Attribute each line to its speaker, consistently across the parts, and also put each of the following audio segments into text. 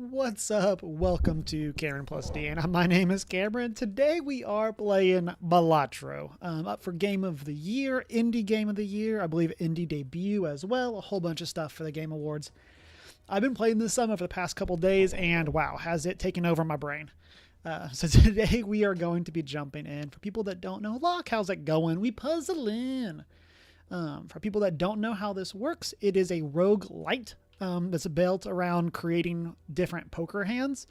Speaker 1: What's up? Welcome to Cameron+Deanna. My name is Cameron. Today we are playing Balatro. Up for Game of the Year, Indie Game of the Year, I believe Indie Debut as well, a whole bunch of stuff for the Game Awards. I've been playing this some over the past couple days and wow, has it taken over my brain. So today we are going to be jumping in. For people that don't know, Locke, how's it going? We puzzle in. For people that don't know how this works, it is a roguelite. That's built around creating different poker hands.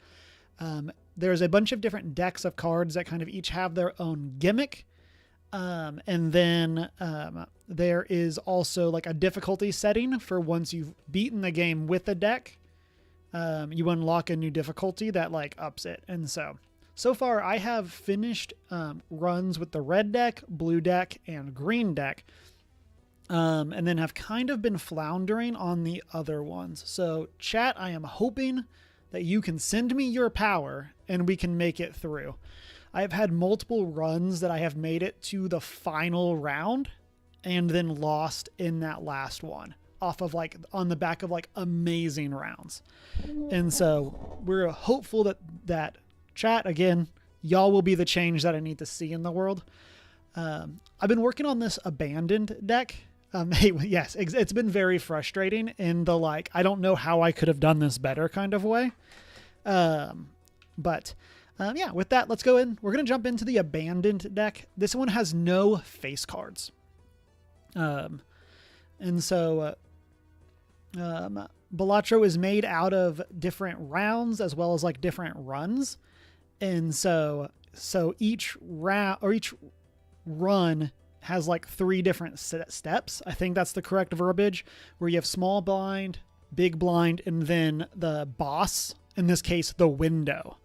Speaker 1: There's a bunch of different decks of cards that kind of each have their own gimmick. And then there is also like a difficulty setting for once you've beaten the game with the deck. You unlock a new difficulty that like ups it. And so far I have finished runs with the red deck, blue deck, and green deck. And then have kind of been floundering on the other ones. So chat, I am hoping that you can send me your power and we can make it through. I've had multiple runs that I have made it to the final round and then lost in that last one off of like on the back of like amazing rounds. And so we're hopeful that chat, again, y'all will be the change that I need to see in the world. I've been working on this abandoned deck. Hey, yes, it's been very frustrating in the like, I don't know how I could have done this better kind of way. Yeah, with that, let's go in. We're going to jump into the abandoned deck. This one has no face cards. Balatro is made out of different rounds as well as like different runs. And so each round or each run has like 3 different steps. I think that's the correct verbiage, where you have small blind, big blind, and then the boss, in this case, the window,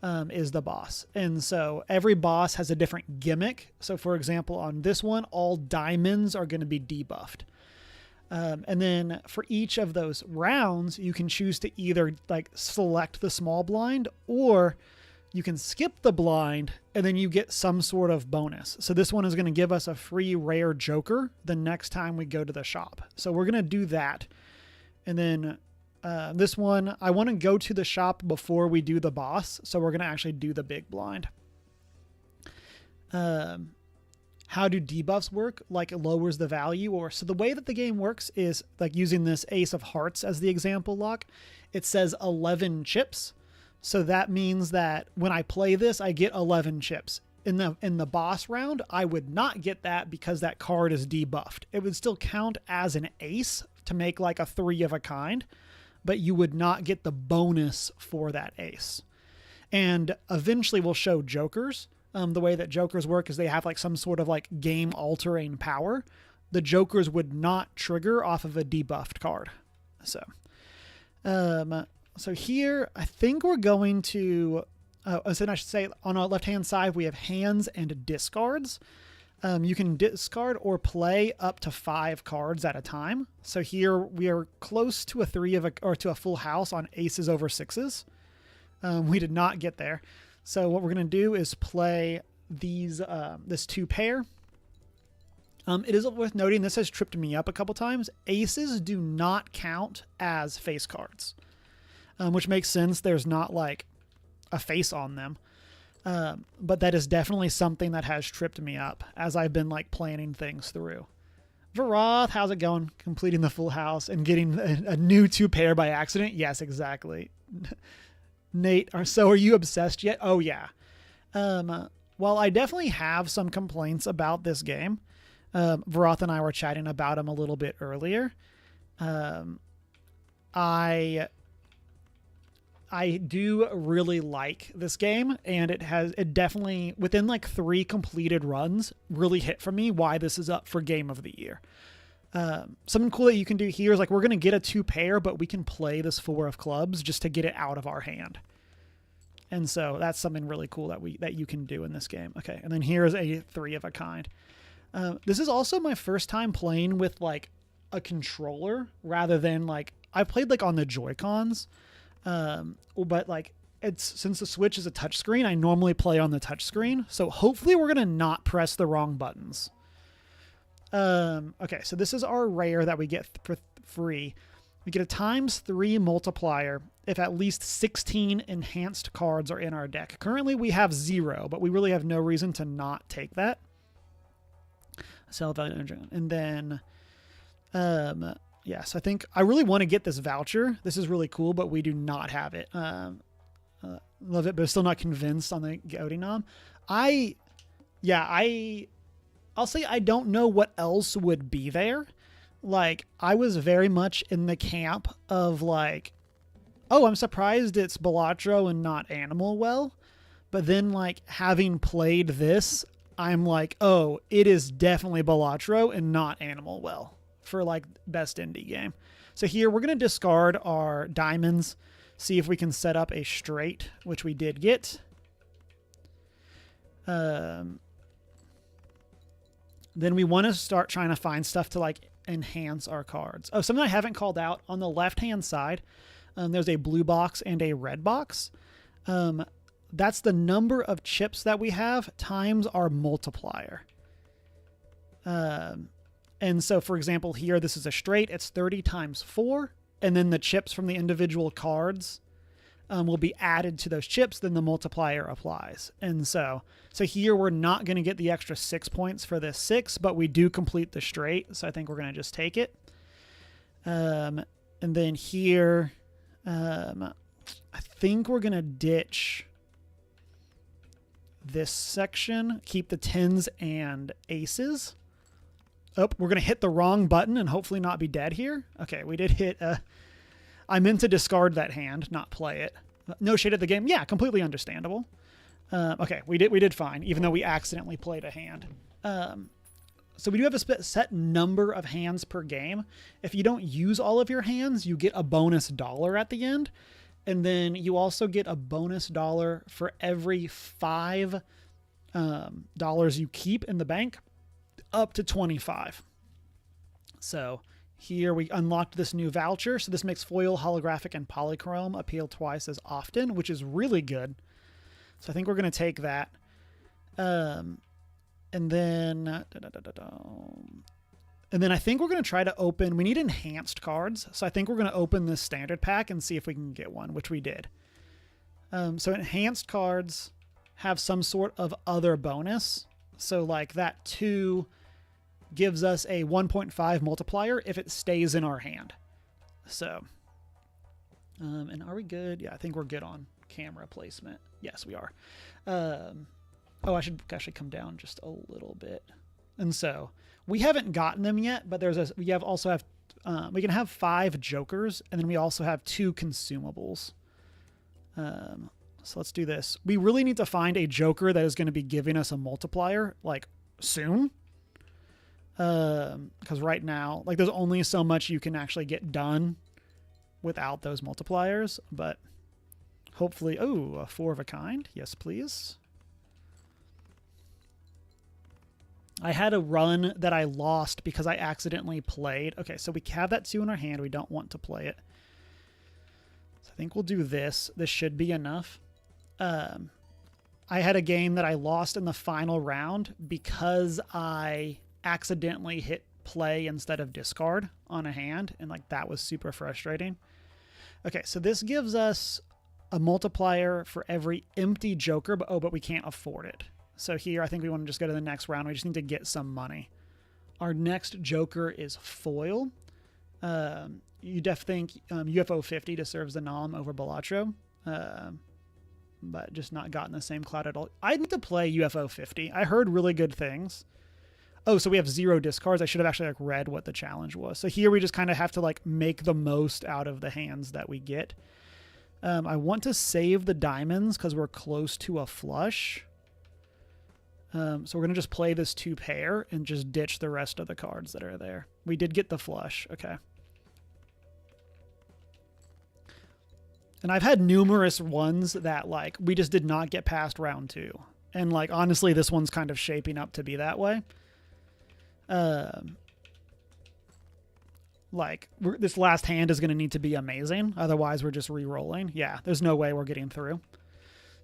Speaker 1: is the boss. And so every boss has a different gimmick. So for example, on this one, all diamonds are going to be debuffed. And then for each of those rounds, you can choose to either like select the small blind, or you can skip the blind and then you get some sort of bonus. So this one is going to give us a free rare joker the next time we go to the shop. So we're going to do that. And then this one, I want to go to the shop before we do the boss. So we're going to actually do the big blind. How do debuffs work? Like it lowers the value, so the way that the game works is like using this ace of hearts as the example lock. It says 11 chips. So that means that when I play this, I get 11 chips. In the boss round, I would not get that because that card is debuffed. It would still count as an ace to make like a 3 of a kind, but you would not get the bonus for that ace. And eventually we'll show jokers. The way that jokers work is they have like some sort of like game altering power. The jokers would not trigger off of a debuffed card. So here, I think we're going to, I should say on our left-hand side, we have hands and discards. You can discard or play up to 5 cards at a time. So here we are close to a to a full house on aces over 6s. We did not get there. So what we're going to do is play these, this 2 pair. It is worth noting, this has tripped me up a couple times. Aces do not count as face cards. Which makes sense. There's not like a face on them. But that is definitely something that has tripped me up as I've been like planning things through. Varoth, how's it going? Completing the full house and getting a new 2 pair by accident? Yes, exactly. Nate, so are you obsessed yet? Oh yeah. While I definitely have some complaints about this game, Varoth and I were chatting about him a little bit earlier. I do really like this game, and it definitely, within like 3 completed runs, really hit for me why this is up for Game of the Year. Something cool that you can do here is like we're going to get a 2 pair, but we can play this 4 of clubs just to get it out of our hand. And so that's something really cool that you can do in this game. Okay, and then here's a 3 of a kind. This is also my first time playing with like a controller rather than like, I played like on the Joy-Cons. But like since the Switch is a touchscreen, I normally play on the touchscreen. So hopefully we're going to not press the wrong buttons. Okay. So this is our rare that we get for free. We get a ×3 multiplier if at least 16 enhanced cards are in our deck. Currently we have 0, but we really have no reason to not take that. Sell value, and then, yes, I think I really want to get this voucher. This is really cool, but we do not have it. Love it, but still not convinced on the GOTY nom. I'll say I don't know what else would be there. Like, I was very much in the camp of like, oh, I'm surprised it's Balatro and not Animal Well. But then, like, having played this, I'm like, oh, it is definitely Balatro and not Animal Well for, like, best indie game. So here, we're going to discard our diamonds, see if we can set up a straight, which we did get. Then we want to start trying to find stuff to, like, enhance our cards. Oh, something I haven't called out. On the left-hand side, there's a blue box and a red box. That's the number of chips that we have times our multiplier. And so, for example, here, this is a straight. It's 30 times 4. And then the chips from the individual cards will be added to those chips. Then the multiplier applies. And so here we're not going to get the extra 6 points for this 6, but we do complete the straight. So I think we're going to just take it. And then here, I think we're going to ditch this section, keep the 10s and aces. Oh, we're going to hit the wrong button and hopefully not be dead here. Okay, we did hit, I meant to discard that hand, not play it. No shade at the game. Yeah, completely understandable. Okay, we did fine, even though we accidentally played a hand. So we do have a set number of hands per game. If you don't use all of your hands, you get a bonus $1 at the end. And then you also get a bonus $1 for every $5 you keep in the bank, up to 25. So here we unlocked this new voucher. So this makes foil, holographic, and polychrome appeal twice as often, which is really good. So I think we're going to take that. And then I think we're going to try to open, we need enhanced cards. So I think we're going to open this standard pack and see if we can get one, which we did. So enhanced cards have some sort of other bonus. So like that 2 gives us a 1.5 multiplier if it stays in our hand. So, and are we good? Yeah, I think we're good on camera placement. Yes, we are. Oh, I should actually come down just a little bit. And so we haven't gotten them yet, but we can have 5 jokers, and then we also have 2 consumables. So let's do this. We really need to find a joker that is going to be giving us a multiplier like soon. Because right now, like, there's only so much you can actually get done without those multipliers, but hopefully, oh, a 4 of a kind. Yes, please. I had a run that I lost because I accidentally played. Okay, so we have that 2 in our hand. We don't want to play it. So I think we'll do this. This should be enough. I had a game that I lost in the final round because I accidentally hit play instead of discard on a hand, and like that was super frustrating. Okay, so this gives us a multiplier for every empty joker, but we can't afford it. So here, I think we want to just go to the next round. We just need to get some money. Our next joker is foil. You think UFO 50 deserves the nom over Balatro, but just not gotten the same clout at all. I need to play UFO 50. I heard really good things. Oh, so we have 0 discards. I should have actually like read what the challenge was. So here we just kind of have to like make the most out of the hands that we get. I want to save the diamonds because we're close to a flush. So we're going to just play this 2 pair and just ditch the rest of the cards that are there. We did get the flush. Okay. And I've had numerous ones that like we just did not get past round 2. And like, honestly, this one's kind of shaping up to be that way. This last hand is going to need to be amazing. Otherwise, we're just re-rolling. Yeah, there's no way we're getting through.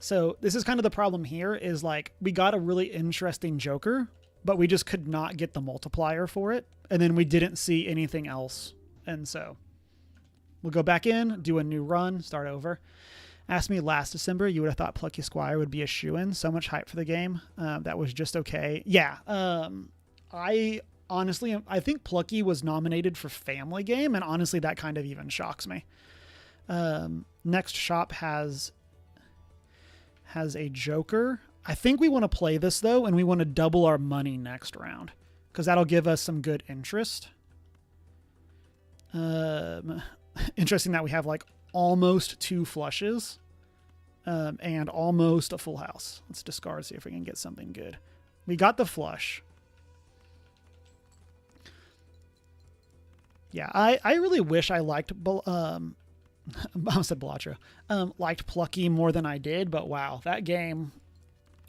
Speaker 1: So this is kind of the problem here is like we got a really interesting joker, but we just could not get the multiplier for it. And then we didn't see anything else. And so We'll go back in, do a new run, start over. Asked me last December, you would have thought Plucky Squire would be a shoo-in. So much hype for the game. That was just okay. Yeah. I honestly, I think Plucky was nominated for Family Game, and honestly, that kind of even shocks me. Next shop has a Joker. I think we want to play this, though, and we want to double our money next round, because that'll give us some good interest. Interesting that we have, like, almost 2 flushes and almost a full house. Let's discard, see if we can get something good. We got the flush. Yeah, I really wish I liked I said Balatro. Liked Plucky more than I did, but wow, that game,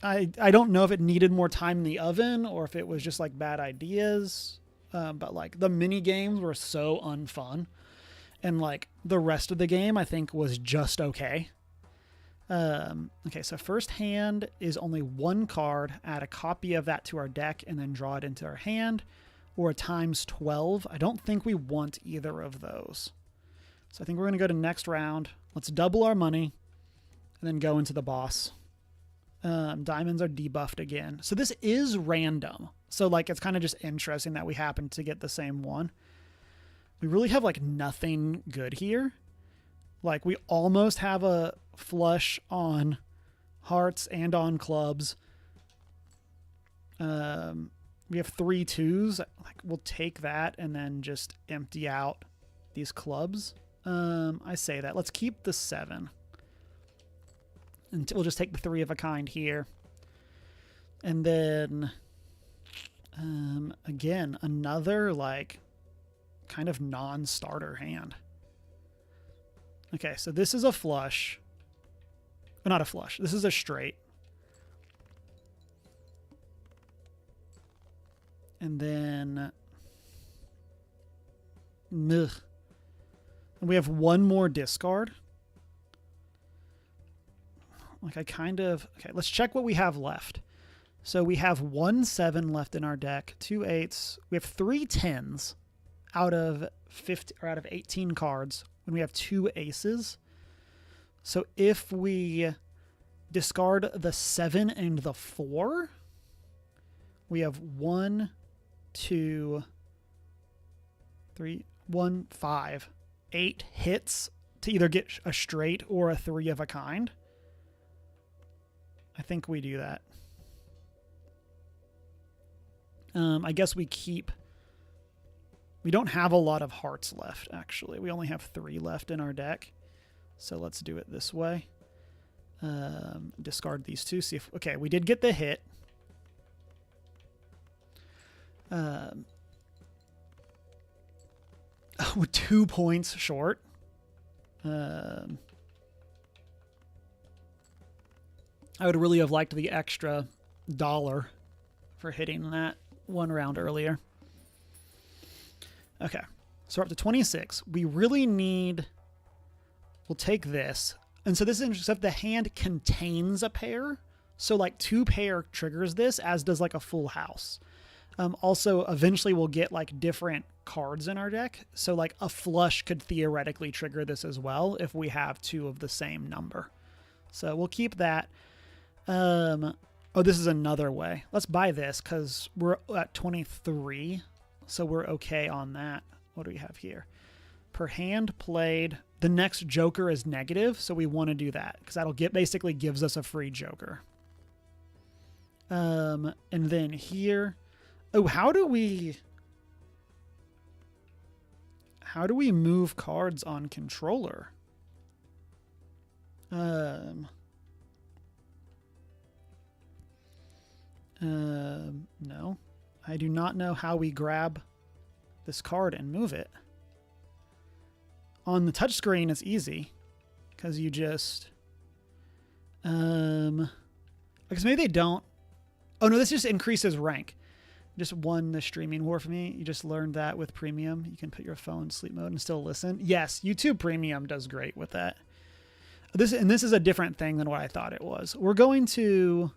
Speaker 1: I don't know if it needed more time in the oven or if it was just like bad ideas. But like the mini games were so unfun, and like the rest of the game I think was just okay. Okay, so first hand is only 1 card. Add a copy of that to our deck and then draw it into our hand, or a times 12. I don't think we want either of those. So I think we're going to go to next round. Let's double our money and then go into the boss. Diamonds are debuffed again. So this is random. So like it's kind of just interesting that we happen to get the same one. We really have like nothing good here. Like we almost have a flush on hearts and on clubs. We have 3 2s. Like we'll take that and then just empty out these clubs. I say that. Let's keep the 7. And we'll just take the 3 of a kind here. And then, again, another, like, kind of non-starter hand. Okay, so this is a flush. Well, not a flush. This is a straight. And then... Ugh. And we have 1 more discard. Like I kind of... Okay, let's check what we have left. So we have 1 7 left in our deck, 2 8s. We have 3 10s out of 50 or out of 18 cards when we have 2 aces. So if we discard the 7 and the 4, we have 1, 2, 3, 1, 5, 8 hits to either get a straight or a 3 of a kind. I think we do that. I guess we keep... We don't have a lot of hearts left, actually. We only have 3 left in our deck. So let's do it this way. Discard these 2. See if... Okay, we did get the hit. We're 2 points short. I would really have liked the extra $1 for hitting that 1 round earlier. Okay, so we're up to 26. We really need... We'll take this. And so this is interesting, except the hand contains a pair. So like 2 pair triggers this, as does like a full house. Also, eventually we'll get like different cards in our deck. So like a flush could theoretically trigger this as well if we have 2 of the same number. So we'll keep that. Oh, this is another way. Let's buy this because we're at 23. So we're okay on that. What do we have here? Per hand played. The next Joker is negative, so we want to do that because that'll basically gives us a free Joker. And then here... Oh, how do we move cards on controller? No. I do not know how we grab this card and move it. On the touchscreen, it's easy because you just... Because maybe they don't... Oh, no, this just increases rank. Just won the streaming war for me. You just learned that with Premium. You can put your phone in sleep mode and still listen. Yes, YouTube Premium does great with that. This is a different thing than what I thought it was. We're going to...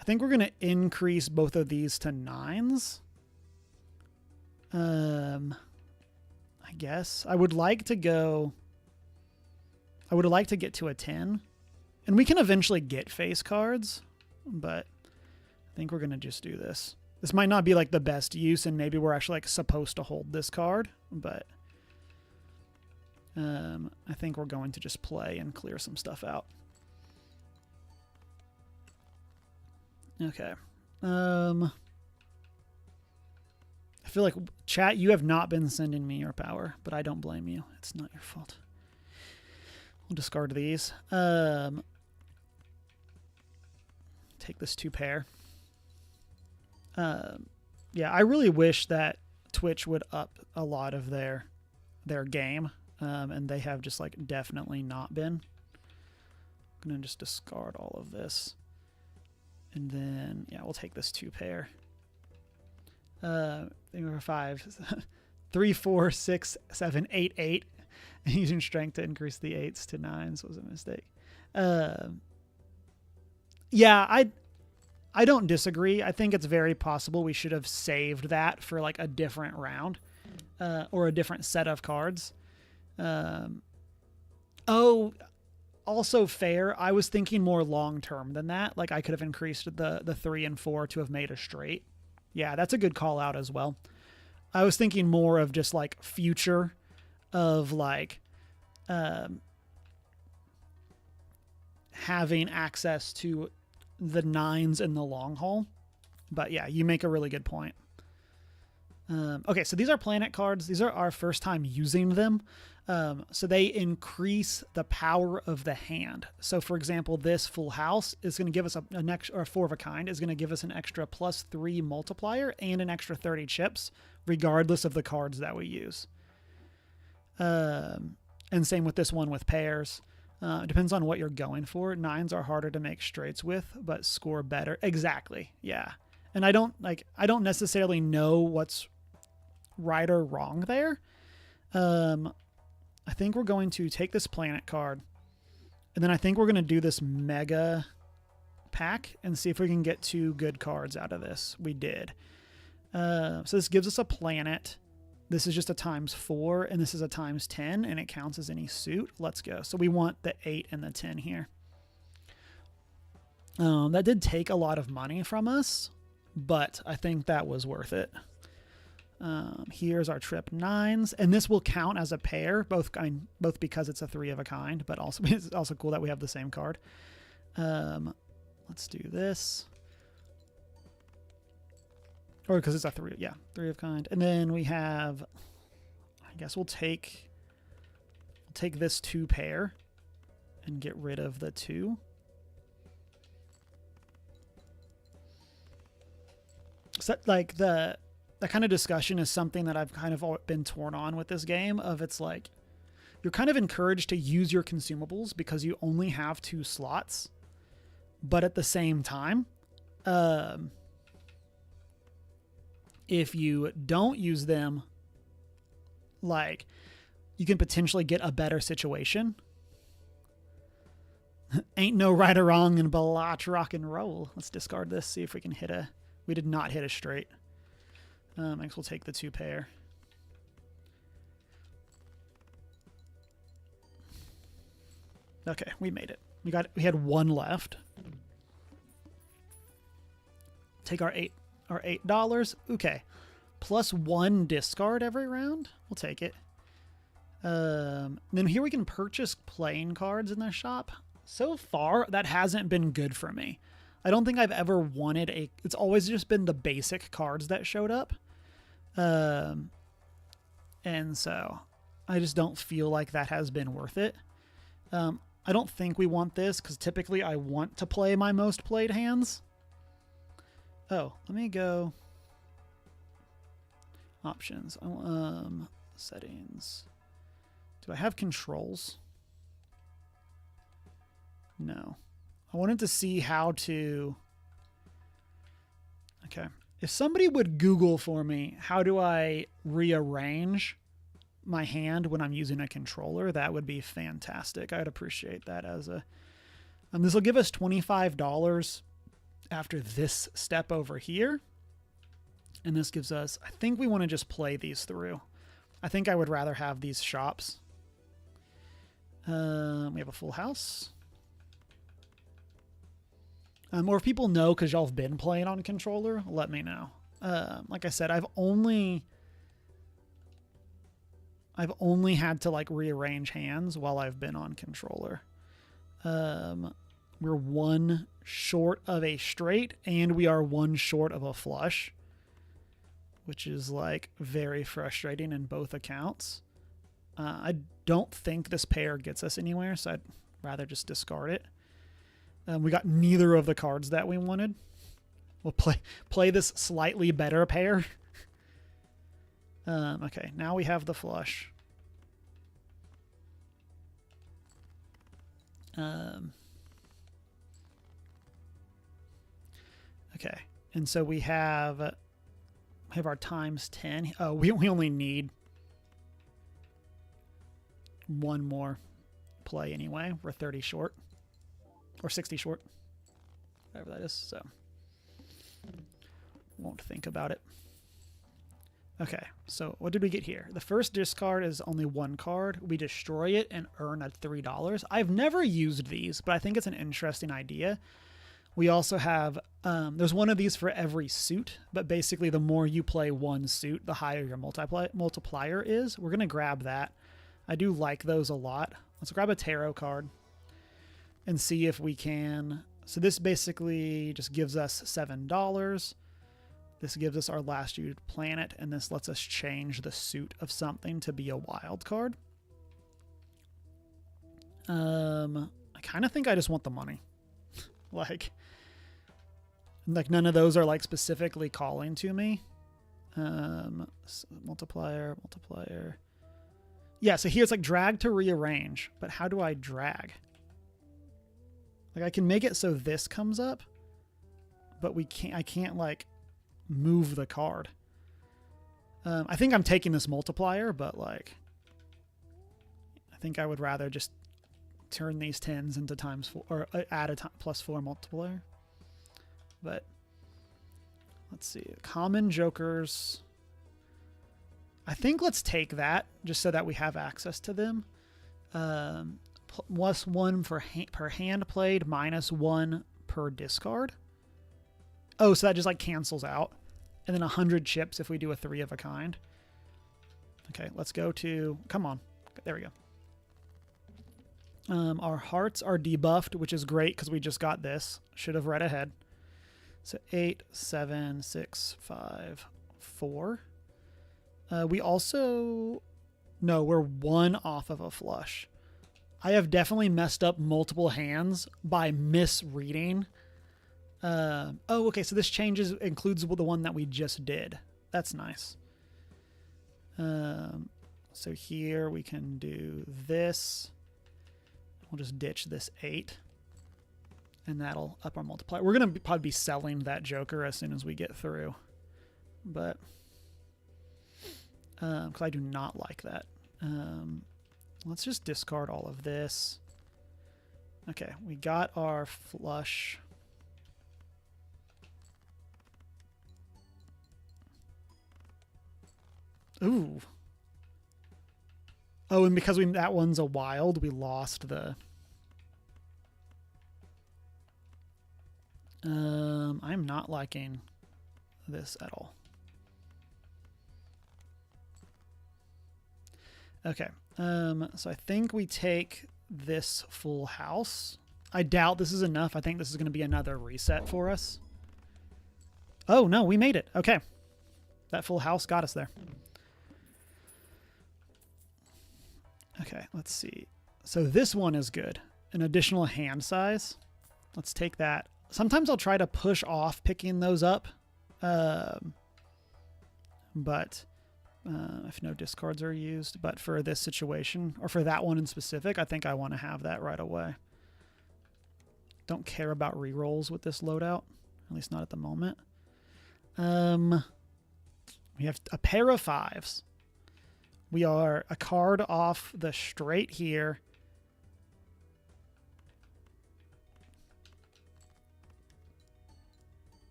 Speaker 1: I think we're going to increase both of these to 9s. I guess. I would like to go... I would like to get to a 10. And we can eventually get face cards, but I think we're going to just do this. This might not be like the best use, and maybe we're actually like supposed to hold this card, but I think we're going to just play and clear some stuff out. Okay. I feel like, chat, you have not been sending me your power, but I don't blame you. It's not your fault. We'll discard these. Take this 2 pair. Yeah, I really wish that Twitch would up a lot of their game, and they have just like definitely not been. I'm gonna just discard all of this, and then yeah, we'll take this 2 pair. Number 5, 3, 4, 6, 7, 8, 8. And using strength to increase the 8s to 9s was a mistake. Yeah, I don't disagree. I think it's very possible we should have saved that for like a different round, or a different set of cards. Oh, also fair. I was thinking more long term than that. Like I could have increased the 3 and 4 to have made a straight. Yeah, that's a good call out as well. I was thinking more of just like future of like having access to the 9s in the long haul. But yeah, you make a really good point. Okay, so these are planet cards. These are our first time using them. So they increase the power of the hand. So for example, this full house is going to give us an extra, or 4 of a kind is going to give us an extra +3 multiplier and an extra 30 chips, regardless of the cards that we use. And same with this one with pairs. It depends on what you're going for. 9s are harder to make straights with, but score better. Exactly. Yeah. And I don't necessarily know what's right or wrong there. I think we're going to take this planet card, and then I think we're going to do this mega pack and see if we can get 2 good cards out of this. We did. So this gives us a planet. This is just a ×4, and this is a ×10, and it counts as any suit. Let's go. So we want the 8 and the 10 here. That did take a lot of money from us, but I think that was worth it. Here's our trip 9s, and this will count as a pair, both because it's a 3 of a kind, but also it's also cool that we have the same card. Let's do this. Or because it's a 3, yeah, 3 of kind. And then we have, I guess we'll take this 2 pair and get rid of the 2. So like that kind of discussion is something that I've kind of been torn on with this game, of it's like you're kind of encouraged to use your consumables because you only have 2 slots, but at the same time, if you don't use them, like you can potentially get a better situation. Ain't no right or wrong in Balatro rock and roll. Let's discard this, see if we can hit a... We did not hit a straight. I guess we'll take the 2 pair. Okay, we made it. We had 1 left. Take our $8. Okay. +1 discard every round. We'll take it. Then here we can purchase playing cards in the shop. So far, that hasn't been good for me. I don't think I've ever wanted it's always just been the basic cards that showed up. And so I just don't feel like that has been worth it. I don't think we want this because typically I want to play my most played hands. Oh, let me go options. Settings. Do I have controls? No. I wanted to see how to... Okay. If somebody would Google for me, how do I rearrange my hand when I'm using a controller, that would be fantastic. I'd appreciate that as a... this will give us $25 after this step over here. And this gives us... I think we want to just play these through. I think I would rather have these shops. We have a full house. More people know because y'all have been playing on controller. Let me know. Like I said, I've only had to like rearrange hands while I've been on controller. We're one short of a straight and we are one short of a flush, which is like very frustrating in both accounts. I don't think this pair gets us anywhere, so I'd rather just discard it. We got neither of the cards that we wanted. We'll play this slightly better pair. Okay, now we have the flush. Okay, and so we have our times 10. Oh, we only need one more play anyway. We're 30 short. Or 60 short. Whatever that is, so won't think about it. Okay, so what did we get here? The first discard is only one card. We destroy it and earn at $3. I've never used these, but I think it's an interesting idea. We also have, there's one of these for every suit, but basically the more you play one suit, the higher your multiplier is. We're going to grab that. I do like those a lot. Let's grab a tarot card and see if we can. So this basically just gives us $7. This gives us our last used planet, and this lets us change the suit of something to be a wild card. I kind of think I just want the money. like none of those are like specifically calling to me. Multiplier. Yeah, so here's like drag to rearrange, but how do I drag? Like I can make it so this comes up, but I can't like move the card. I think I'm taking this multiplier, but like I think I would rather just turn these 10s into ×4 or add a +4 multiplier. But let's see, common jokers. I think let's take that just so that we have access to them. +1 per hand played, -1 per discard. Oh, so that just like cancels out. And then 100 chips if we do a 3 of a kind. Okay, let's go to, come on. There we go. Our hearts are debuffed, which is great because we just got this. Should have read ahead. So 8, 7, 6, 5, 4. We also, no, we're 1 off of a flush. I have definitely messed up multiple hands by misreading. Oh, okay, so this includes the one that we just did. That's nice. So here we can do this. We'll just ditch this 8. And that'll up our multiplier. We're going to probably be selling that joker as soon as we get through. But, because I do not like that. Let's just discard all of this. Okay, we got our flush. Ooh. Oh, and because that one's a wild, we lost the... I'm not liking this at all. Okay. So I think we take this full house. I doubt this is enough. I think this is going to be another reset for us. Oh, no, we made it. Okay. That full house got us there. Okay, let's see. So this one is good. An additional hand size. Let's take that. Sometimes I'll try to push off picking those up. But if no discards are used. But for this situation, or for that one in specific, I think I want to have that right away. Don't care about rerolls with this loadout. At least not at the moment. We have a pair of 5s. We are a card off the straight here.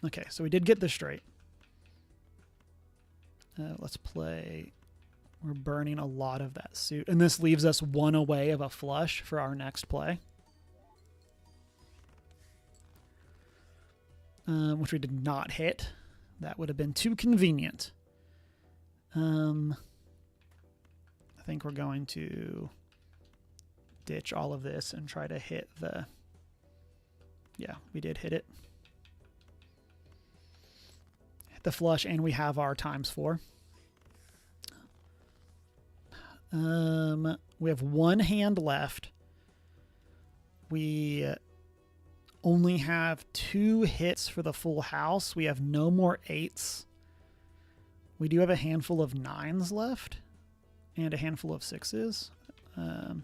Speaker 1: Okay, so we did get the straight. Let's play. We're burning a lot of that suit. And this leaves us one away of a flush for our next play. Which we did not hit. That would have been too convenient. I think we're going to ditch all of this and try to hit the... Yeah, we did hit it. Hit the flush, and we have our ×4. We have one hand left. We only have 2 hits for the full house. We have no more 8s. We do have a handful of 9s left and a handful of 6s. I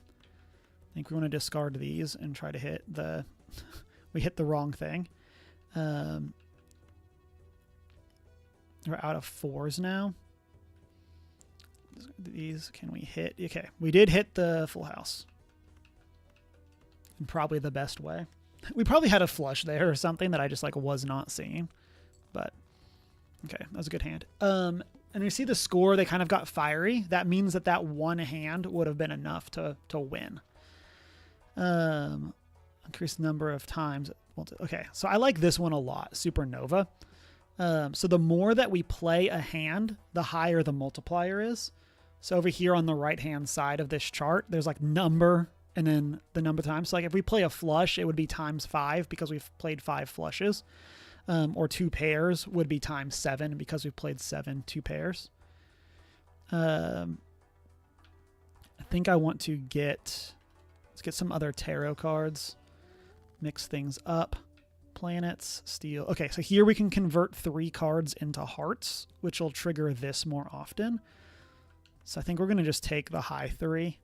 Speaker 1: think we want to discard these and try to hit the... we hit the wrong thing. We're out of 4s now. These, can we hit? Okay, we did hit the full house. In probably the best way. We probably had a flush there or something that I just like was not seeing. But, okay, that was a good hand. And you see the score, they kind of got fiery. That means that that one hand would have been enough to win. Increase the number of times. Okay, so I like this one a lot, Supernova. So the more that we play a hand, the higher the multiplier is. So over here on the right-hand side of this chart, there's like number and then the number of times. So like if we play a flush, it would be ×5 because we've played 5 flushes. Or 2 pairs would be ×7 because we've played 7 2 pairs. I think I want to let's get some other tarot cards. Mix things up. Planets, steel. Okay, so here we can convert 3 cards into hearts, which will trigger this more often. So I think we're going to just take the high 3.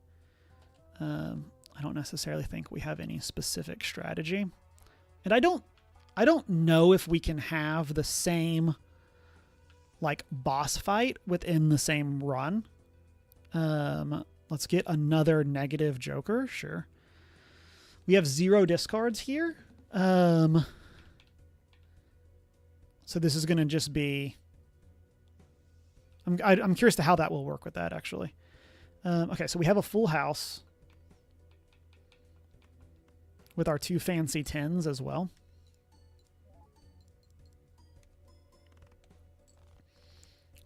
Speaker 1: I don't necessarily think we have any specific strategy. And I don't know if we can have the same like boss fight within the same run. Let's get another negative joker. Sure. We have 0 discards here. So this is going to just be... I'm curious to how that will work with that, actually. Okay, so we have a full house with our 2 fancy 10s as well.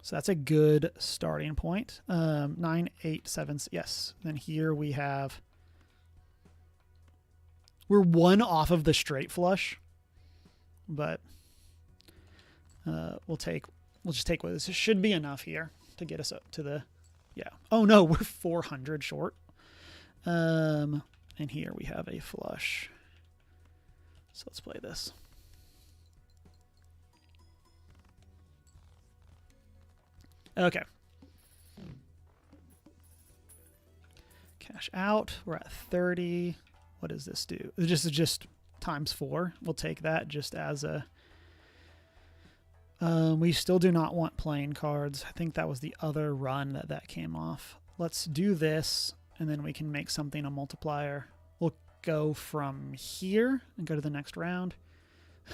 Speaker 1: So that's a good starting point. 9, 8, 7, yes. Then here we have... We're 1 off of the straight flush, but we'll just take what this should be enough here to get us up to the, yeah. Oh no, we're 400 short. And here we have a flush. So let's play this. Okay. Cash out. We're at 30. What does this do? This is just ×4. We'll take that just as a... we still do not want playing cards. I think that was the other run that came off. Let's do this, and then we can make something a multiplier. We'll go from here and go to the next round.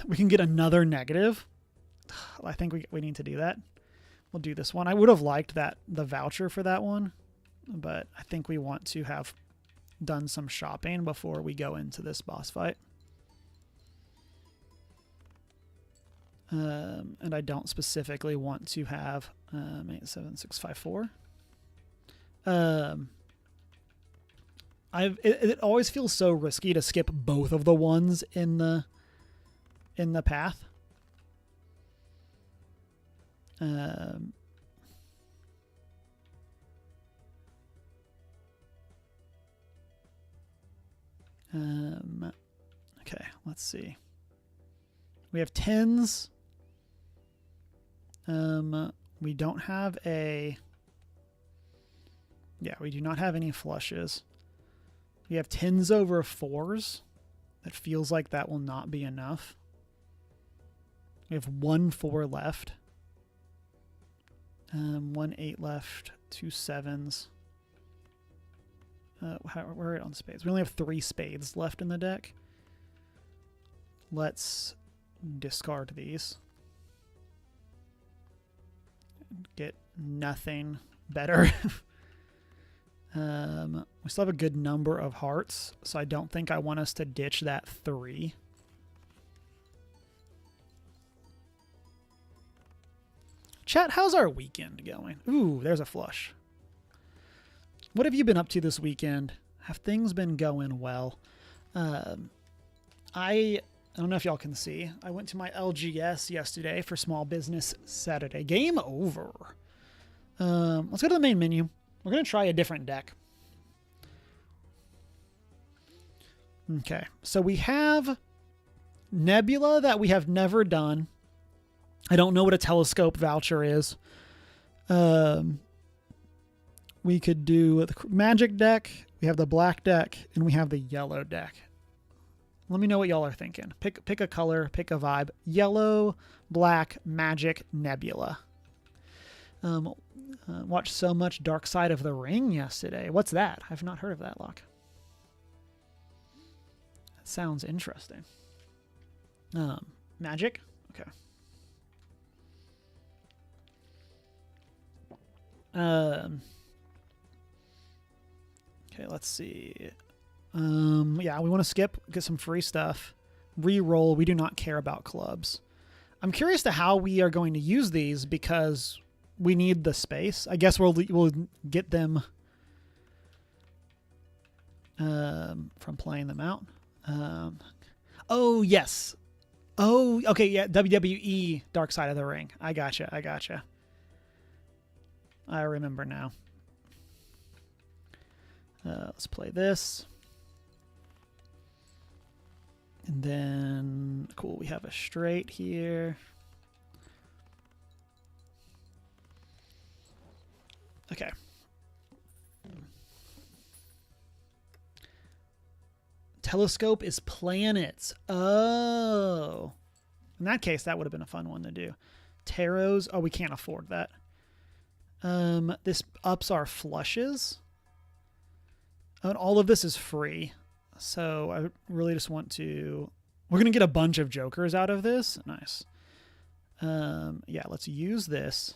Speaker 1: We can get another negative. I think we need to do that. We'll do this one. I would have liked the voucher for that one, but I think we want to have done some shopping before we go into this boss fight. And I don't specifically want to have 8, 7, 6, 5, 4. It always feels so risky to skip both of the ones in the path. Okay, let's see. We have 10s. We don't have a... Yeah, we do not have any flushes. We have 10s over 4s. That feels like that will not be enough. We have 1 4 left. 1 8 left. 2 7s. We're on spades. We only have 3 spades left in the deck. Let's discard these. get nothing better. We still have a good number of hearts, so I don't think I want us to ditch that 3. Chat, how's our weekend going? Ooh, there's a flush. What have you been up to this weekend? Have things been going well? I don't know if y'all can see. I went to my LGS yesterday for Small Business Saturday. Game over. Let's go to the main menu. We're going to try a different deck. Okay, so we have Nebula that we have never done. I don't know what a telescope voucher is. We could do the magic deck. We have the black deck, and we have the yellow deck. Let me know what y'all are thinking. Pick a color, pick a vibe. Yellow, black, magic, nebula. Watched so much Dark Side of the Ring yesterday. What's that? I've not heard of that, Locke. That sounds interesting. Magic? Okay. Okay, let's see. Yeah, we want to skip, get some free stuff. Reroll. We do not care about clubs. I'm curious to how we are going to use these because we need the space. I guess we'll get them from playing them out. Oh, yes. Oh, okay, yeah, WWE Dark Side of the Ring. I gotcha. I remember now. Let's play this. And then, cool, we have a straight here. Okay. Telescope is planets. Oh. In that case, that would have been a fun one to do. Tarots. Oh, we can't afford that. This ups our flushes. And all of this is free. So I really just want to... We're going to get a bunch of jokers out of this. Nice. Yeah, let's use this.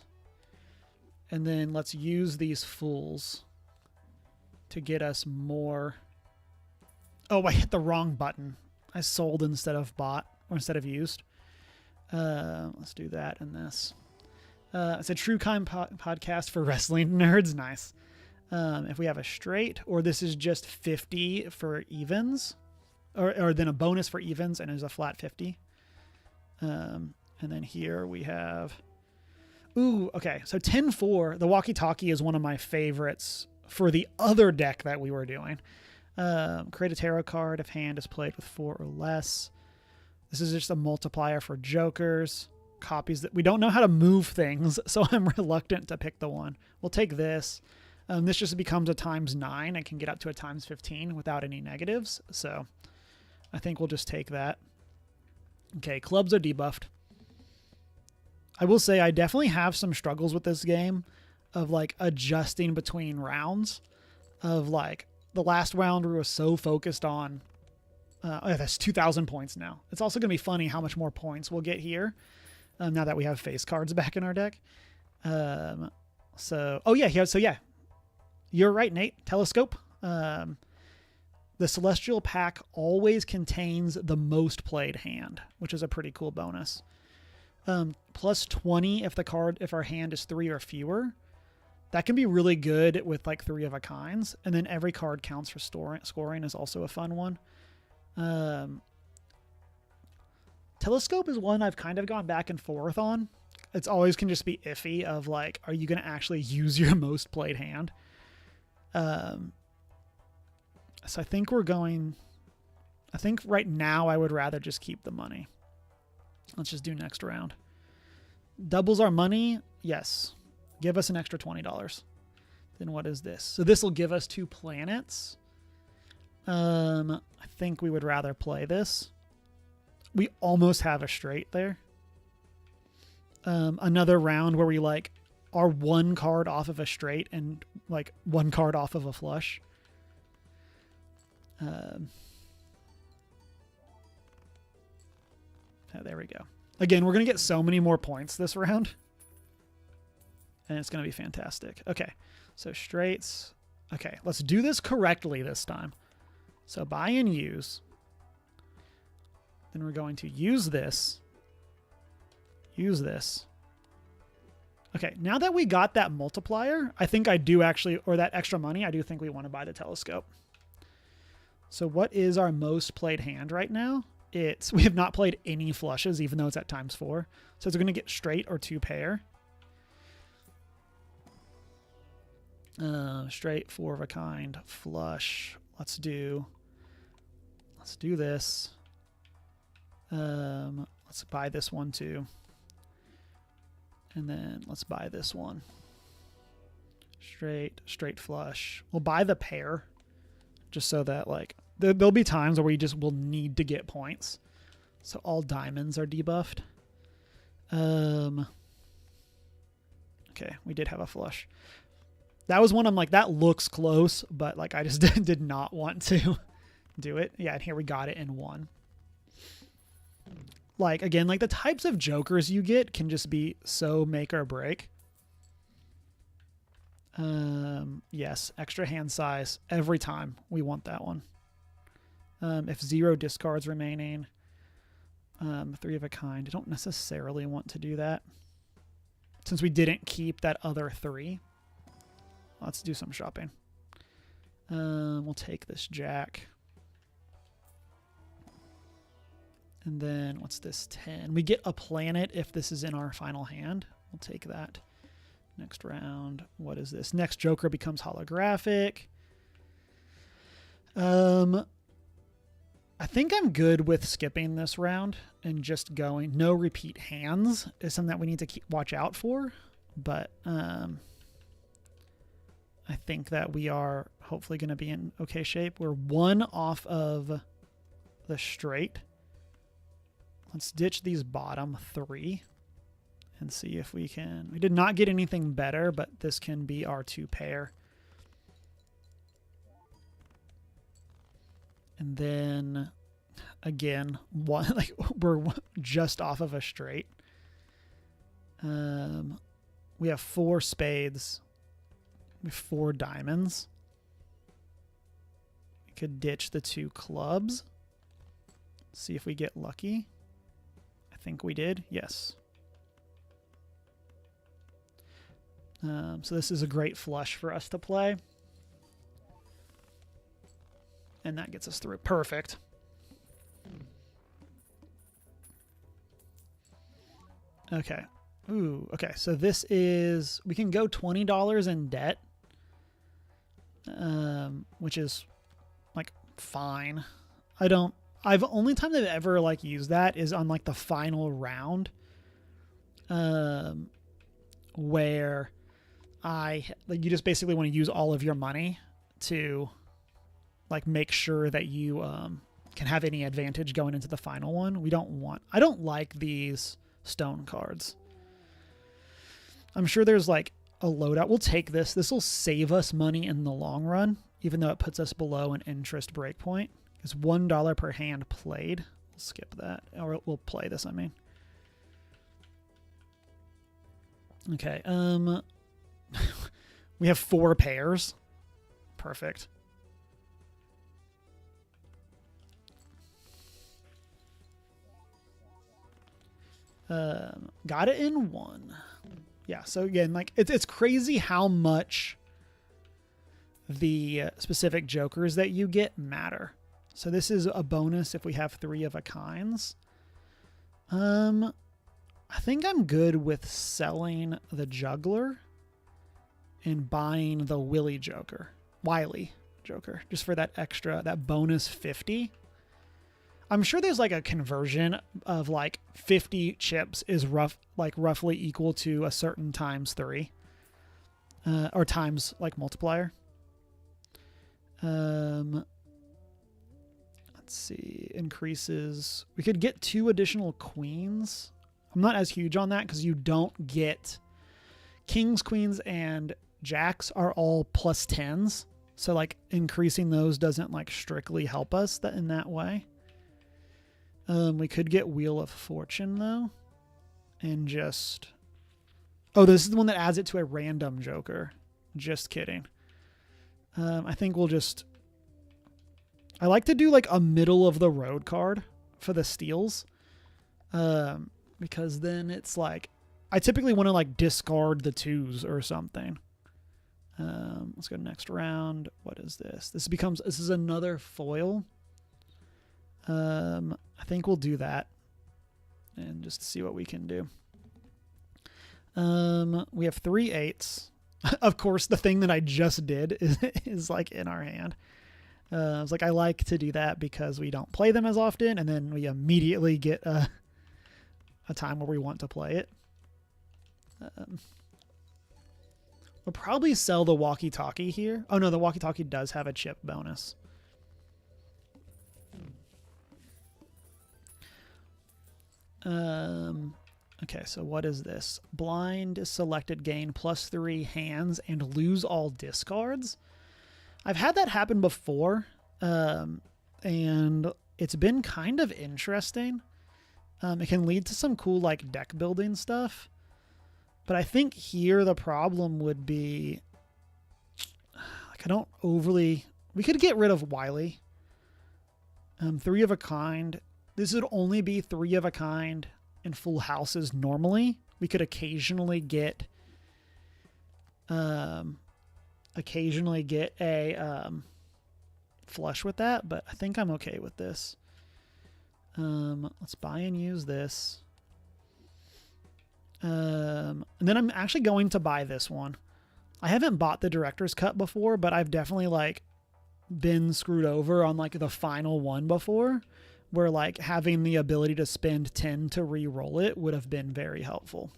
Speaker 1: And then let's use these fools to get us more... Oh, I hit the wrong button. I sold instead of bought, or instead of used. Let's do that and this. It's a true crime podcast for wrestling nerds. Nice. If we have a straight, or this is just 50 for evens, or then a bonus for evens, and there's a flat 50. And then here we have... Ooh, okay. So 10-4, the walkie-talkie is one of my favorites for the other deck that we were doing. Create a tarot card if hand is played with 4 or less. This is just a multiplier for jokers. Copies that we don't know how to move things, so I'm reluctant to pick the one. We'll take this. This just becomes a ×9 and can get up to a ×15 without any negatives. So I think we'll just take that. Okay, clubs are debuffed. I will say I definitely have some struggles with this game of like adjusting between rounds. Of like the last round we were so focused on. That's 2,000 points now. It's also going to be funny how much more points we'll get here now that we have face cards back in our deck. So yeah. You're right, Nate. Telescope. The Celestial Pack always contains the most played hand, which is a pretty cool bonus. Plus 20 if our hand is 3 or fewer. That can be really good with like 3 of a kinds. And then every card counts for scoring is also a fun one. Telescope is one I've kind of gone back and forth on. It's always can just be iffy of like, are you going to actually use your most played hand? So I think right now I would rather just keep the money. Let's just do next round. Doubles our money. Yes. Give us an extra $20. Then what is this? So this will give us 2 planets. I think we would rather play this. We almost have a straight there. Another round where we like are 1 card off of a straight and like 1 card off of a flush. Oh, there we go. Again, we're going to get so many more points this round. and it's going to be fantastic. Okay, so straights. Okay, let's do this correctly this time. So buy and use. Then we're going to use this. Use this. Okay, now that we got that multiplier, I think I do actually, or that extra money, I do think we want to buy the telescope. So what is our most played hand right now? We have not played any flushes, even though it's at ×4. So it's going to get straight or 2 pair. Straight, 4 of a kind, flush. Let's do this. Let's buy this one too. And then let's buy this one. Straight flush. We'll buy the pair just so that like there'll be times where we just will need to get points. So all diamonds are debuffed. Okay, we did have a flush. That was one I'm like, that looks close, but like I just did not want to do it. Yeah, and here we got it in 1. Like, again, like the types of jokers you get can just be so make or break. Yes, extra hand size every time. We want that one. If 0 discards remaining, 3 of a kind. I don't necessarily want to do that since we didn't keep that other 3. Let's do some shopping. We'll take this jack. And then what's this 10? We get a planet if this is in our final hand. We'll take that. Next round. What is this? Next joker becomes holographic. I think I'm good with skipping this round and just going. No repeat hands is something that we need to watch out for. But I think that we are hopefully going to be in okay shape. We're 1 off of the straight. Let's ditch these bottom 3 and see if we can. We did not get anything better, but this can be our 2 pair. And then again, like we're just off of a straight. We have 4 spades. We have 4 diamonds. We could ditch the 2 clubs. See if we get lucky. I think we did. Yes. So this is a great flush for us to play. And that gets us through. Perfect. Okay. Ooh, okay. So this is, we can go $20 in debt, which is like fine. Only time I've ever like used that is on like the final round, where you just basically want to use all of your money to like make sure that you can have any advantage going into the final one. I don't like these stone cards. I'm sure there's like a loadout. We'll take this. This will save us money in the long run, even though it puts us below an interest breakpoint. It's $1 per hand played. We'll skip that. Or we'll play this, I mean. Okay. We have 4 pairs. Perfect. Got it in 1. Yeah, so again, like it's crazy how much the specific jokers that you get matter. So this is a bonus if we have 3 of a kinds. I think I'm good with selling the juggler and buying the Wiley Joker, just for that extra, that bonus 50. I'm sure there's like a conversion of like 50 chips is roughly equal to a certain times 3, or times like multiplier. Let's see, increases. We could get 2 additional queens. I'm not as huge on that because you don't get kings, queens, and jacks are all plus 10s. So like increasing those doesn't like strictly help us in that way. We could get Wheel of Fortune though, and just Oh, this is the one that adds it to a random joker. Just kidding. I think we'll just... I like to do like a middle of the road card for the steals. Because then it's like... I typically want to like discard the 2s or something. Let's go next round. What is this? This is another foil. I think we'll do that. And just see what we can do. We have 3 8s. Of course, the thing that I just did is like in our hand. I was like, I like to do that because we don't play them as often, and then we immediately get a time where we want to play it. We'll probably sell the walkie-talkie here. Oh no, the walkie-talkie does have a chip bonus. Okay, so what is this? Blind is selected, gain +3 hands and lose all discards. I've had that happen before, and it's been kind of interesting. It can lead to some cool like deck building stuff. But I think here the problem would be, like, I don't overly... We could get rid of Wily. 3 of a kind. This would only be 3 of a kind in full houses normally. We could occasionally get a flush with that, but I think I'm okay with this. Let's buy and use this. And then I'm actually going to buy this one. I haven't bought the director's cut before, but I've definitely like been screwed over on like the final one before, where like having the ability to spend 10 to re-roll it would have been very helpful.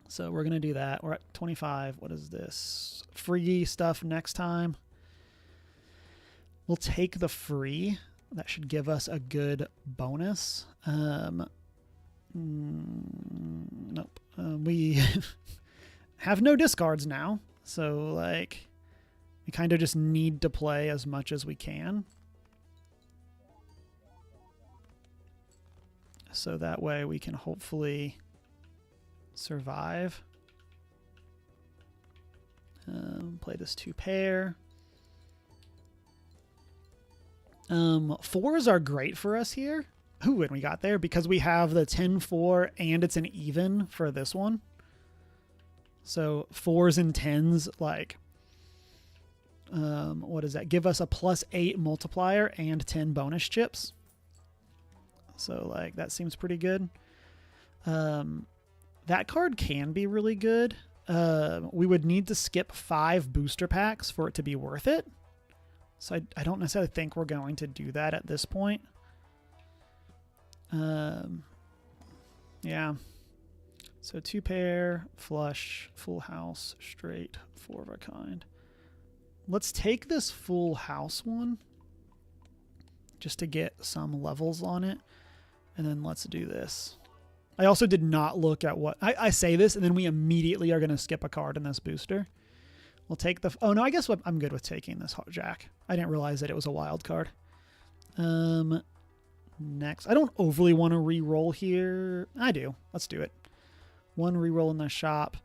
Speaker 1: So we're going to do that. We're at 25. What is this? Free stuff next time. We'll take the free. That should give us a good bonus. Nope. We have no discards now. So like we kind of just need to play as much as we can. So that way we can hopefully survive. Play this 2 pair. 4s are great for us here. Ooh, and we got there because we have the 10-4 and it's an even for this one. So 4s and 10s, like, what does that? Give us a +8 multiplier and 10 bonus chips. So like that seems pretty good. That card can be really good. We would need to skip 5 booster packs for it to be worth it. So I don't necessarily think we're going to do that at this point. Yeah. So 2 pair, flush, full house, straight, 4 of a kind. Let's take this full house one just to get some levels on it. And then let's do this. I also did not look at what... I say this, and then we immediately are going to skip a card in this booster. We'll take the... Oh, no, I guess I'm good with taking this Jack. I didn't realize that it was a wild card. Next. I don't overly want to re-roll here. I do. Let's do it. 1 re-roll in the shop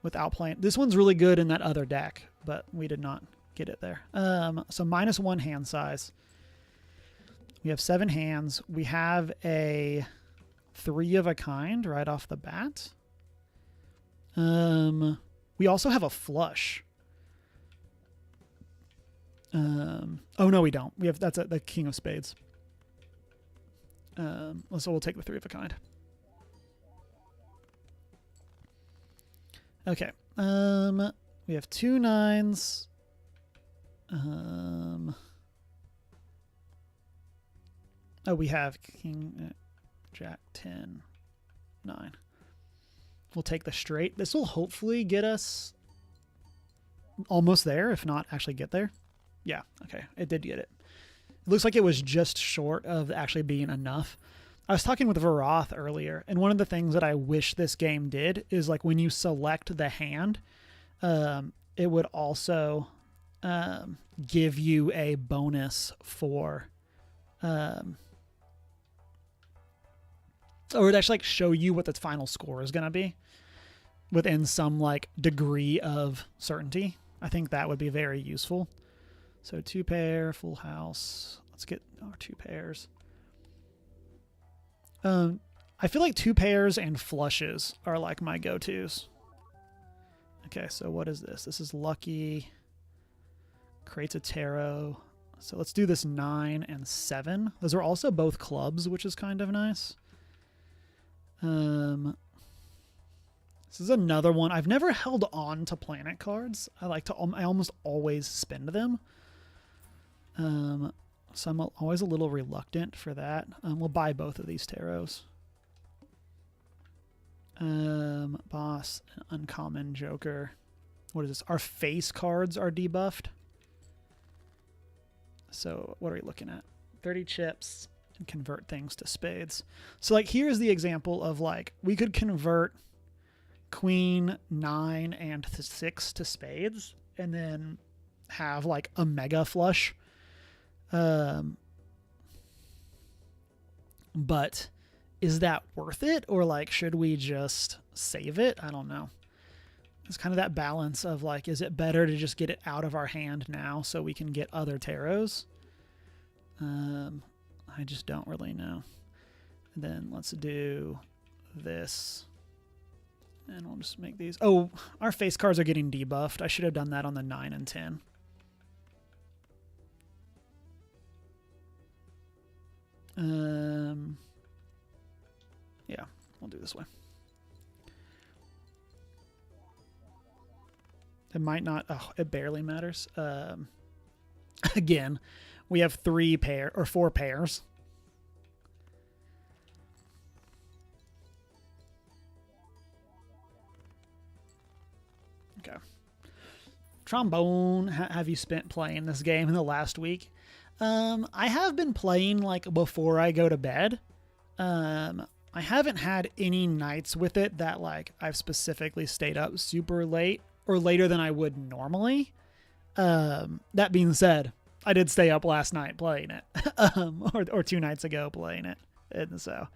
Speaker 1: without playing. This one's really good in that other deck, but we did not get it there. So -1 hand size. We have 7 hands. We have a 3 of a kind right off the bat. We also have a flush. Oh no, we don't. We have the King of Spades. So we'll take the 3 of a kind. Okay. We have 2 9s. Oh, we have King, Jack, 10, 9. We'll take the straight. This will hopefully get us almost there, if not actually get there. Yeah, okay. It did get it. It looks like it was just short of actually being enough. I was talking with Varoth earlier, and one of the things that I wish this game did is like when you select the hand, it would also give you a bonus for or it actually like show you what the final score is going to be within some like degree of certainty. I think that would be very useful. So 2 pair, full house. Let's get our 2 pairs. I feel like 2 pairs and flushes are like my go-tos. Okay, so what is this? This is lucky. Creates a tarot. So let's do this 9 and 7. Those are also both clubs, which is kind of nice. This is another one. I've never held on to planet cards. I almost always spend them. So I'm always a little reluctant for that. We'll buy both of these tarots. Boss, uncommon, joker. What is this? Our face cards are debuffed. So what are we looking at? 30 chips and convert things to spades. So like here's the example of like we could convert queen, 9, and 6 to spades and then have like a mega flush. But is that worth it, or like should we just save it? I don't know. It's kind of that balance of like, is it better to just get it out of our hand now so we can get other tarots? I just don't really know. And then let's do this. And we'll just make these. Oh, our face cards are getting debuffed. I should have done that on the 9 and 10. Yeah, we'll do this way. It might not. Oh, it barely matters. Again, we have 4 pairs. Okay. Trombone. Have you spent playing this game in the last week? I have been playing like before I go to bed. I haven't had any nights with it that like I've specifically stayed up super late or later than I would normally. That being said, I did stay up last night playing it, or 2 nights ago playing it. And so,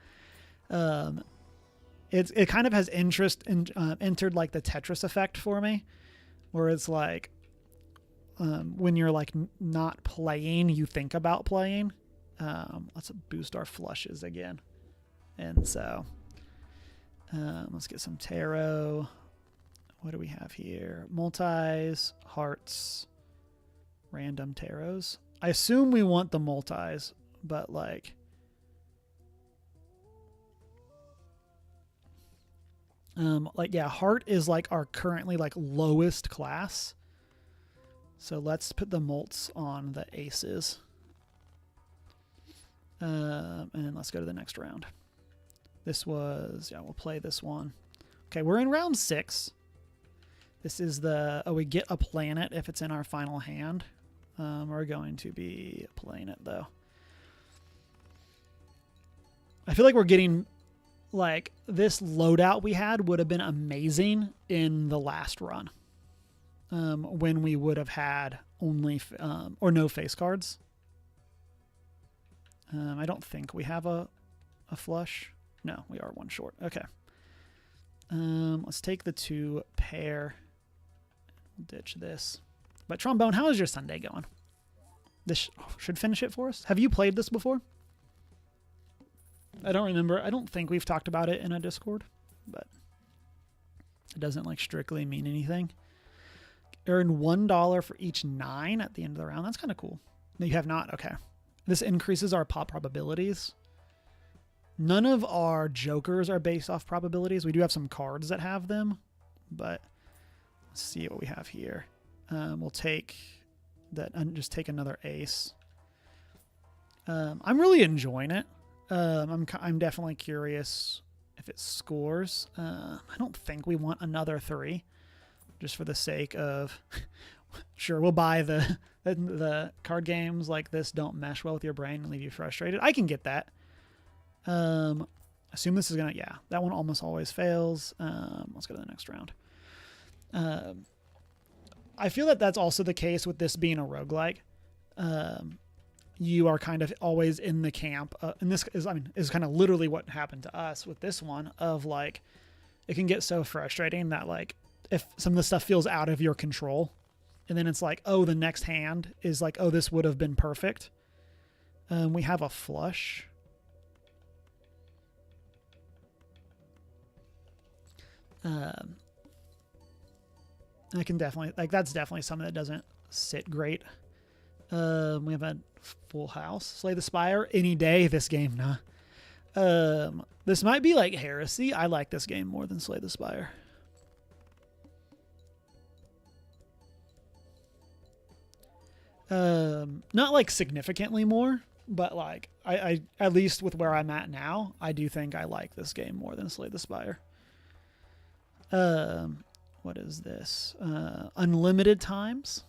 Speaker 1: it kind of has entered like the Tetris effect for me, where it's like, when you're like not playing, you think about playing. Let's boost our flushes again. And so, let's get some tarot. What do we have here? Multis, hearts, random tarots. I assume we want the multis, but like, yeah, heart is like our currently like lowest class. So let's put the mults on the aces. And let's go to the next round. This was, yeah, we'll play this one. Okay, we're in round 6. This is we get a planet if it's in our final hand. We're going to be playing it though. I feel like we're getting, like, this loadout we had would have been amazing in the last run. When we would have had only, or no face cards. I don't think we have a flush. No, we are 1 short. Okay. Let's take the 2 pair. Ditch this. But Trombone, how is your Sunday going? This should finish it for us. Have you played this before? I don't remember. I don't think we've talked about it in a Discord, but it doesn't like strictly mean anything. Earn $1 for each 9 at the end of the round. That's kind of cool. No, you have not. Okay. This increases our pop probabilities. None of our jokers are based off probabilities. We do have some cards that have them, but let's see what we have here. We'll take that and just take another ace. I'm really enjoying it. I'm definitely curious if it scores. I don't think we want another 3, just for the sake of. Sure, we'll buy the card games like this don't mesh well with your brain and leave you frustrated. I can get that. Assume this is gonna, yeah, that one almost always fails. Let's go to the next round. I feel that that's also the case with this being a roguelike. you are kind of always in the camp. And this is, I mean, is kind of literally what happened to us with this one of like, it can get so frustrating that like, if some of the stuff feels out of your control and then it's like, oh, the next hand is like, oh, this would have been perfect. We have a flush. I can definitely, like, that's definitely something that doesn't sit great. We have a full house. Slay the Spire any day this game, nah. This might be like Heresy. I like this game more than Slay the Spire. Not like significantly more, but like I at least with where I'm at now, I do think I like this game more than Slay the Spire. What is this? Unlimited times.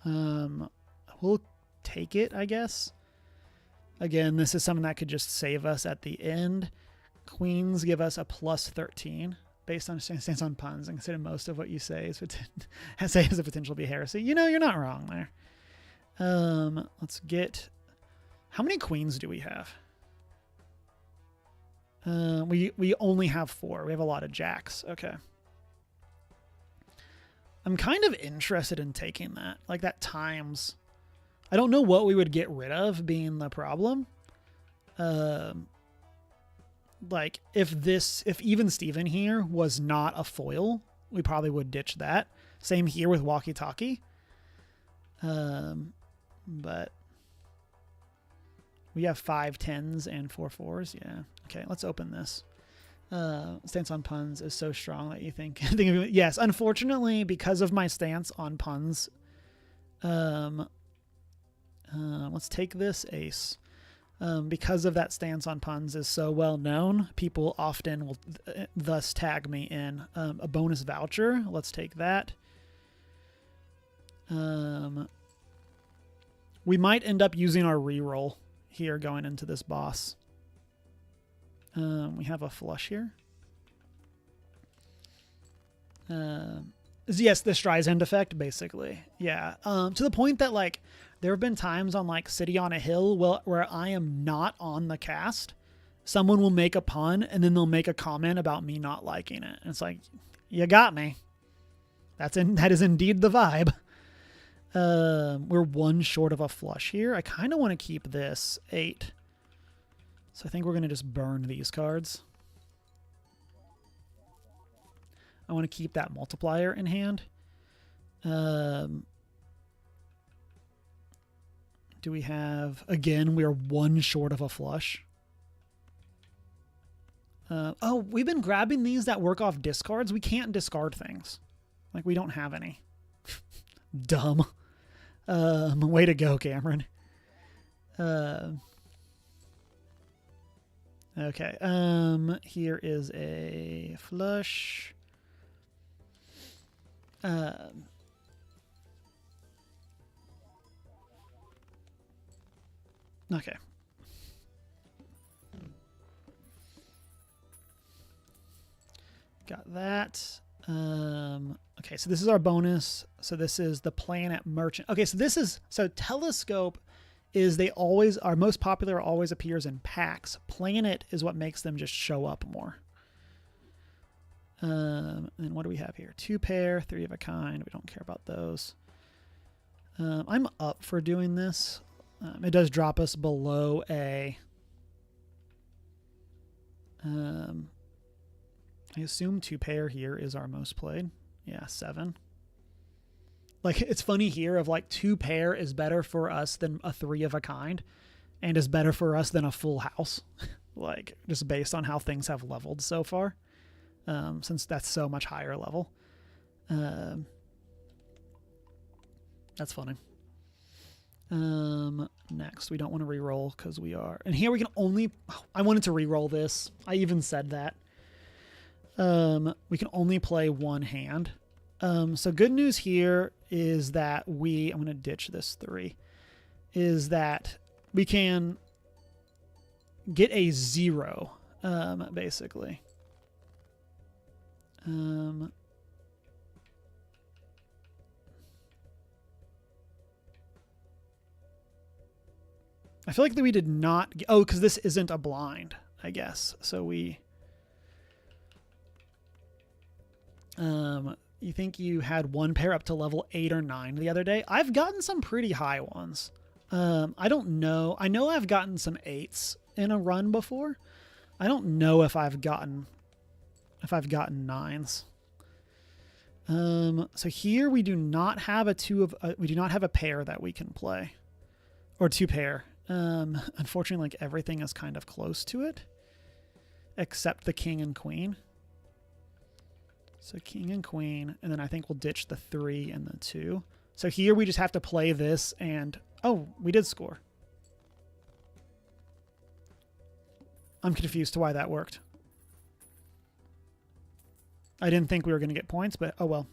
Speaker 1: We'll take it, I guess. Again, this is something that could just save us at the end. Queens give us a +13 based on stance on puns, and consider most of what you say is has a potential to be heresy. You know, you're not wrong there. Let's get, how many queens do we have? We only have 4. We have a lot of jacks. Okay. I'm kind of interested in taking that. Like that times. I don't know what we would get rid of being the problem. Like if even Steven here was not a foil, we probably would ditch that. Same here with Walkie Talkie. But we have 5 10s and 4 4s. Yeah. Okay, let's open this. Stance on puns is so strong that you think of it. Yes, unfortunately, because of my stance on puns, let's take this ace. Because of that stance on puns is so well known, people often will thus tag me in. A bonus voucher. Let's take that. We might end up using our reroll here going into this boss. We have a flush here. Yes, the Streisand effect, basically. Yeah. To the point that, like, there have been times on, like, City on a Hill where I am not on the cast. Someone will make a pun, and then they'll make a comment about me not liking it. And it's like, you got me. That is indeed the vibe. We're 1 short of a flush here. I kind of want to keep this 8. So I think we're going to just burn these cards. I want to keep that multiplier in hand. Do we have... Again, we are 1 short of a flush. Oh, we've been grabbing these that work off discards. We can't discard things. Like, we don't have any. Dumb. Way to go, Cameron. Okay. Here is a flush. Okay. Got that. Okay, so this is our bonus. So this is the Planet Merchant. Okay, so this is, so Telescope is they always, our most popular always appears in packs. Planet is what makes them just show up more. And what do we have here? 2 pair, 3 of a kind. We don't care about those. I'm up for doing this. It does drop us below a... I assume 2 pair here is our most played. Yeah, 7. Like, it's funny here of like 2 pair is better for us than a 3 of a kind and is better for us than a full house. Like, just based on how things have leveled so far. Since that's so much higher level. That's funny. Next, we don't want to reroll because we are... And here we can only... Oh, I wanted to reroll this. I even said that. We can only play 1 hand. So good news here is that I'm going to ditch this 3, is that we can get a 0, basically. I feel like that we did not... Oh, because this isn't a blind, I guess. So we... You think you had one pair up to level 8 or 9 the other day? I've gotten some pretty high ones. I don't know. I know I've gotten some 8s in a run before. I don't know if I've gotten 9s. So here we do not have we do not have a pair that we can play, or 2 pair. Unfortunately, like everything is kind of close to it, except the king and queen. So king and queen, and then I think we'll ditch the 3 and the 2. So here we just have to play this, and oh, we did score. I'm confused to why that worked. I didn't think we were going to get points, but oh well.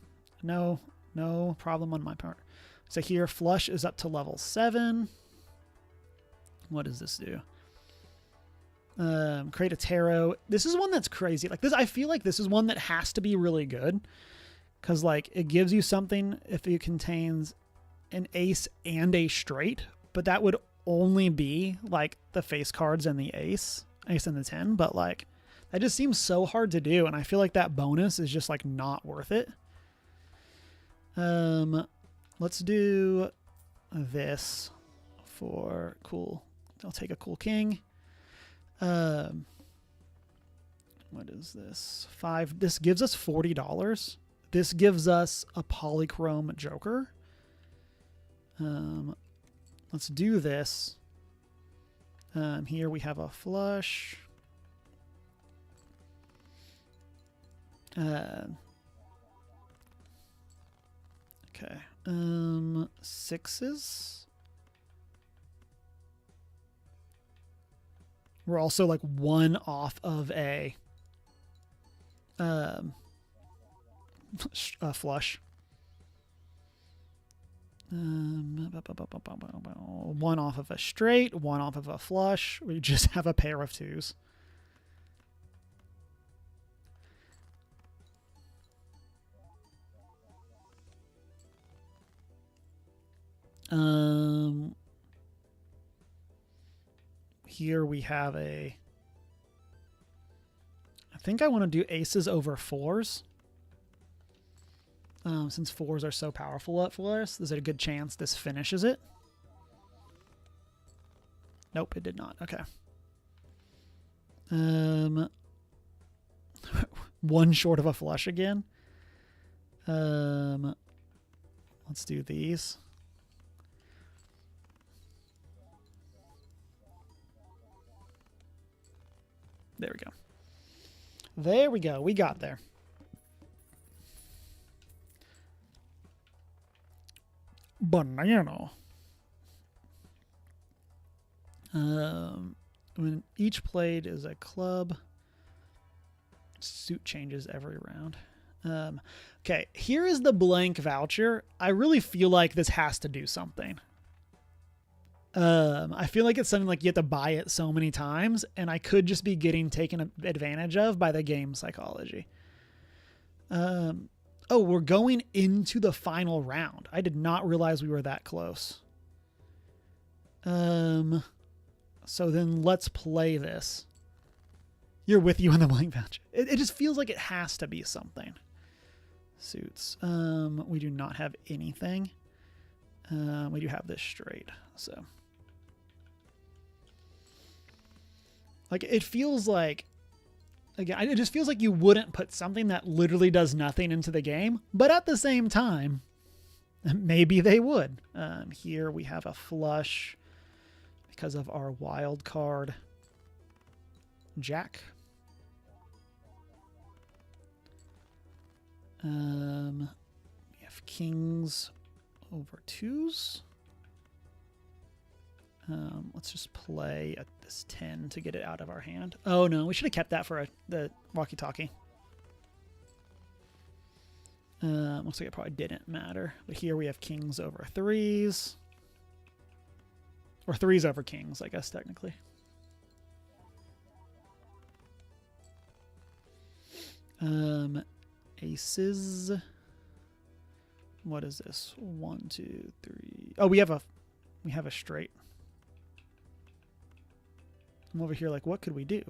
Speaker 1: No problem on my part. So here, flush is up to level 7. What does this do? Create a tarot. This is one that's crazy. Like this, I feel like this is one that has to be really good, because like it gives you something if it contains an ace and a straight, but that would only be like the face cards and the ace and the 10. But like that just seems so hard to do, and I feel like that bonus is just like not worth it. Let's do this for cool. I'll take a cool king. What is this? 5. This gives us $40. This gives us a polychrome joker. Let's do this. Here we have a flush. Okay. 6s. We're also like 1 off of a flush. 1 off of a straight, 1 off of a flush. We just have a pair of 2s. Here we have I think I want to do aces over 4s. Since 4s are so powerful for us, there's a good chance this finishes it. Nope, it did not. Okay. 1 short of a flush again. Let's do these. There we go. There we go. We got there. Banana. When each played is a club. Suit changes every round. Okay, here is the blank voucher. I really feel like this has to do something. I feel like it's something like you have to buy it so many times, and I could just be getting taken advantage of by the game psychology. Oh, we're going into the final round. I did not realize we were that close. So then let's play this. You're with you on the blank voucher. It just feels like it has to be something. Suits. We do not have anything. We do have this straight, so. Like, it feels like, again, it just feels like you wouldn't put something that literally does nothing into the game, but at the same time, maybe they would. Here we have a flush because of our wild card, Jack. We have kings over 2s. Let's just play at this 10 to get it out of our hand. Oh no, we should have kept that for the walkie-talkie. Looks like it probably didn't matter. But here we have kings over 3s. Or 3s over kings, I guess, technically. Aces. What is this? 1, 2, 3. Oh, we have a straight. I'm over here like, what could we do?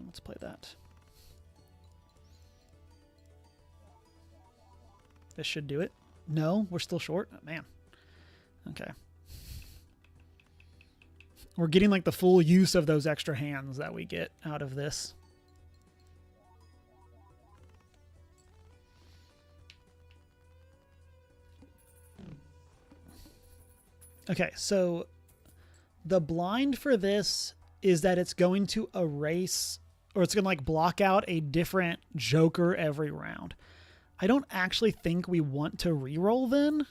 Speaker 1: Let's play that. This should do it. No, we're still short. Oh, man. Okay. We're getting like the full use of those extra hands that we get out of this. Okay, so the blind for this is that it's going to erase, or it's going to like block out a different joker every round. I don't actually think we want to reroll then.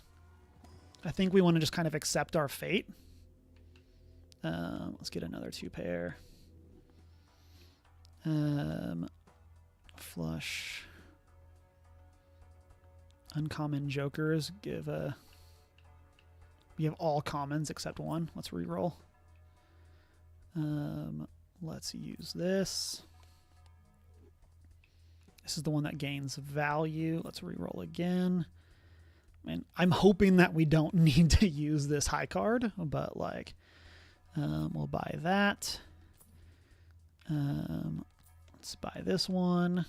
Speaker 1: I think we want to just kind of accept our fate. Let's get another 2-pair. Flush. Uncommon jokers give a... We have all commons except one. Let's reroll. Let's use this. This is the one that gains value. Let's reroll again. And I'm hoping that we don't need to use this high card, but like, we'll buy that. Let's buy this one.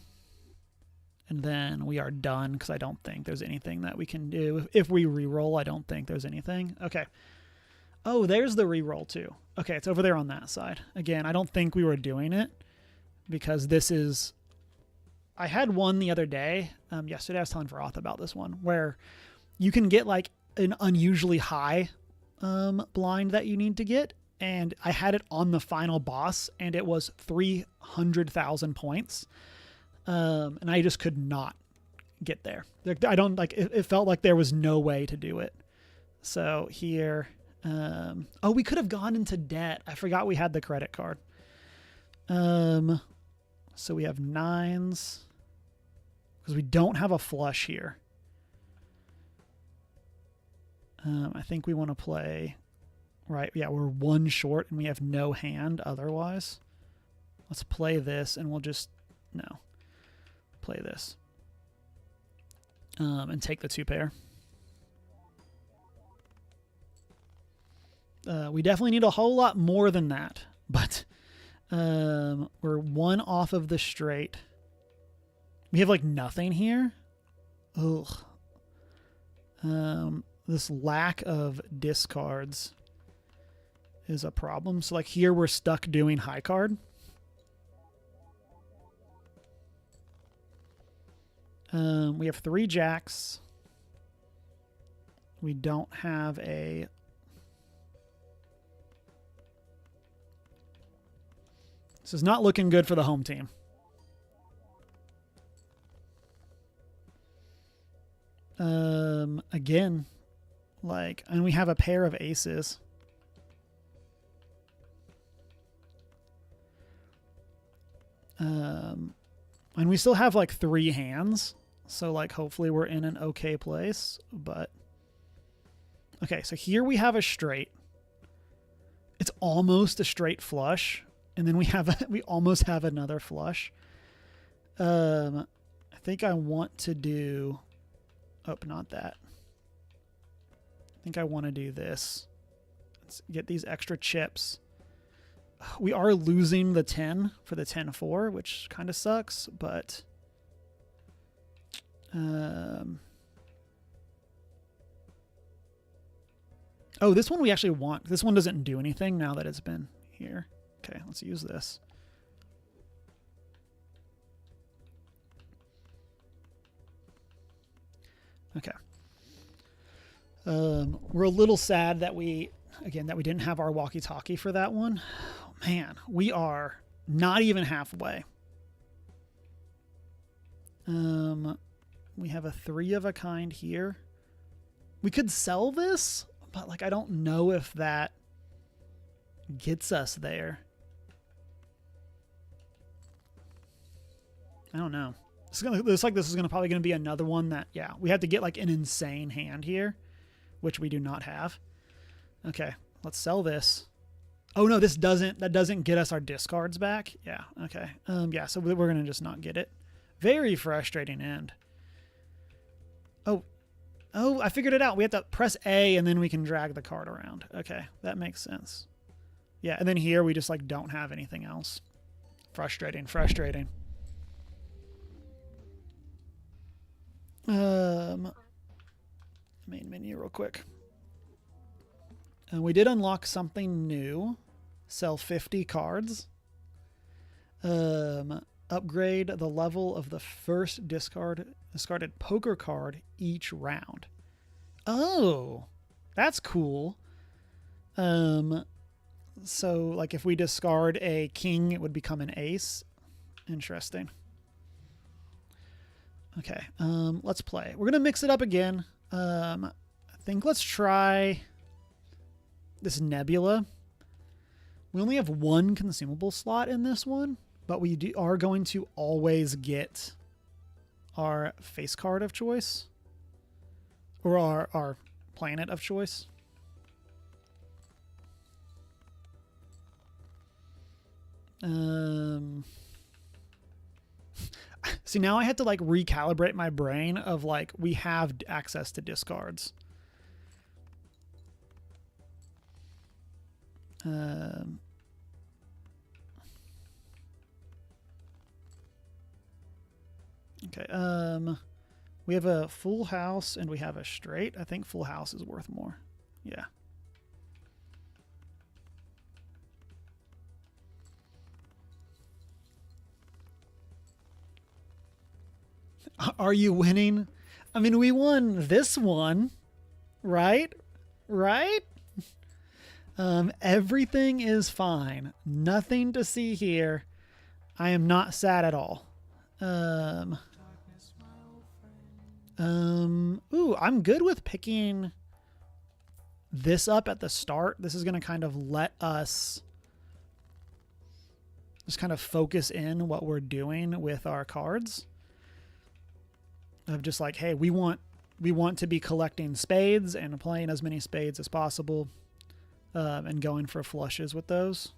Speaker 1: And then we are done because I don't think there's anything that we can do. If we reroll, I don't think there's anything. Okay. Oh, there's the reroll too. Okay, it's over there on that side. Again, I don't think we were doing it because this is... I had one the other day. Yesterday I was telling Veroth about this one where you can get like an unusually high blind that you need to get. And I had it on the final boss and it was 300,000 points. And I just could not get there. I don't like it felt like there was no way to do it. So here, oh, we could have gone into debt. I forgot we had the credit card. So we have 9s because we don't have a flush here. I think we want to play, right? Yeah, we're 1 short and we have no hand otherwise. Let's play this and we'll just, no. Play this and take the 2-pair. We definitely need a whole lot more than that, but we're 1 off of the straight. We have like nothing here. Ugh. This lack of discards is a problem. So like here we're stuck doing high card. We have 3 jacks. We don't have a... This is not looking good for the home team. Again, like, and we have a pair of aces. And we still have like 3 hands. So like hopefully we're in an okay place, but okay, so here we have a straight. It's almost a straight flush, and then we almost have another flush. I think I want to do not that. I think I want to do this. Let's get these extra chips. We are losing the 10 for the 10-4, which kind of sucks, but oh, this one we actually want. This one doesn't do anything now that it's been here. Okay, let's use this. Okay. We're a little sad that we didn't have our walkie-talkie for that one. Oh, man, we are not even halfway. We have a 3 of a kind here. We could sell this, but like I don't know if that gets us there. I don't know. This is probably gonna be another one that, yeah, we have to get like an insane hand here, which we do not have. Okay, let's sell this. Oh no, that doesn't get us our discards back. Yeah, okay. Yeah, so we're gonna just not get it. Very frustrating end. Oh, I figured it out. We have to press A and then we can drag the card around. Okay, that makes sense. Yeah, and then here we just like don't have anything else. Frustrating, frustrating. Main menu real quick. And we did unlock something new. Sell 50 cards. Upgrade the level of the first discarded poker card each round. Oh, that's cool. So like if we discard a king, it would become an ace. Interesting. Okay, let's play. We're gonna mix it up again. I think let's try this Nebula. We only have one consumable slot in this one, but we are going to always get our face card of choice, or our planet of choice. See, now I had to like recalibrate my brain of like we have access to discards. Okay. We have a full house and we have a straight. I think full house is worth more. Yeah. Are you winning? I mean, we won this one, right? Right? Everything is fine. Nothing to see here. I am not sad at all. Ooh, I'm good with picking this up at the start. This is going to kind of let us just kind of focus in what we're doing with our cards. Of just like, hey, we want to be collecting spades and playing as many spades as possible, and going for flushes with those.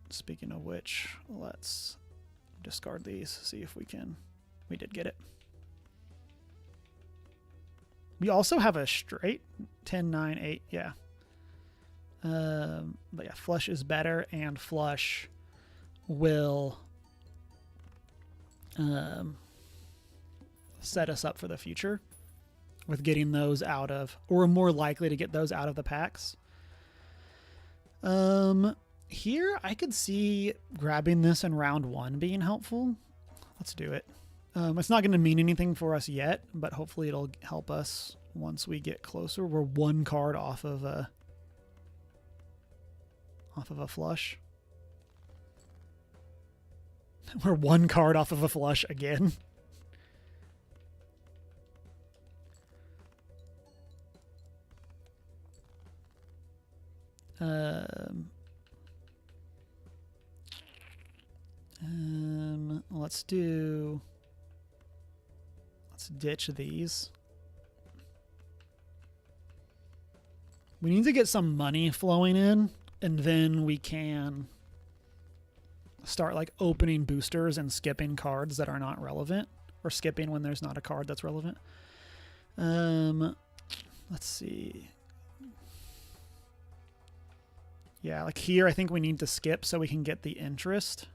Speaker 1: Speaking of which, let's discard these, see if we can. We did get it. We also have a straight 10, 9, 8. Yeah. But yeah, flush is better, and flush will set us up for the future with getting those out of, or more likely to get those out of the packs. Here I could see grabbing this in round 1 being helpful. Let's do it. It's not going to mean anything for us yet, but hopefully it'll help us once we get closer. We're 1 card off of a flush. We're 1 card off of a flush again. Let's ditch these. We need to get some money flowing in, and then we can start like opening boosters and skipping cards that are not relevant, or skipping when there's not a card that's relevant. Let's see. Yeah, like here, I think we need to skip so we can get the interest.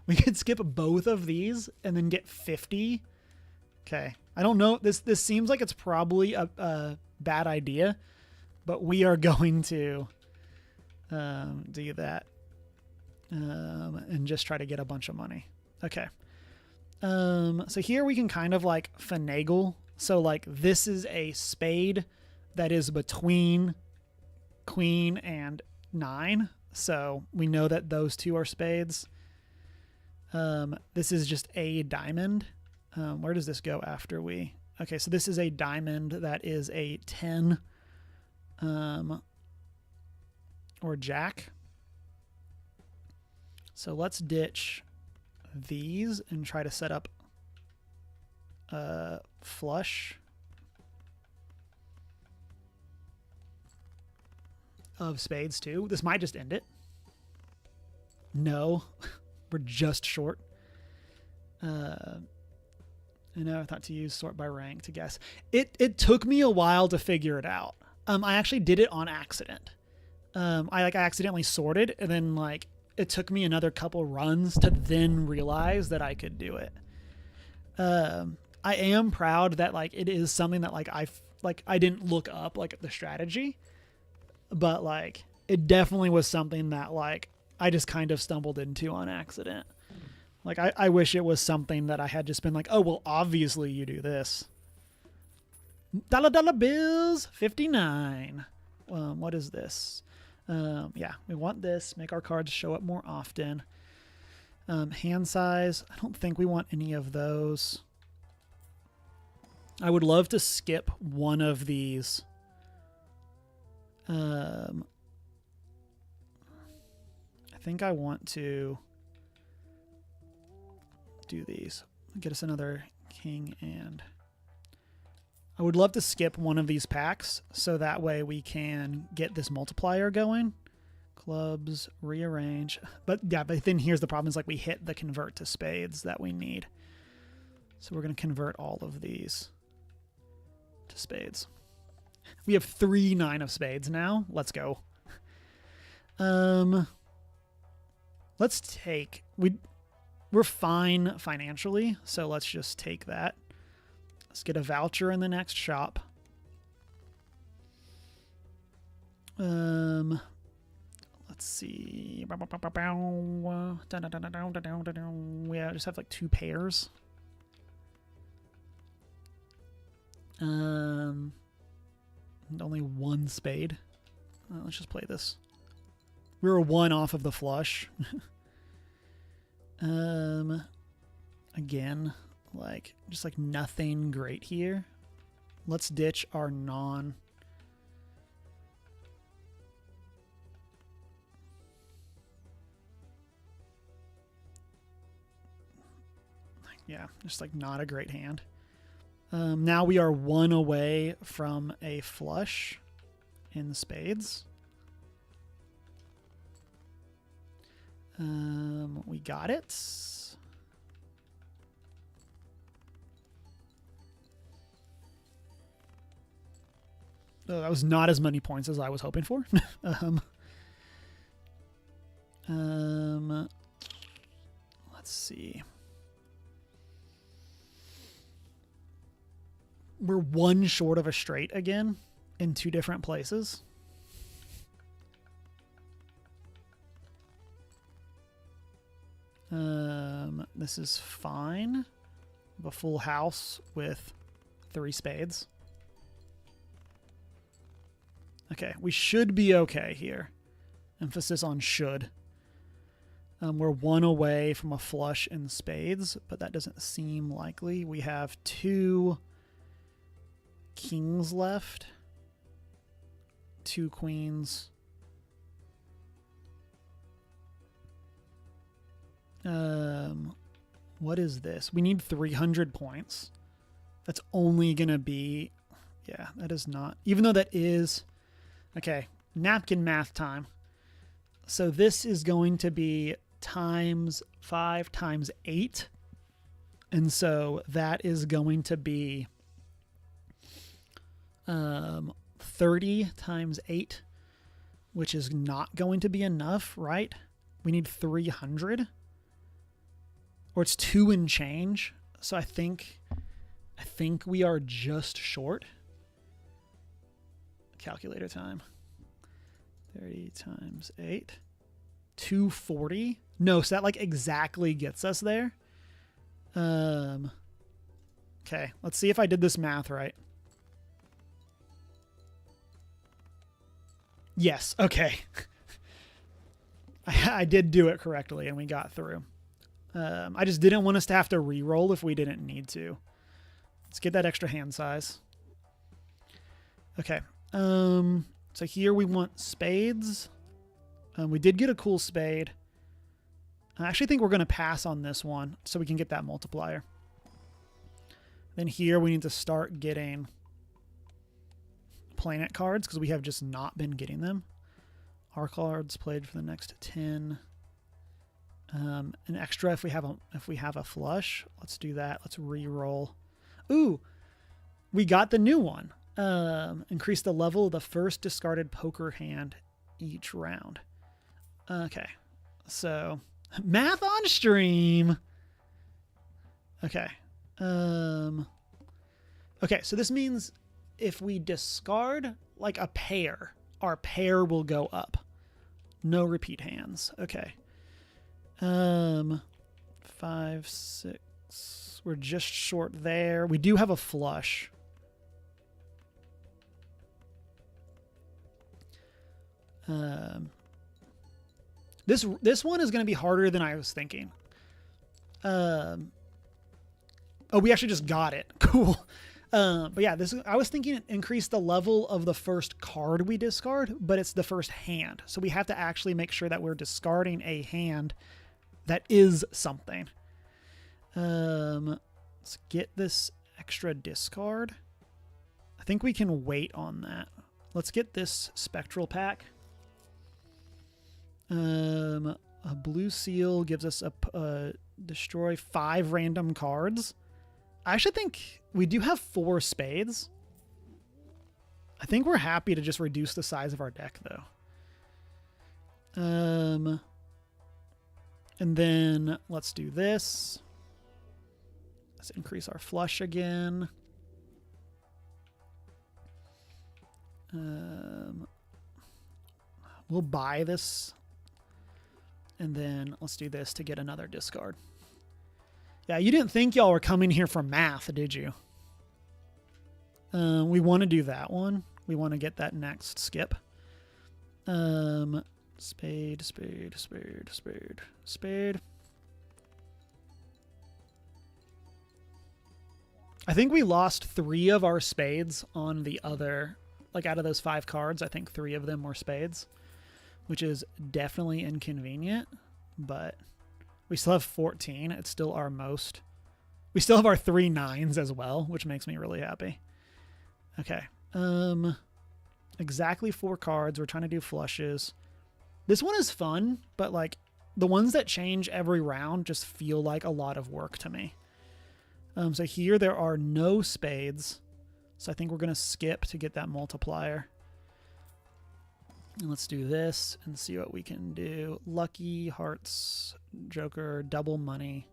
Speaker 1: We could skip both of these and then get 50. Okay. I don't know. This seems like it's probably a bad idea, but we are going to do that and just try to get a bunch of money. Okay. So here we can kind of like finagle. So like this is a spade that is between queen and 9. So we know that those 2 are spades. This is just a diamond. Where does this go after we? Okay, so this is a diamond that is a 10 or jack. So let's ditch these and try to set up a flush of spades too. This might just end it. No. We're just short. I know I thought to use sort by rank to guess. It took me a while to figure it out. I actually did it on accident. I accidentally sorted, and then like it took me another couple runs to then realize that I could do it. I am proud that like it is something that like I didn't look up like the strategy, but like it definitely was something that like I just kind of stumbled into on accident. Like I wish it was something that I had just been like, oh well, obviously you do this. Dollar bills, 59. What is this? Yeah, we want this. Make our cards show up more often. Hand size. I don't think we want any of those. I would love to skip one of these. I think I want to do these. Get us another king, and I would love to skip one of these packs so that way we can get this multiplier going. Clubs, rearrange. But yeah, but then here's the problem is like we hit the convert to spades that we need. So we're going to convert all of these to spades. We have 3 9 of spades now. Let's go. Let's take, we're fine financially, so let's just take that. Let's get a voucher in the next shop. Let's see. Yeah, just have like 2 pairs. And only 1 spade. Let's just play this. We were 1 off of the flush. Again, like just like nothing great here. Let's ditch our non. Yeah, just like not a great hand. Now we are 1 away from a flush in spades. We got it. Oh, that was not as many points as I was hoping for. Let's see. We're 1 short of a straight again in 2 different places. This is fine. We have a full house with 3 spades. Okay, we should be okay here. Emphasis on should. We're 1 away from a flush in spades, but that doesn't seem likely. We have 2 kings left. 2 queens. What is this? We need 300 points. That's only gonna be, yeah, that is not, even though that is, okay, napkin math time. So this is going to be times 5 times 8. And so that is going to be 30 times 8, which is not going to be enough, right? We need 300. Or it's 2 and change. So I think we are just short. Calculator time. 30 times 8. 240. No, so that like exactly gets us there. Okay, let's see if I did this math right. Yes, okay. I did do it correctly and we got through. I just didn't want us to have to re-roll if we didn't need to. Let's get that extra hand size. Okay. So here we want spades. We did get a cool spade. I actually think we're going to pass on this one so we can get that multiplier. Then here we need to start getting planet cards because we have just not been getting them. Our cards played for the next 10. An extra if we have a flush. Let's do that. Let's re-roll. Ooh, we got the new one. Increase the level of the first discarded poker hand each round. Okay. So, math on stream. Okay. Okay, so this means if we discard like a pair, our pair will go up. No repeat hands. Okay. 5, 6. We're just short there. We do have a flush. This one is going to be harder than I was thinking. Oh, we actually just got it. Cool. But yeah, I was thinking it increased the level of the first card we discard, but it's the first hand. So we have to actually make sure that we're discarding a hand that is something. Let's get this extra discard. I think we can wait on that. Let's get this spectral pack. A blue seal gives us a destroy 5 random cards. I actually think we do have 4 spades. I think we're happy to just reduce the size of our deck, though. And then let's do this. Let's increase our flush again. We'll buy this. And then let's do this to get another discard. Yeah, you didn't think y'all were coming here for math, did you? We want to do that one. We want to get that next skip. Spade, spade, spade, spade, spade. I think we lost 3 of our spades on the other, like out of those 5 cards, I think 3 of them were spades, which is definitely inconvenient, but we still have 14. It's still our most. We still have our 3 9s as well, which makes me really happy. Okay. Exactly 4 cards. We're trying to do flushes. This one is fun, but like the ones that change every round just feel like a lot of work to me. So here there are no spades. So I think we're going to skip to get that multiplier. And let's do this and see what we can do. Lucky, hearts, joker, double money.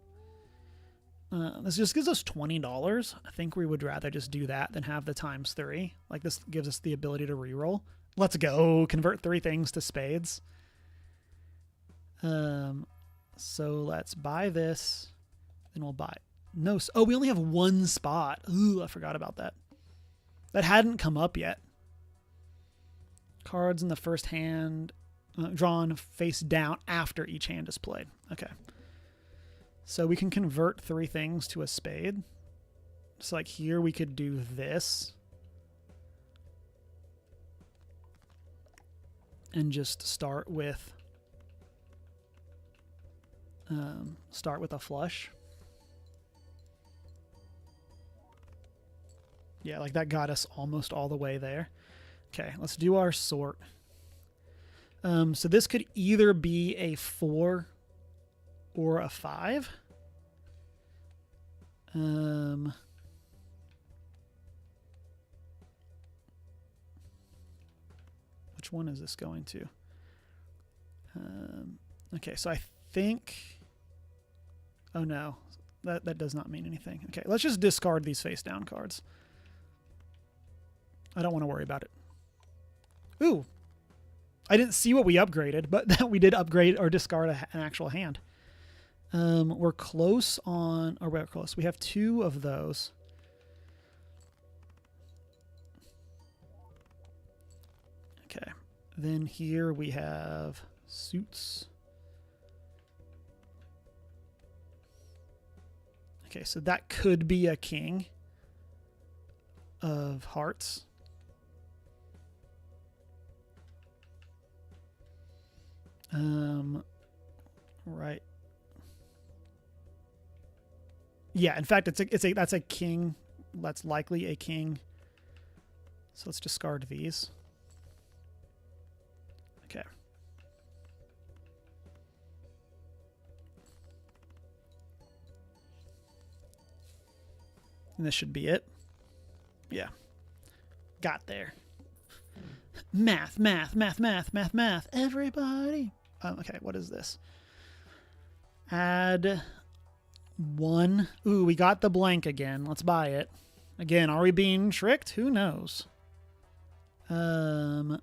Speaker 1: This just gives us $20. I think we would rather just do that than have the ×3. Like this gives us the ability to reroll. Let's go. Convert 3 things to spades. So let's buy this. Then we'll buy. No. Oh, we only have 1 spot. Ooh, I forgot about that. That hadn't come up yet. Cards in the first hand drawn face down after each hand is played. Okay. So we can convert 3 things to a spade. So like here we could do this. And just start with a flush. Yeah, like that got us almost all the way there. Okay, let's do our sort. So this could either be a 4 or a 5. Which one is this going to? Okay, so I think... Oh no, that does not mean anything. Okay, let's just discard these face down cards. I don't want to worry about it. Ooh, I didn't see what we upgraded, but we did upgrade or discard an actual hand. We're close on, or we're close. We have 2 of those. Okay, then here we have suits. Okay, so that could be a king of hearts. Right. Yeah, in fact, that's a king. That's likely a king. So let's discard these. Okay. And this should be it. Yeah. got there. Math, math, math, math, math, math. Everybody. Okay, what is this? Add 1. Ooh, we got the blank again. Let's buy it. Again, are we being tricked? Who knows? Okay,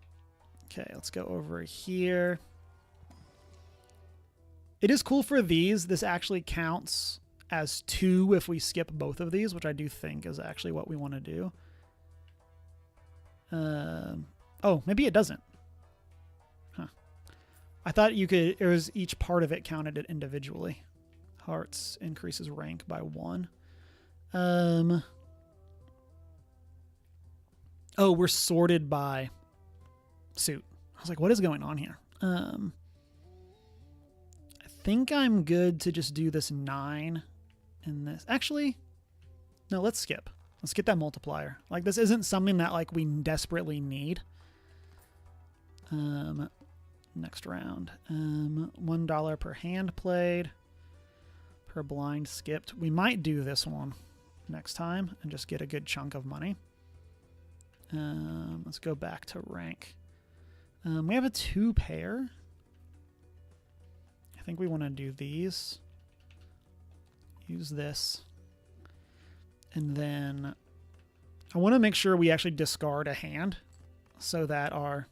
Speaker 1: let's go over here. It is cool for these. This actually counts as 2 if we skip both of these, which I do think is actually what we want to do. Oh, maybe it doesn't. Huh. I thought you could, it was each part of it counted it individually. Hearts increases rank by 1. Oh, we're sorted by suit. I was like, what is going on here? I think I'm good to just do this 9 and this. Actually, no, let's skip. Let's get that multiplier. Like, this isn't something that, like, we desperately need. Next round. $1 per hand played. Per blind skipped. We might do this one next time and just get a good chunk of money. Let's go back to rank. We have a 2 pair. I think we want to do these. Use this. And then I want to make sure we actually discard a hand so that our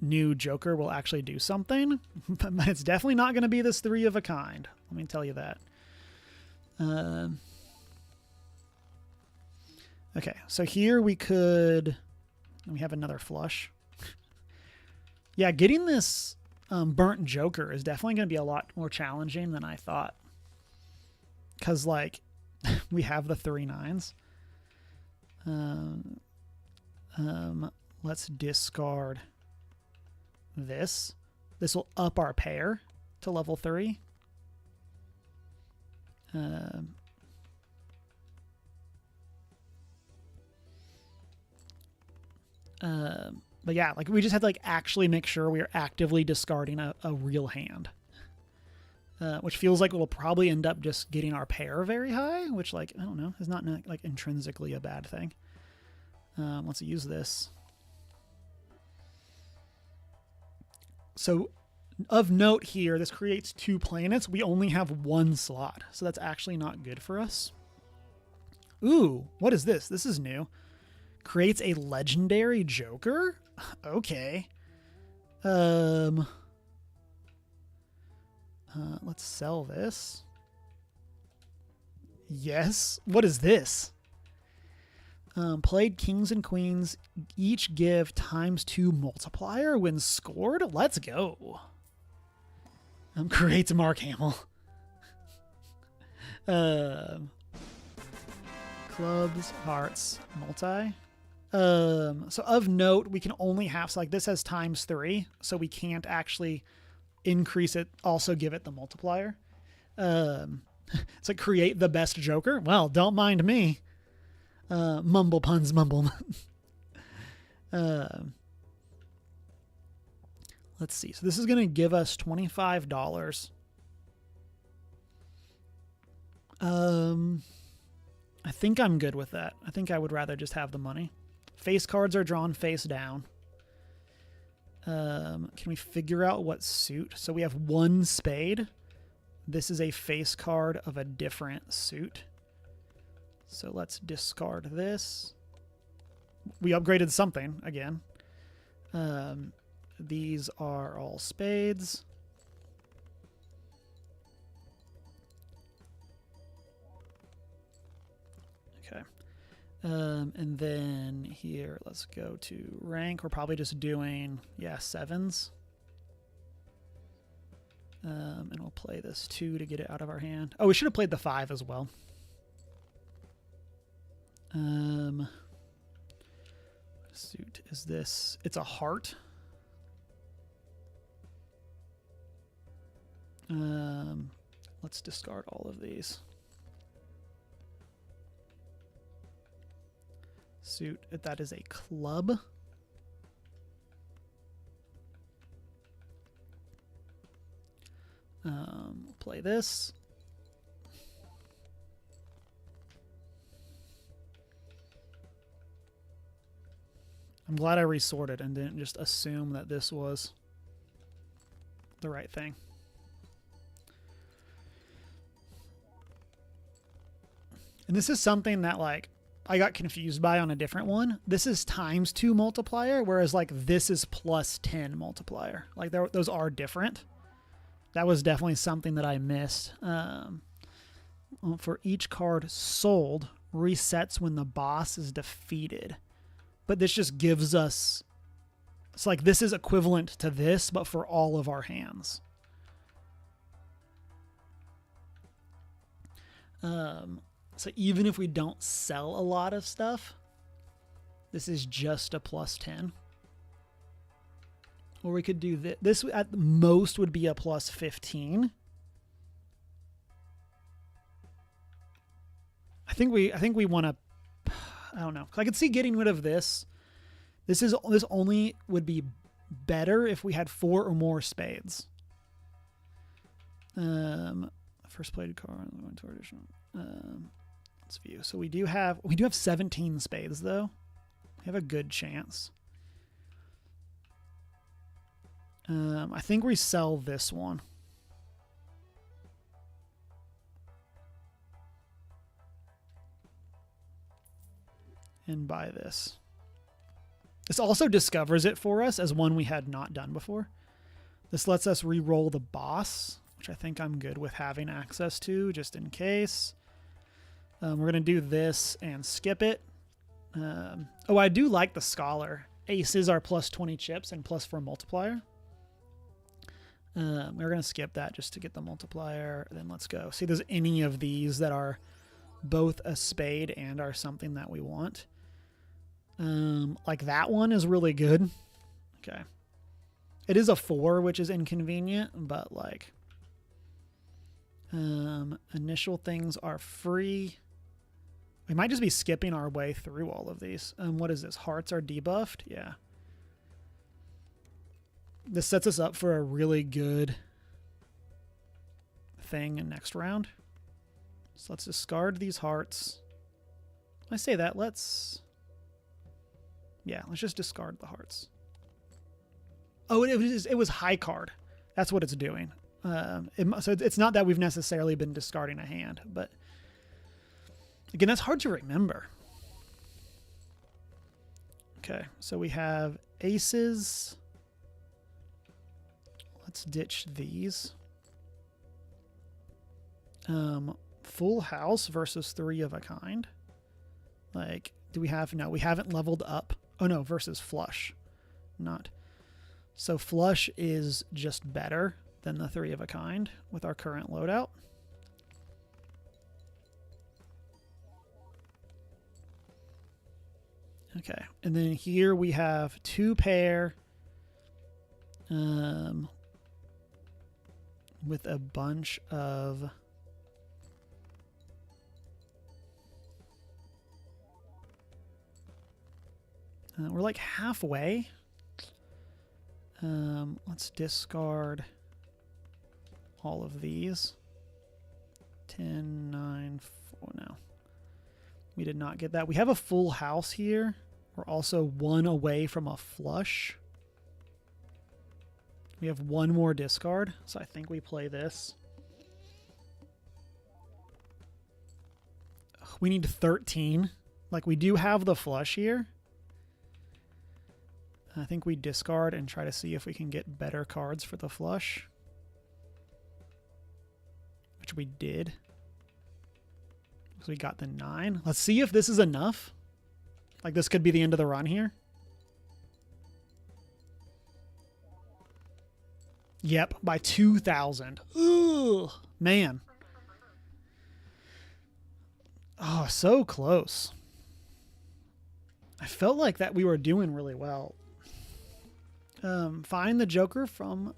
Speaker 1: new Joker will actually do something. But it's definitely not going to be this 3 of a kind. Let me tell you that. Okay, so here we could... We have another flush. Yeah, getting this burnt Joker is definitely going to be a lot more challenging than I thought. Because, like, we have the 3 9s. Let's discard this. This will up our pair to level 3. But yeah, like, we just had to, like, actually make sure we are actively discarding a real hand. Which feels like we'll probably end up just getting our pair very high, which, like, I don't know, is not, like, intrinsically a bad thing. Let's use this. So, of note here, this creates 2 planets. We only have 1 slot, so that's actually not good for us. Ooh, what is this? This is new. Creates a legendary Joker? Okay. Let's sell this. Yes. What is this? Played kings and queens. Each give ×2 multiplier when scored. Let's go. Creates Mark Hamill. Clubs, hearts, multi. So of note, we can only have, so like this has ×3, so we can't actually increase it, also give it the multiplier. It's like create the best Joker. Well, don't mind me. Mumble puns, mumble. Let's see. So this is going to give us $25. I think I'm good with that. I think I would rather just have the money. Face cards are drawn face down. Can we figure out what suit? So we have 1 spade. This is a face card of a different suit. So let's discard this. We upgraded something again. These are all spades. Okay. And then here, let's go to rank. We're probably just doing, yeah, 7s. And we'll play this 2 to get it out of our hand. Oh, we should have played the 5 as well. What suit is this? It's a heart. Let's discard all of these. Suit, that is a club. We'll play this. I'm glad I resorted and didn't just assume that this was the right thing. And this is something that, like, I got confused by on a different one. This is ×2 multiplier, whereas, like, this is +10 multiplier. Like, those are different. That was definitely something that I missed. For each card sold, resets when the boss is defeated. But this just gives us... It's like this is equivalent to this, but for all of our hands. So even if we don't sell a lot of stuff, this is just a +10. Or we could do this. This at the most would be a +15. I think we want to... I don't know. I could see getting rid of this. This only would be better if we had 4 or more spades. First played card. Let's view. So we do have 17 spades though. We have a good chance. I think we sell this one. And buy this. This also discovers it for us as one we had not done before. This lets us re-roll the boss, which I think I'm good with having access to just in case. We're going to do this and skip it. Oh, I do like the Scholar. Aces are +20 chips and +4 multiplier. We're going to skip that just to get the multiplier. Then let's go. See if there's any of these that are both a spade and are something that we want. Like that one is really good. Okay. It is a 4, which is inconvenient, but like initial things are free. We might just be skipping our way through all of these. What is this? Hearts are debuffed? Yeah. This sets us up for a really good thing in next round. So let's discard these hearts. When I say that, let's just discard the hearts. Oh, it was high card. That's what it's doing. So it's not that we've necessarily been discarding a hand, but again, that's hard to remember. Okay, so we have aces. Let's ditch these. Full house versus 3 of a kind. Like, do we have... No, we haven't leveled up. Oh, no, versus flush. Not. So flush is just better than the 3 of a kind with our current loadout. Okay, and then here we have 2 pair with a bunch of... we're like halfway. Let's discard all of these. 10, 9, 4 now. We did not get that. We have a full house here. We're also 1 away from a flush. We have 1 more discard, so I think we play this. We need 13. Like, we do have the flush here. I think we discard and try to see if we can get better cards for the flush. Which we did. So we got the 9. Let's see if this is enough. Like, this could be the end of the run here. Yep, by 2,000. Ugh, man. Oh, so close. I felt like that we were doing really well. Find the Joker from...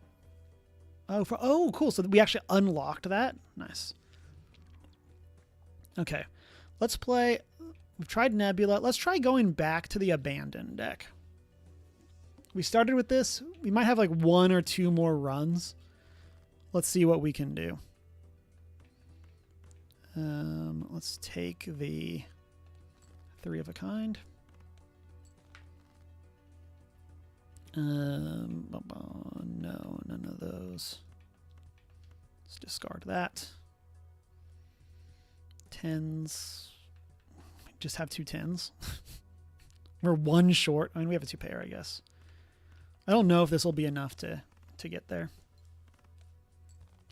Speaker 1: Oh, cool. So we actually unlocked that. Nice. Okay. Let's play... We've tried Nebula. Let's try going back to the Abandoned deck. We started with this. We might have like 1 or 2 more runs. Let's see what we can do. Let's take the 3 of a kind. No, none of those. Let's discard that. Tens. Just have 2 tens. We're 1 short. I mean, we have a 2 pair, I guess. I don't know if this will be enough to get there.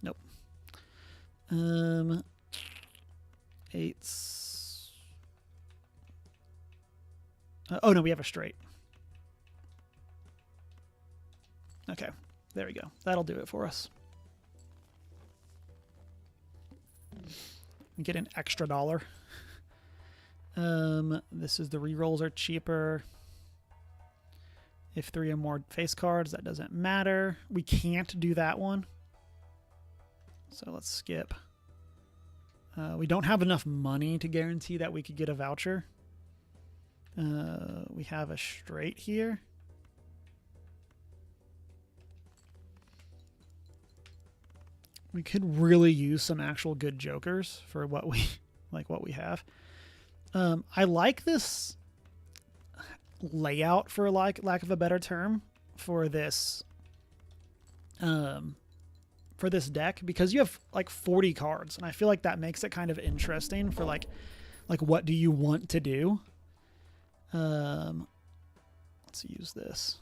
Speaker 1: Nope. Eights. Oh, no, we have a straight. Okay, there we go. That'll do it for us. We get an extra $1. This is the rerolls are cheaper. If 3 or more face cards, that doesn't matter. We can't do that one. So let's skip. We don't have enough money to guarantee that we could get a voucher. We have a straight here. We could really use some actual good jokers for what we have. I like this layout, for lack of a better term, for this deck, because you have like 40 cards, and I feel like that makes it kind of interesting for like what do you want to do. Let's use this.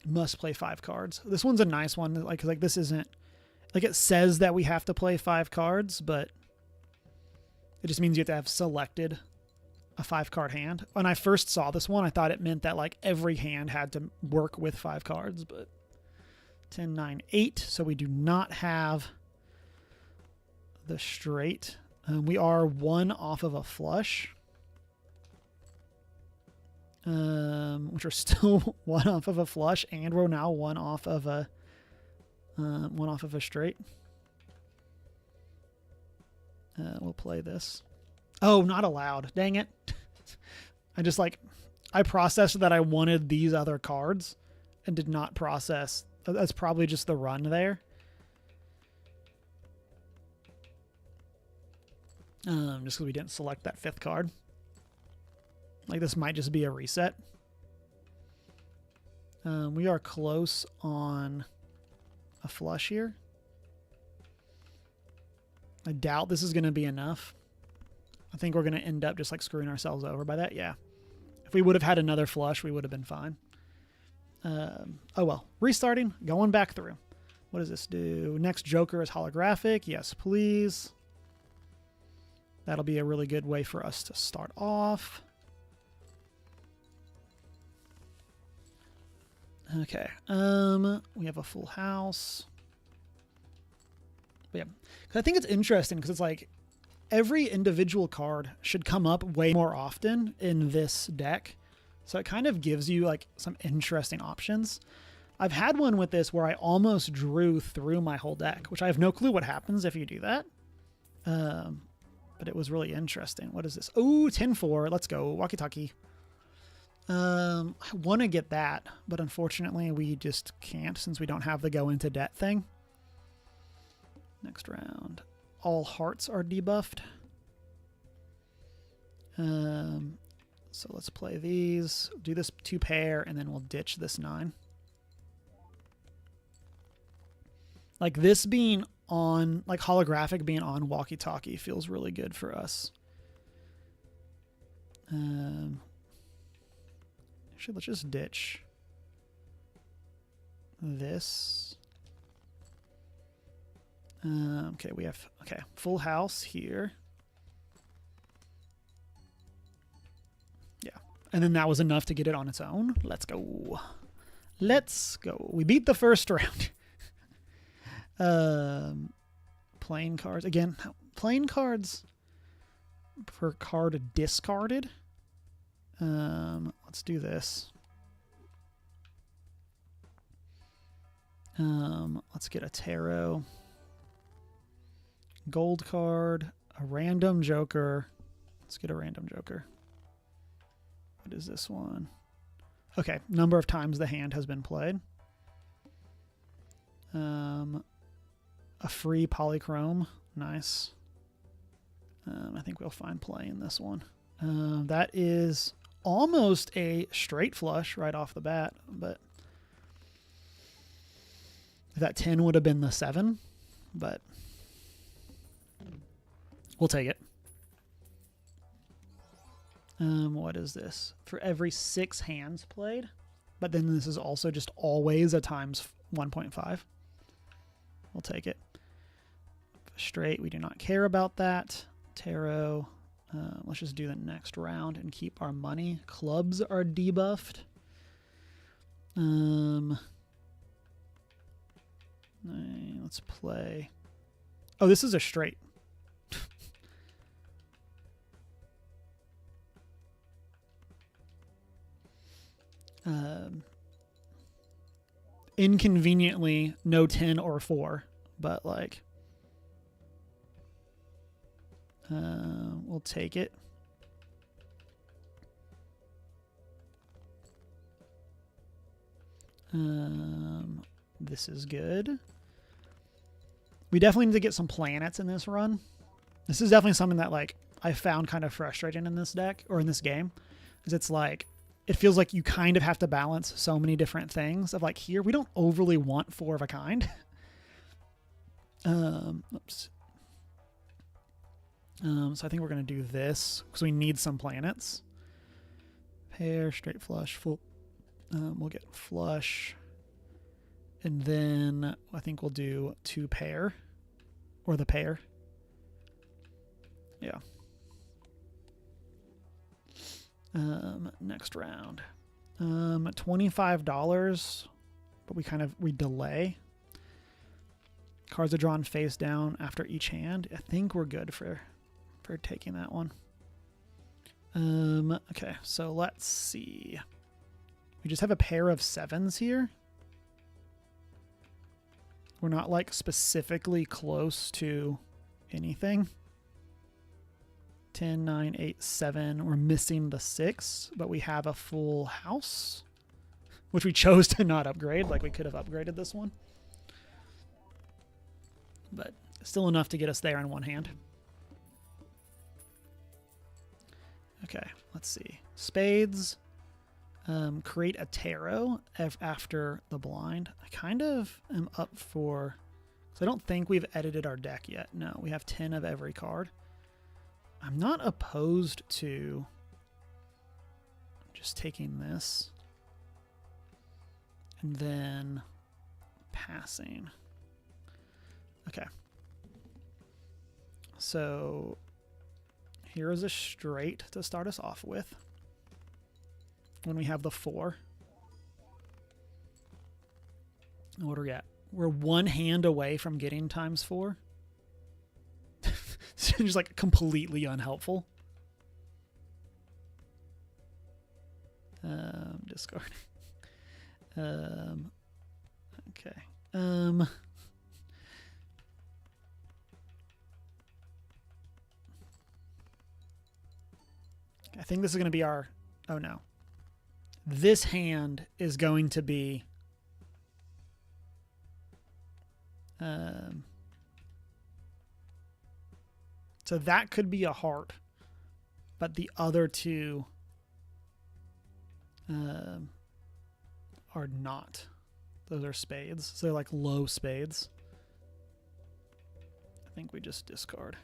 Speaker 1: Must play 5 cards. This one's a nice one. Like this isn't like it says that we have to play 5 cards, but it just means you have to have selected a 5-card hand. When I first saw this one, I thought it meant that like every hand had to work with 5 cards, but 10, 9, 8. So we do not have the straight. We are 1 off of a flush. Which are still 1 off of a flush, and we're now 1 off of a straight. We'll play this. Oh, not allowed. Dang it. I processed that I wanted these other cards and did not process. That's probably just the run there. Just because we didn't select that 5th card. Like, this might just be a reset. We are close on a flush here. I doubt this is going to be enough. I think we're going to end up just like screwing ourselves over by that. Yeah. If we would have had another flush, we would have been fine. Oh well. Restarting, going back through. What does this do? Next joker is holographic. Yes, please. That'll be a really good way for us to start off. Okay. We have a full house. But yeah. I think it's interesting because it's like every individual card should come up way more often in this deck. So it kind of gives you like some interesting options. I've had one with this where I almost drew through my whole deck, which I have no clue what happens if you do that. But it was really interesting. What is this? Oh, 10-4. Let's go. Walkie-talkie. I want to get that, but unfortunately we just can't since we don't have the go into debt thing. Next round. All hearts are debuffed. So let's play these. Do this 2 pair, and then we'll ditch this 9. Like this being on, like holographic being on walkie-talkie feels really good for us. Actually, let's just ditch this. Okay, we have, okay, full house here. Yeah, and then that was enough to get it on its own. Let's go. Let's go. We beat the first round. Playing cards. Again, playing cards for card discarded. Let's do this. Let's get a tarot. Gold card, a random joker. Let's get a random joker. What is this one? Okay, number of times the hand has been played. A free polychrome. Nice. I think we'll find play in this one. That is almost a straight flush right off the bat, but that 10 would have been the 7, but we'll take it. What is this? For every 6 hands played, but then this is also just always a times 1.5. We'll take it. Straight, we do not care about that. Tarot, let's just do the next round and keep our money. Clubs are debuffed. Let's play. Oh, this is a straight. Inconveniently, no 10 or 4, but like, we'll take it. This is good. We definitely need to get some planets in this run. This is definitely something that like I found kind of frustrating in this deck or in this game, is it's like, it feels like you kind of have to balance so many different things of like, here we don't overly want 4 of a kind. Oops. So I think we're going to do this because we need some planets. Pair, straight flush, full. We'll get flush. And then I think we'll do 2 pair or the pair. Yeah. Next round. $25, but we delay. Cards are drawn face down after each hand. I think we're good for taking that one. Okay, so let's see. We just have a pair of 7s here. We're not like specifically close to anything. 10, 9, 8, 7. We're missing the 6, but we have a full house, which we chose to not upgrade. Like we could have upgraded this one, but still enough to get us there in one hand. Okay, let's see. Spades. Create a tarot after the blind. I kind of am up for... So I don't think we've edited our deck yet. No, we have 10 of every card. I'm not opposed to just taking this and then passing. Okay. So here is a straight to start us off with when we have the 4. What are we at? We're 1 hand away from getting times 4. It's just like completely unhelpful. Discarding. Okay. I think this is going to be our... Oh, no. This hand is going to be... So that could be a heart, but the other 2 are not. Those are spades. So they're like low spades. I think we just discard.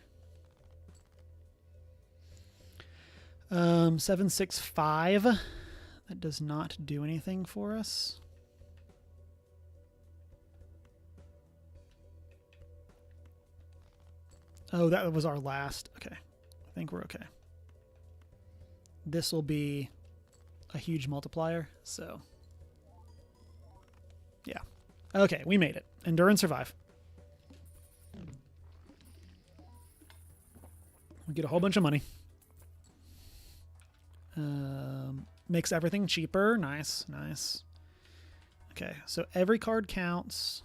Speaker 1: 7, 6, 5. That does not do anything for us. Oh, that was our last. Okay. I think we're okay. This will be a huge multiplier, so... Yeah. Okay, we made it. Endure and survive. We get a whole bunch of money. Makes everything cheaper. Nice, nice. Okay, so every card counts.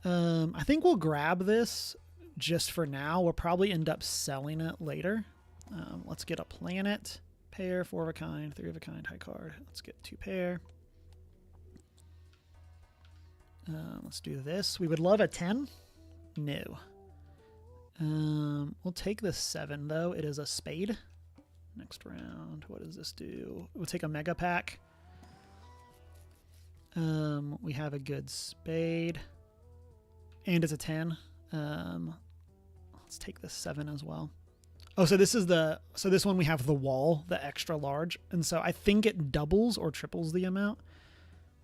Speaker 1: I think we'll grab this just for now. We'll probably end up selling it later. Let's get a planet. Pair, 4 of a kind, 3 of a kind, high card. Let's get 2 pair. Let's do this. We would love a 10. No. We'll take this 7, though. It is a spade. Next round. What does this do? We'll take a mega pack. We have a good spade. And it's a 10. Let's take this 7 as well. Oh, so this is so this one we have the wall, the extra large. And so I think it doubles or triples the amount.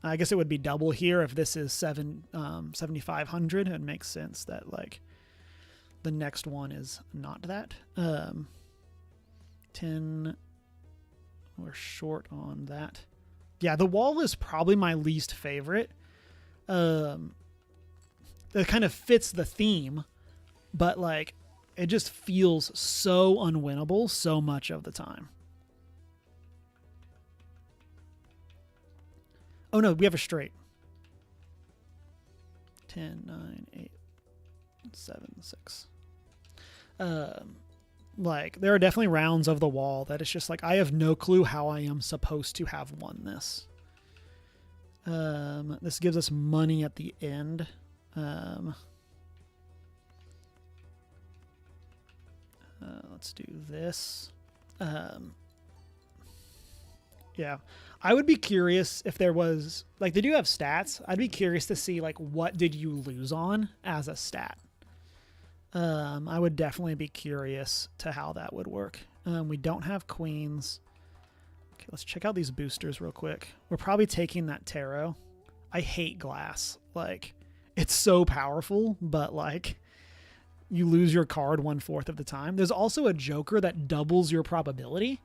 Speaker 1: I guess it would be double here if this is 7,500. It makes sense that like the next one is not that. 10, we're short on that. Yeah, the wall is probably my least favorite. It kind of fits the theme, but like it just feels so unwinnable so much of the time. Oh no, we have a straight. 10, 9, 8, 7, 6. Like there are definitely rounds of the wall that it's just like I have no clue how I am supposed to have won this. This gives us money at the end. Let's do this. Yeah, I would be curious if there was like they do have stats. I'd be curious to see like what did you lose on as a stat. I would definitely be curious to how that would work. We don't have queens. Okay, let's check out these boosters real quick. We're probably taking that tarot. I hate glass. Like it's so powerful, but like you lose your card 1/4 of the time. There's also a joker that doubles your probability.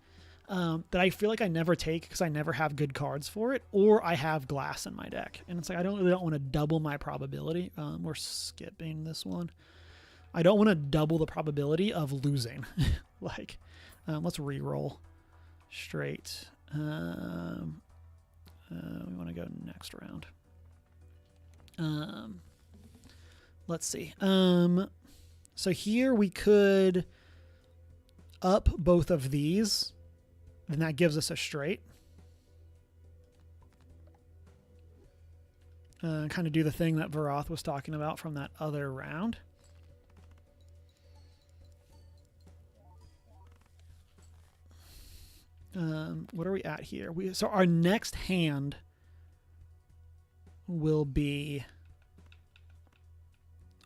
Speaker 1: That I feel like I never take because I never have good cards for it, or I have glass in my deck. And it's like I really don't want to double my probability. We're skipping this one. I don't want to double the probability of losing. Like, let's re-roll straight. We want to go next round. Let's see. So here we could up both of these. Then that gives us a straight. Kind of do the thing that Varoth was talking about from that other round. What are we at here? So our next hand will be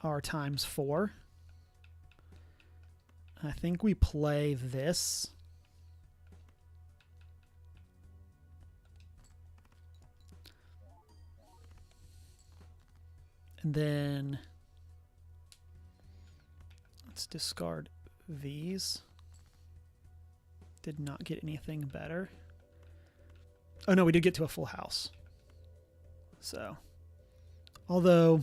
Speaker 1: our ×4. I think we play this. And then let's discard these. Did not get anything better. Oh no, we did get to a full house. So, although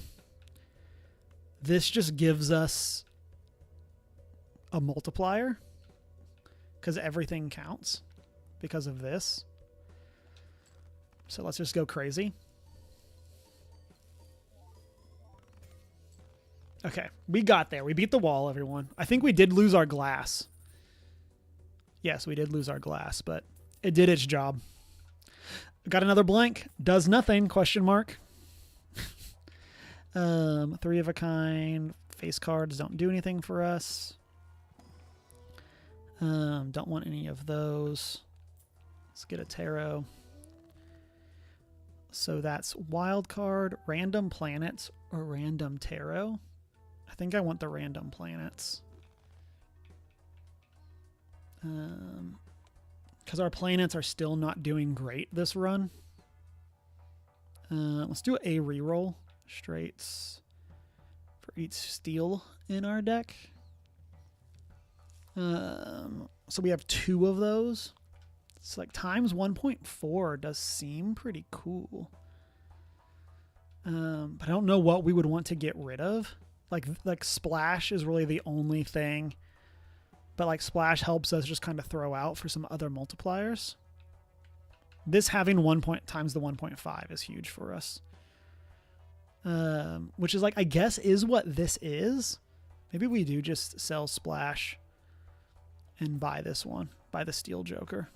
Speaker 1: this just gives us a multiplier because everything counts because of this. So let's just go crazy. Okay, we got there. We beat the wall, everyone. I think we did lose our glass. Yes, we did lose our glass, but it did its job. Got another blank. Does nothing, question mark. 3 of a kind. Face cards don't do anything for us. Don't want any of those. Let's get a tarot. So that's wild card, random planets, or random tarot. I think I want the random planets. Because our planets are still not doing great this run. Let's do a reroll. Straights for each steel in our deck. So we have 2 of those. It's like times 1.4 does seem pretty cool. But I don't know what we would want to get rid of. Like splash is really the only thing. But like splash helps us just kind of throw out for some other multipliers. This having 1 point times the 1.5 is huge for us. Which is like, I guess is what this is. Maybe we do just sell splash and buy this one. Buy the steel joker.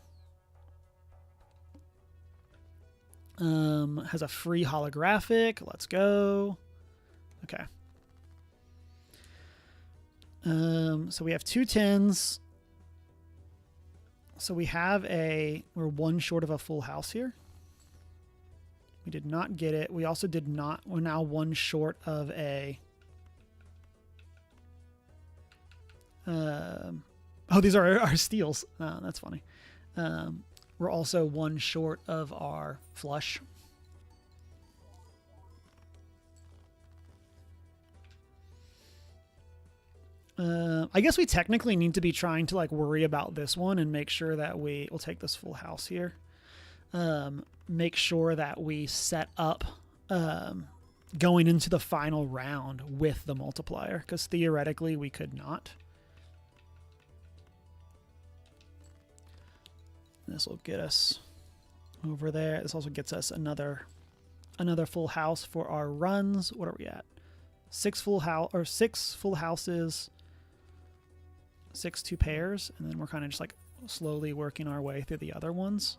Speaker 1: Has a free holographic. Let's go. Okay. So we have 2 10s. So we're one short of a full house here. We did not get it. We also did not, we're now one short of a, oh, these are our steals. That's funny. We're also one short of our flush. I guess we technically need to be trying to like worry about this one and make sure that we'll take this full house here. Make sure that we set up going into the final round with the multiplier, because theoretically we could not. This will get us over there. This also gets us another full house for our runs. What are we at? 6 full houses, 6 2 pairs, and then we're kind of just like slowly working our way through the other ones.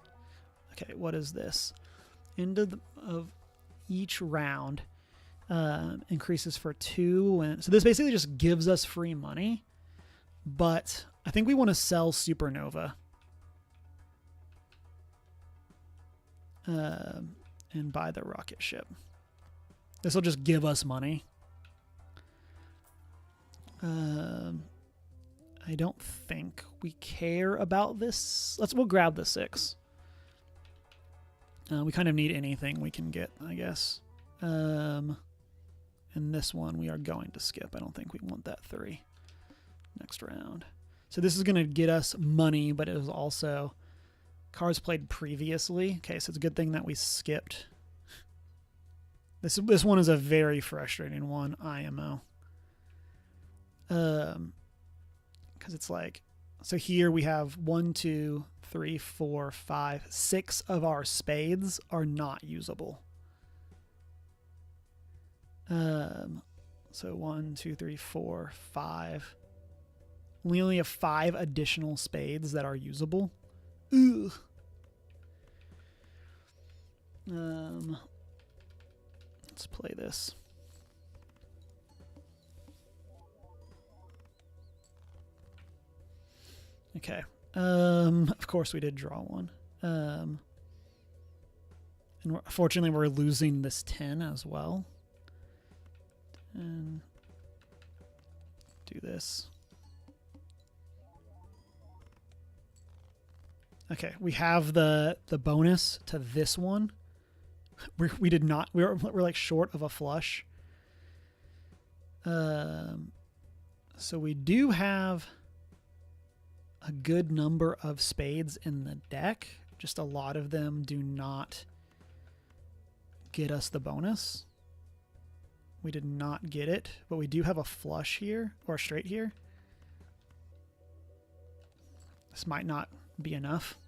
Speaker 1: Okay, what is this? End of each round increases for 2. So this basically just gives us free money, but I think we want to sell Supernova. And buy the rocket ship. This will just give us money. I don't think we care about this. We'll grab the 6. We kind of need anything we can get, I guess. And this one we are going to skip. I don't think we want that 3 next round. So this is going to get us money, but it was also cards played previously. Okay, so it's a good thing that we skipped. This one is a very frustrating one, IMO. Because it's like, so here we have 1, 2, 3, 4, 5, 6 of our spades are not usable. So 1, 2, 3, 4, 5. We only have 5 additional spades that are usable. Ugh. Let's play this. Okay. Of course we did draw one. And fortunately we're losing this 10 as well. And do this. Okay, we have the bonus to this one. We did not. We're like short of a flush. So we do have a good number of spades in the deck. Just a lot of them do not get us the bonus. We did not get it, but we do have a flush here or straight here. This might not be enough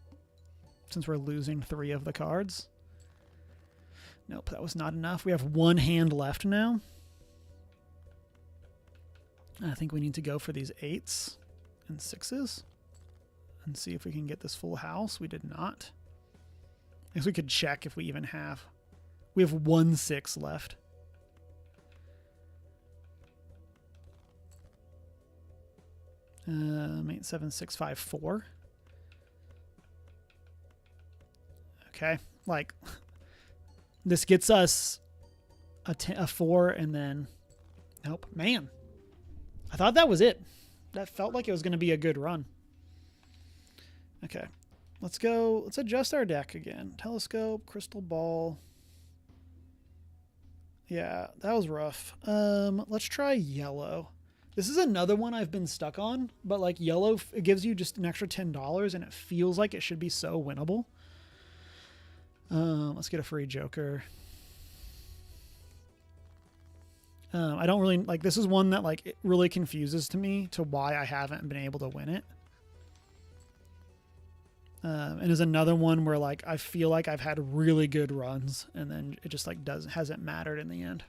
Speaker 1: since we're losing 3 of the cards. Nope, that was not enough. We have 1 hand left now. I think we need to go for these 8s and 6s and see if we can get this full house. We did not. I guess we could check if we even have. We have 1 6 left. Eight, 7, 6, 5, 4. Okay, like this gets us a 4 and then nope. Man, I thought that was it. That felt like it was going to be a good run. Okay, let's go. Let's adjust our deck again. Telescope, crystal ball. Yeah, that was rough. Let's try yellow. This is another one I've been stuck on, but like yellow, it gives you just an extra $10 and it feels like it should be so winnable. Let's get a free joker. I don't really like, this is one that like it really confuses to me to why I haven't been able to win it. And is another one where like I feel like I've had really good runs and then it just like hasn't mattered in the end.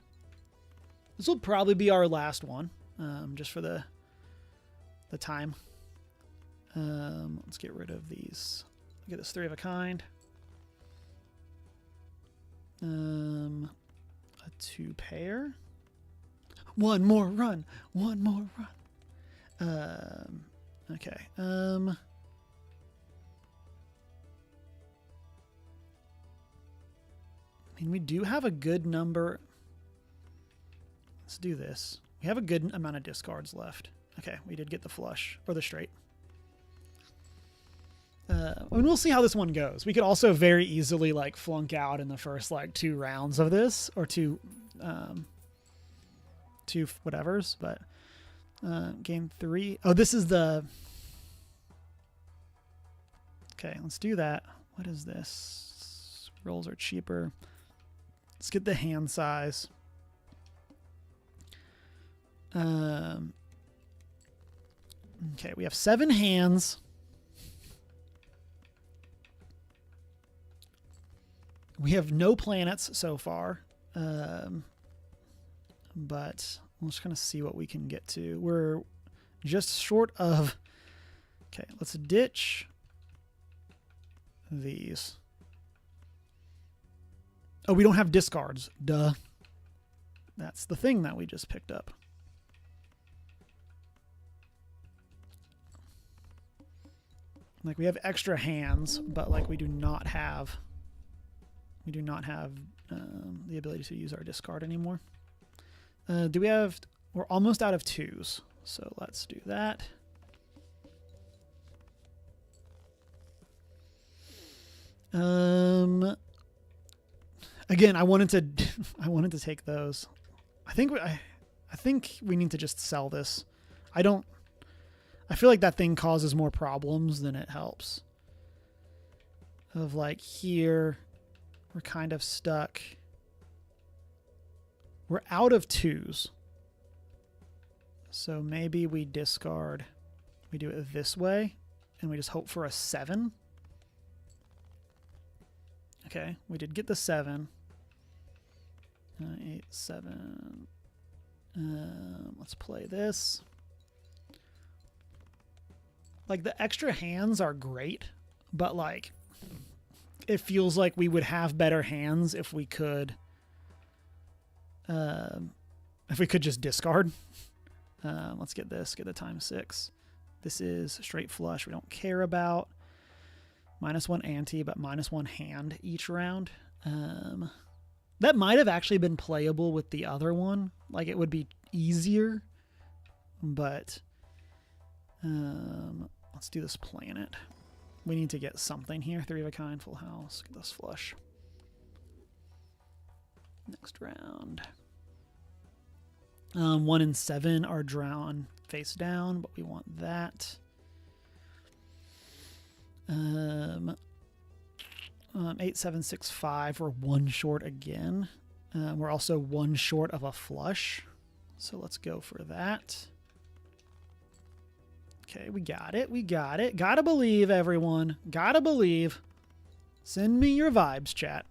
Speaker 1: This will probably be our last one, just for the time. Let's get rid of these. Get this 3 of a kind. A 2 pair. One more run. One more run. Okay. I mean, we do have a good number. Let's do this. We have a good amount of discards left. Okay, we did get the flush, or the straight. I mean, we'll see how this one goes. We could also very easily, like, flunk out in the first, like, 2 rounds of this, or two whatevers, but game 3. Oh, this is the... Okay, let's do that. What is this? Rolls are cheaper. Let's get the hand size. Okay, we have 7 hands. We have no planets so far. But we're just going to see what we can get to. We're just short of... Okay, let's ditch these. Oh, we don't have discards. Duh. That's the thing that we just picked up. Like, we have extra hands, but, like, we do not have the ability to use our discard anymore. Do we have... We're almost out of 2s, so let's do that. Again, I wanted to take those. I think we need to just sell this. I feel like that thing causes more problems than it helps. Of, like, here, we're kind of stuck. We're out of 2s. So maybe we discard. We do it this way, and we just hope for a 7. Okay, we did get the 7. 8, 7. Let's play this. Like, the extra hands are great, but, like, it feels like we would have better hands if we could just discard. Let's get this, get the ×6. This is straight flush we don't care about. -1 ante, but -1 hand each round. That might have actually been playable with the other one. Like, it would be easier, but let's do this planet. We need to get something here. 3 of a kind, full house. Get this flush. Next round. 1 and 7 are drawn face down, but we want that. 8, 7, 6, 5. We're 1 short again. We're also 1 short of a flush. So let's go for that. Okay, we got it. We got it. Gotta believe, everyone. Gotta believe. Send me your vibes, chat.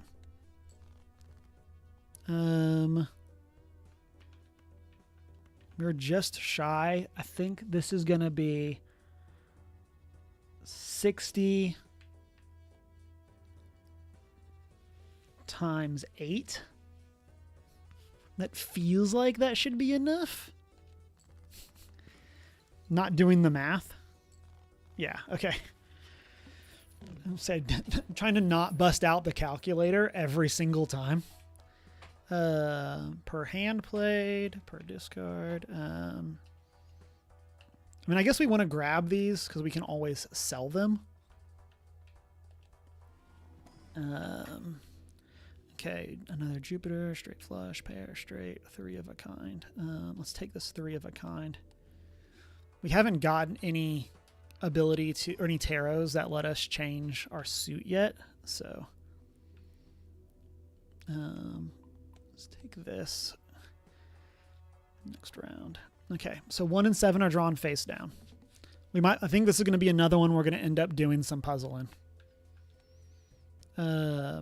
Speaker 1: We're just shy. I think this is going to be 60 times 8. That feels like that should be enough. Not doing the math. Yeah, okay. I'm trying to not bust out the calculator every single time. Per hand played, per discard. I mean, I guess we want to grab these because we can always sell them. Okay, another Jupiter, straight flush, pair, straight, 3 of a kind. Let's take this 3 of a kind. We haven't gotten any ability to, or any tarots that let us change our suit yet, so let's take this next round. Okay, so 1 and 7 are drawn face down. I think this is going to be another one we're going to end up doing some puzzling. Yeah.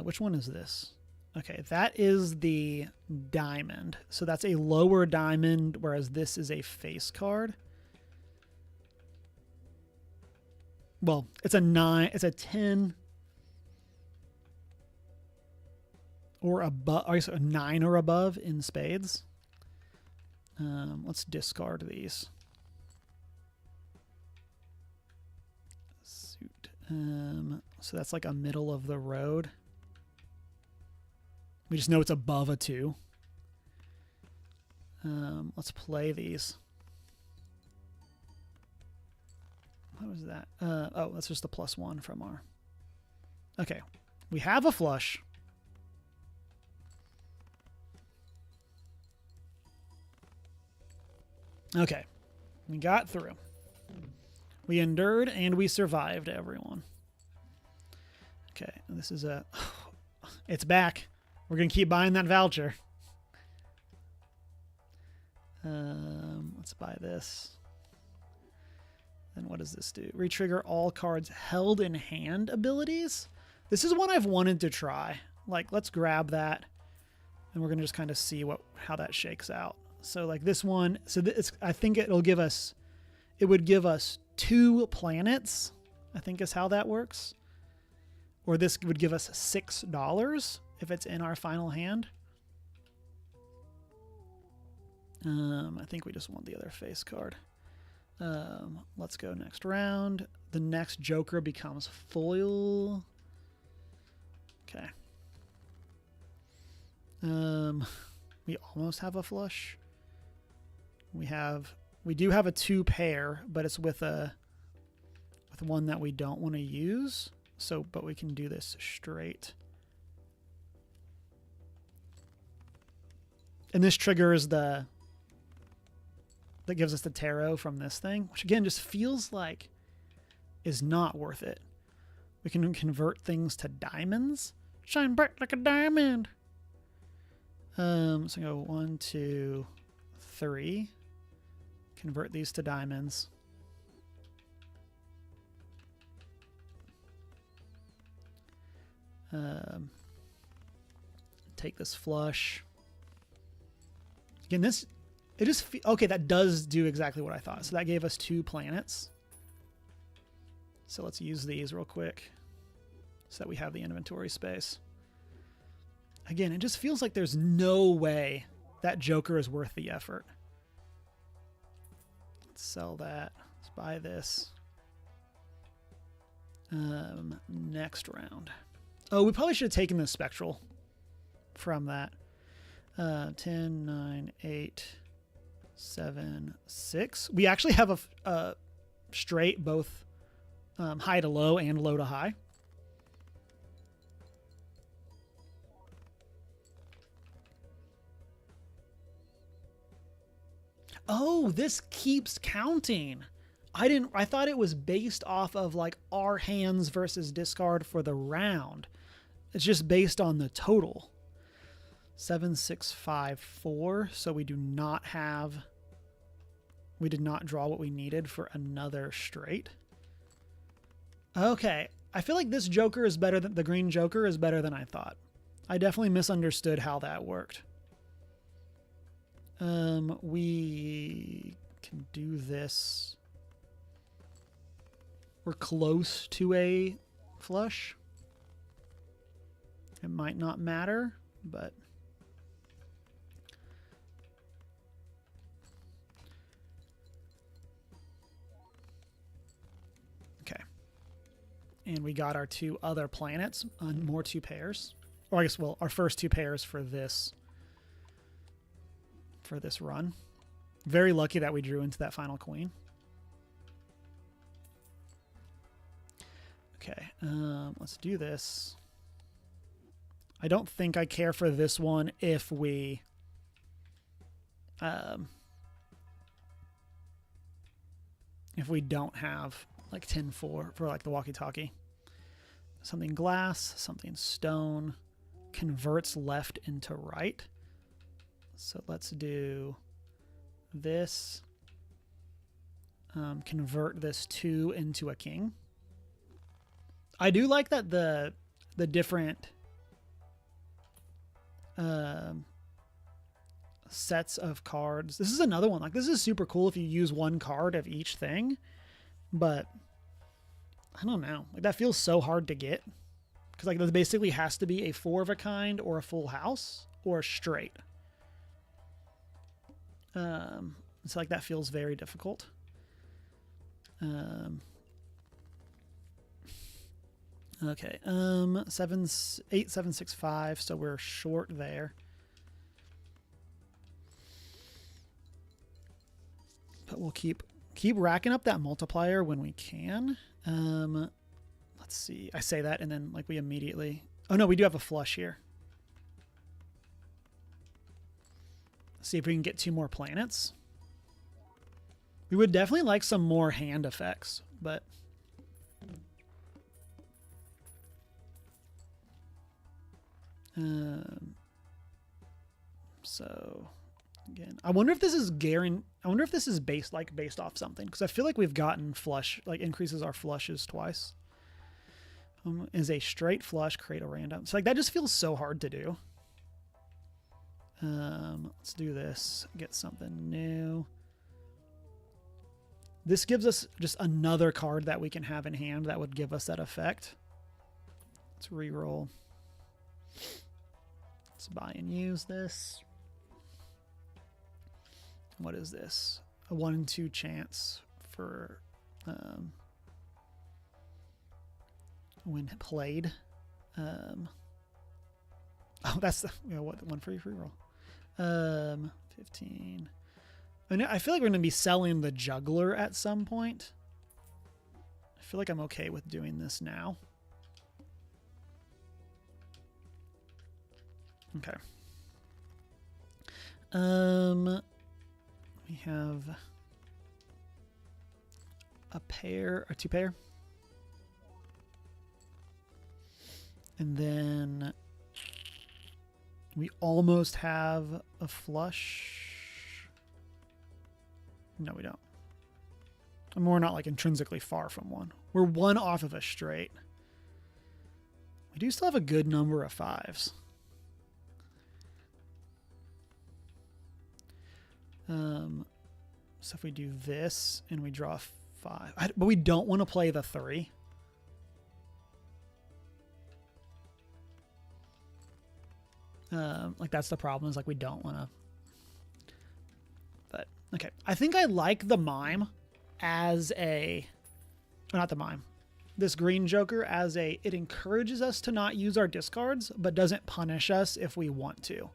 Speaker 1: Which one is this? Okay, that is the diamond. So that's a lower diamond, whereas this is a face card. Well, it's a 9, it's a 10 or above, or a 9 or above in spades. Let's discard these. Suit. So that's like a middle of the road. We just know it's above a 2. Let's play these. What was that? Oh, that's just the +1 from our... Okay. We have a flush. Okay. We got through. We endured and we survived, everyone. Okay. This is a... It's back. We're going to keep buying that voucher. Let's buy this. Then what does this do? Retrigger all cards held in hand abilities. This is one I've wanted to try. Like, let's grab that, and we're gonna just kind of see how that shakes out. So like this one, so I think it would give us 2 planets. I think is how that works. Or this would give us $6 if it's in our final hand. I think we just want the other face card. Let's go next round. The next Joker becomes foil. Okay. We almost have a flush. We do have a 2 pair, but it's with one that we don't want to use. So, but we can do this straight. And this triggers that gives us the tarot from this thing, which again just feels like is not worth it. We can convert things to diamonds. Shine bright like a diamond. So go 1, 2, 3. Convert these to diamonds. Take this flush. Again, okay, that does do exactly what I thought. So that gave us 2 planets. So let's use these real quick so that we have the inventory space. Again, it just feels like there's no way that Joker is worth the effort. Let's sell that. Let's buy this. Next round. Oh, we probably should have taken the Spectral from that. 10, 9, 8, 7, 6. We actually have a straight both high to low and low to high. Oh, this keeps counting. I thought it was based off of like our hands versus discard for the round. It's just based on the total. 7, 6, 5, 4. So we did not draw what we needed for another straight. Okay. I feel like this Joker is better than the green Joker is better than I thought. I definitely misunderstood how that worked. We can do this. We're close to a flush. It might not matter, but okay. And we got our 2 other planets on more 2 pairs. Or I guess, well, our first 2 pairs for this run. Very lucky that we drew into that final queen. Okay, let's do this. I don't think I care for this one if we don't have like 10-4 for like the walkie-talkie. Something glass, something stone, converts left into right. So let's do this. Convert this 2 into a king. I do like that the different sets of cards. This is another one. Like, this is super cool if you use 1 card of each thing, but I don't know. Like, that feels so hard to get because like there basically has to be a 4 of a kind or a full house or a straight. It's like that feels very difficult. Okay, 8765, so we're short there. But we'll keep racking up that multiplier when we can. Let's see. I say that and then like we immediately... Oh no, we do have a flush here. See if we can get 2 more planets. We would definitely like some more hand effects, but... So again, I wonder if this is based off something, because I feel like we've gotten flush, like increases our flushes twice. Is a straight flush create a random? So like that just feels so hard to do. Let's do this. Get something new. This gives us just another card that we can have in hand that would give us that effect. Let's re-roll. Let's buy and use this. What is this? A 1 in 2 chance for when played. Oh, that's the what one for your free roll. 15. I feel like we're going to be selling the juggler at some point. I feel like I'm okay with doing this now. Okay. We have a pair or 2 pair. And then we almost have a flush. No, we don't. And we're not like intrinsically far from one. We're 1 off of a straight. We do still have a good number of 5s. So if we do this and we draw 5, but we don't want to play the 3. Like that's the problem, is like we don't want to. But okay, I think I like the mime as a, not the mime, this green joker as a, it encourages us to not use our discards, but doesn't punish us if we want to.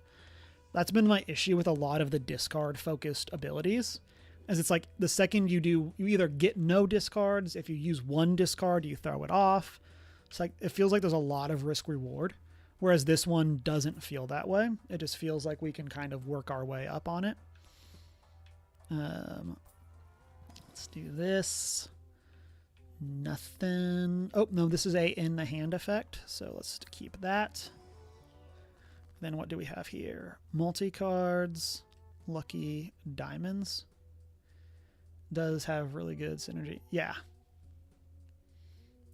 Speaker 1: That's been my issue with a lot of the discard focused abilities, as it's like the second you do, you either get no discards. If you use 1 discard, you throw it off. It's like, it feels like there's a lot of risk reward. Whereas this one doesn't feel that way. It just feels like we can kind of work our way up on it. Let's do this. Nothing. Oh, no, this is a in the hand effect. So let's keep that. Then what do we have here? Multi-cards, lucky diamonds. Does have really good synergy. Yeah.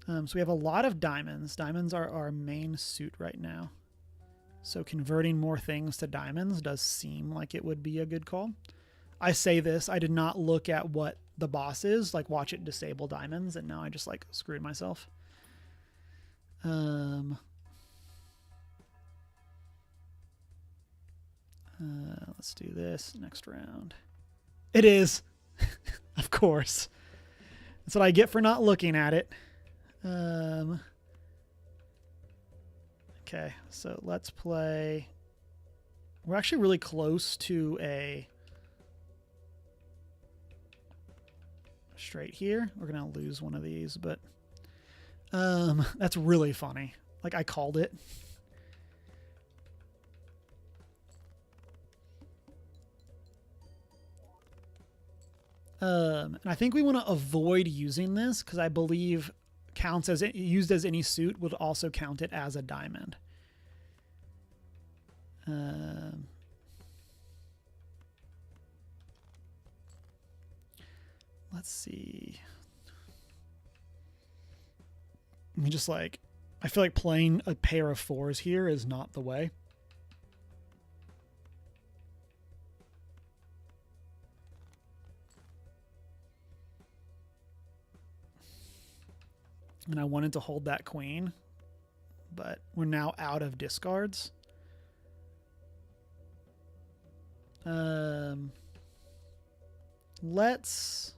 Speaker 1: So we have a lot of diamonds. Diamonds are our main suit right now. So converting more things to diamonds does seem like it would be a good call. I say this, I did not look at what the boss is, like watch it disable diamonds, and now I just like screwed myself. Let's do this next round. It is. Of course. That's what I get for not looking at it. Okay, so let's play. We're actually really close to a straight here. We're gonna lose one of these, but that's really funny. Like I called it. And I think we want to avoid using this because I believe counts as used as any suit would also count it as a diamond. Let's see. I mean, just like, I feel like playing a pair of 4s here is not the way. And I wanted to hold that queen, but we're now out of discards. Let's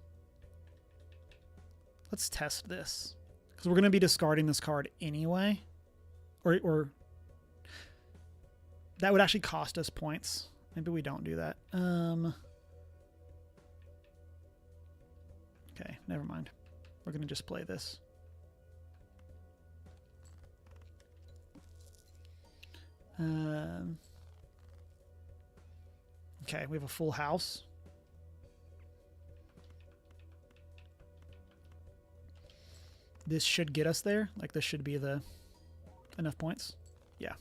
Speaker 1: test this, because we're going to be discarding this card anyway. Or that would actually cost us points. Maybe we don't do that. Okay, never mind. We're going to just play this. Okay, we have a full house. This should get us there. Like, this should be the enough points. Yeah.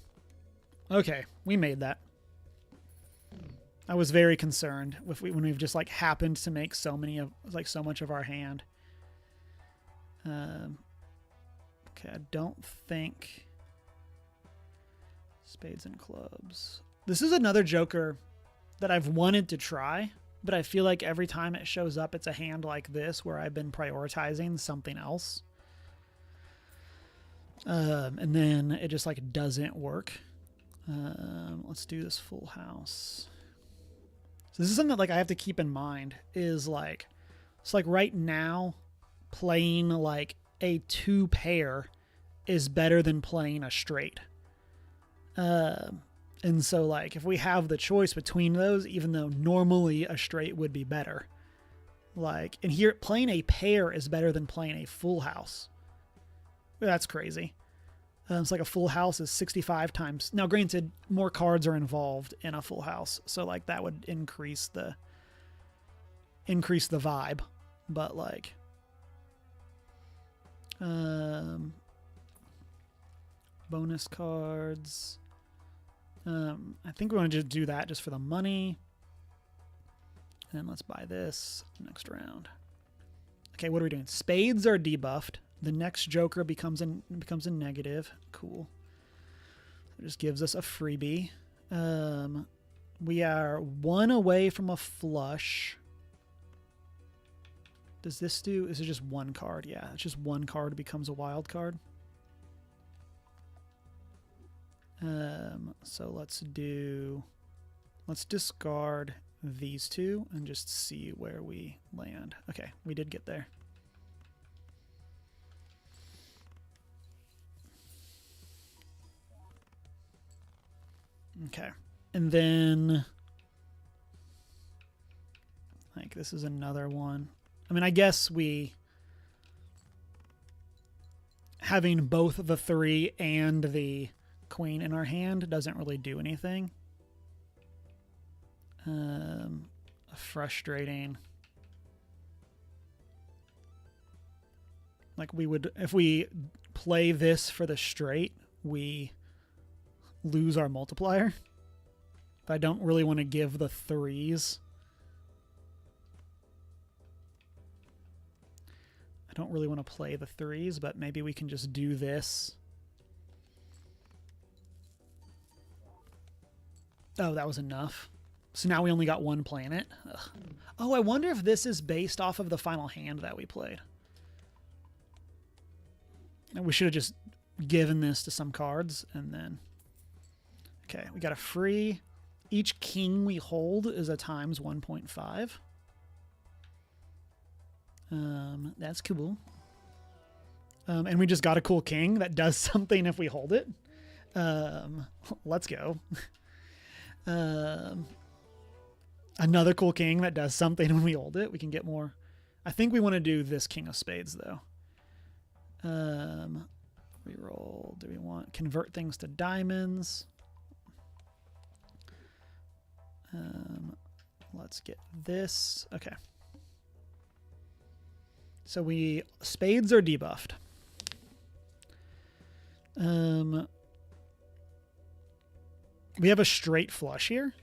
Speaker 1: Okay, we made that. I was very concerned when we've just like happened to make so much of our hand. Okay, I don't think spades and clubs. This is another joker that I've wanted to try, but I feel like every time it shows up, it's a hand like this where I've been prioritizing something else. And then it just like doesn't work. Let's do this full house. So this is something that like I have to keep in mind is like, it's like right now playing like a 2 pair is better than playing a straight. And so like if we have the choice between those, even though normally a straight would be better, like, and here playing a pair is better than playing a full house. That's crazy. It's like a full house is 65 times. Now, granted, more cards are involved in a full house, so like that would increase the vibe. But like, bonus cards. I think we want to just do that just for the money. And let's buy this next round. Okay, what are we doing? Spades are debuffed. The next joker becomes a negative. Cool. It just gives us a freebie. We are 1 away from a flush. Does this do? Is it just 1 card? Yeah, it's just 1 card becomes a wild card. So let's discard these 2 and just see where we land. Okay, we did get there. Okay, and then like this is another one. I mean, I guess having both the 3 and the queen in our hand doesn't really do anything. Frustrating. Like we would, if we play this for the straight, we lose our multiplier. But I don't really want to give the 3s. I don't really want to play the 3s, but maybe we can just do this. Oh, that was enough. So now we only got 1 planet. Ugh. Oh, I wonder if this is based off of the final hand that we played. And we should have just given this to some cards and then... Okay, we got a free. Each king we hold is a times 1.5. That's cool. And we just got a cool king that does something if we hold it. Let's go. Another cool king that does something when we hold it. We can get more. I think we want to do this king of spades though. Reroll. Do we want convert things to diamonds? Let's get this. Okay. So spades are debuffed. We have a straight flush here.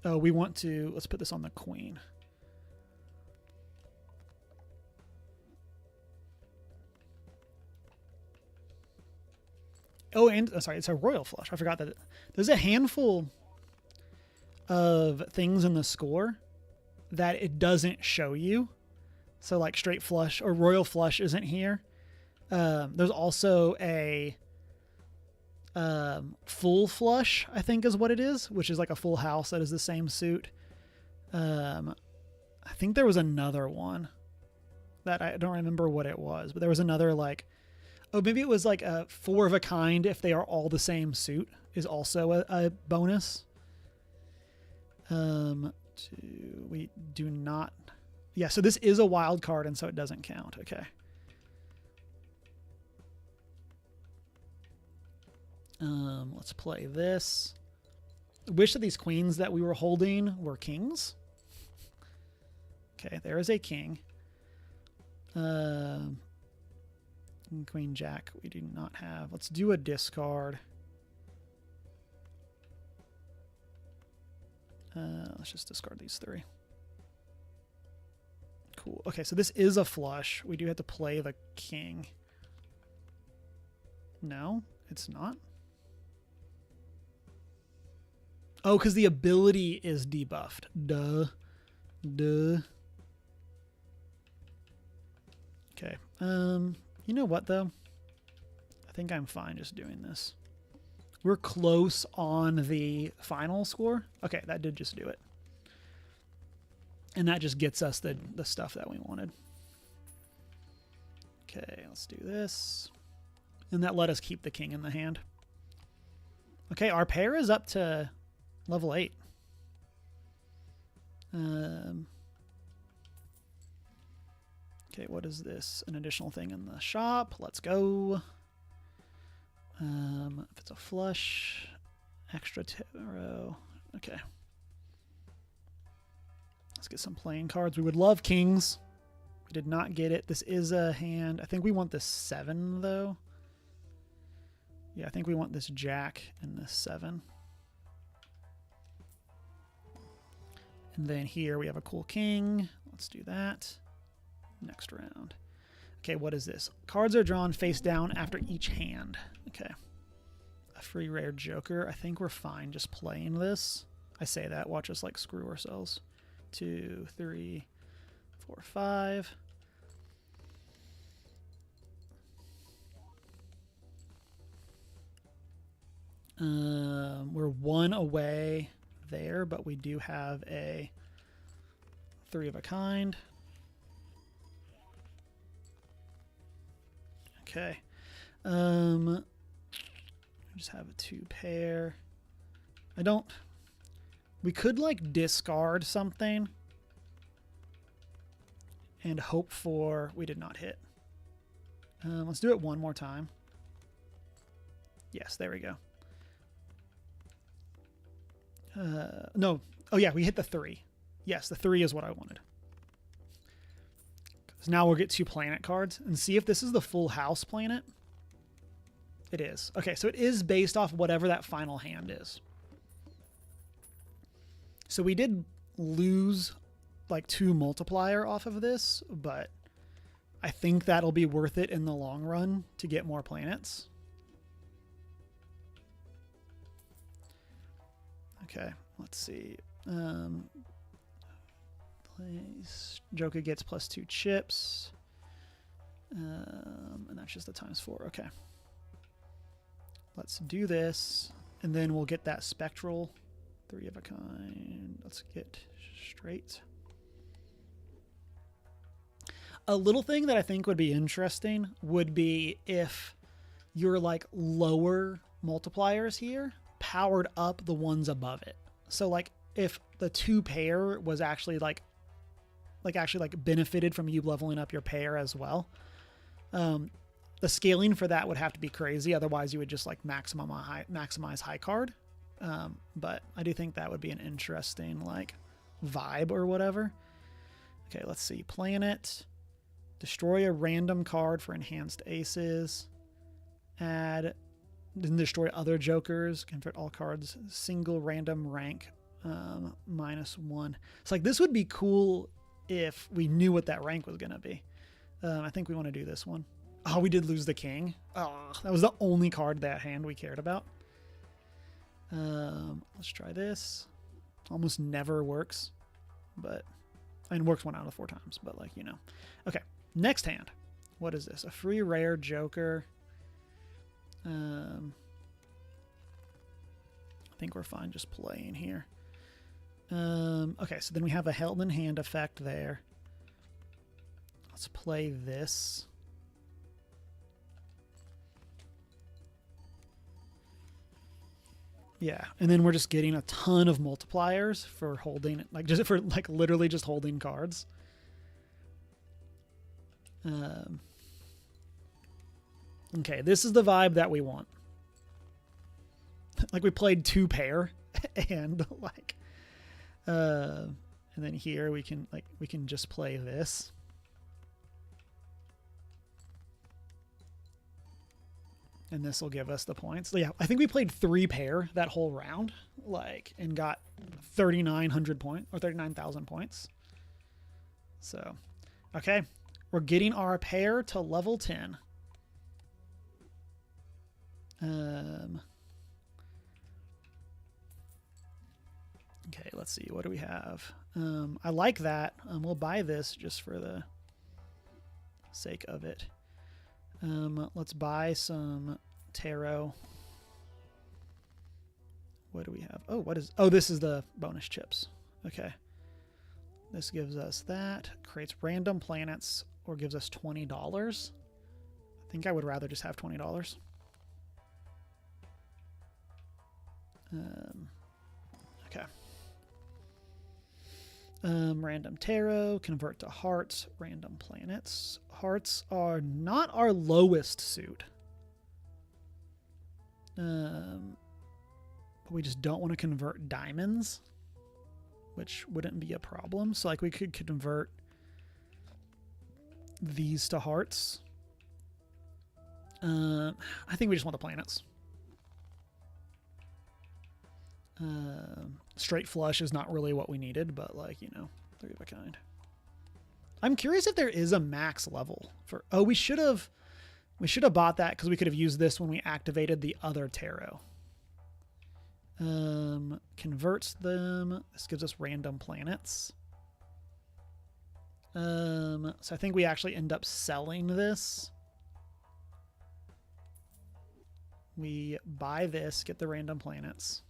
Speaker 1: Oh, we want to, let's put this on the queen. Oh, and sorry, it's a royal flush. I forgot that there's a handful of things in the score that it doesn't show you. So like straight flush or royal flush isn't here. There's also a full flush, I think is what it is, which is like a full house that is the same suit. I think there was another one that I don't remember what it was, but there was another like, oh, maybe it was like a 4 of a kind if they are all the same suit is also a bonus. We do not. Yeah, so this is a wild card, and so it doesn't count. Okay. Let's play this. I wish that these queens that we were holding were kings. Okay, there is a king. Queen Jack we do not have. Let's do a discard. Let's just discard these 3. Cool. Okay, so this is a flush. We do have to play the king. No, it's not. Oh, because the ability is debuffed. Duh. Okay. You know what, though? I think I'm fine just doing this. We're close on the final score. Okay, that did just do it. And that just gets us the stuff that we wanted. Okay, let's do this. And that let us keep the king in the hand. Okay, our pair is up to level 8. Okay, what is this? An additional thing in the shop. Let's go. If it's a flush, extra tarot. Okay. Let's get some playing cards. We would love kings. We did not get it. This is a hand. I think we want this 7, though. Yeah, I think we want this jack and this 7. And then here we have a cool king. Let's do that. Next round. Okay, what is this? Cards are drawn face down after each hand. Okay. A free rare joker. I think we're fine just playing this. I say that. Watch us like screw ourselves. 2, 3, 4, 5. We're 1 away there, but we do have a 3 of a kind. Okay. Just have a 2 pair. We could like discard something and hope for we did not hit. Let's do it one more time. Yes, there we go. No. Oh yeah, we hit the 3. Yes, the 3 is what I wanted. So now we'll get 2 planet cards and see if this is the full house planet. It is. Okay, so it is based off whatever that final hand is. So we did lose like 2 multiplier off of this, but I think that'll be worth it in the long run to get more planets. Okay, let's see. Joker gets +2 chips. And that's just the ×4. Okay. Let's do this, and then we'll get that spectral 3 of a kind. Let's get straight. A little thing that I think would be interesting would be if your like lower multipliers here powered up the ones above it. So like if the 2 pair was actually like benefited from you leveling up your pair as well. The scaling for that would have to be crazy. Otherwise you would just like maximize high card. But I do think that would be an interesting like vibe or whatever. Okay, let's see. Planet. Destroy a random card for enhanced aces. Add. Then destroy other jokers. Convert all cards. Single random rank. -1. It's like this would be cool if we knew what that rank was going to be. I think we want to do this one. Oh, we did lose the king. Oh, that was the only card that hand we cared about. Let's try this. Almost never works, but and works 1 out of 4 times, but like, you know. Okay, next hand. What is this? A free rare Joker. I think we're fine just playing here. Okay, so then we have a held in hand effect there. Let's play this. Yeah, and then we're just getting a ton of multipliers for holding, like just for like literally just holding cards. Okay, this is the vibe that we want. Like we played 2 pair, and like, and then here we can just play this. And this will give us the points. So yeah, I think we played 3 pair that whole round, like, and got 3,900 points or 39,000 points. So, okay, we're getting our pair to level 10. Okay, let's see. What do we have? I like that. We'll buy this just for the sake of it. Let's buy some tarot. What do we have? Oh, what is... Oh, this is the bonus chips. Okay. This gives us that. Creates random planets or gives us $20. I think I would rather just have $20. Okay. Random tarot, convert to hearts, random planets. Hearts are not our lowest suit. But we just don't want to convert diamonds, which wouldn't be a problem. So like we could convert these to hearts. I think we just want the planets. Straight flush is not really what we needed, but like, you know, 3 of a kind. I'm curious if there is a max level for... Oh, we should have bought that because we could have used this when we activated the other tarot. Converts them. This gives us random planets. So I think we actually end up selling this. We buy this, get the random planets.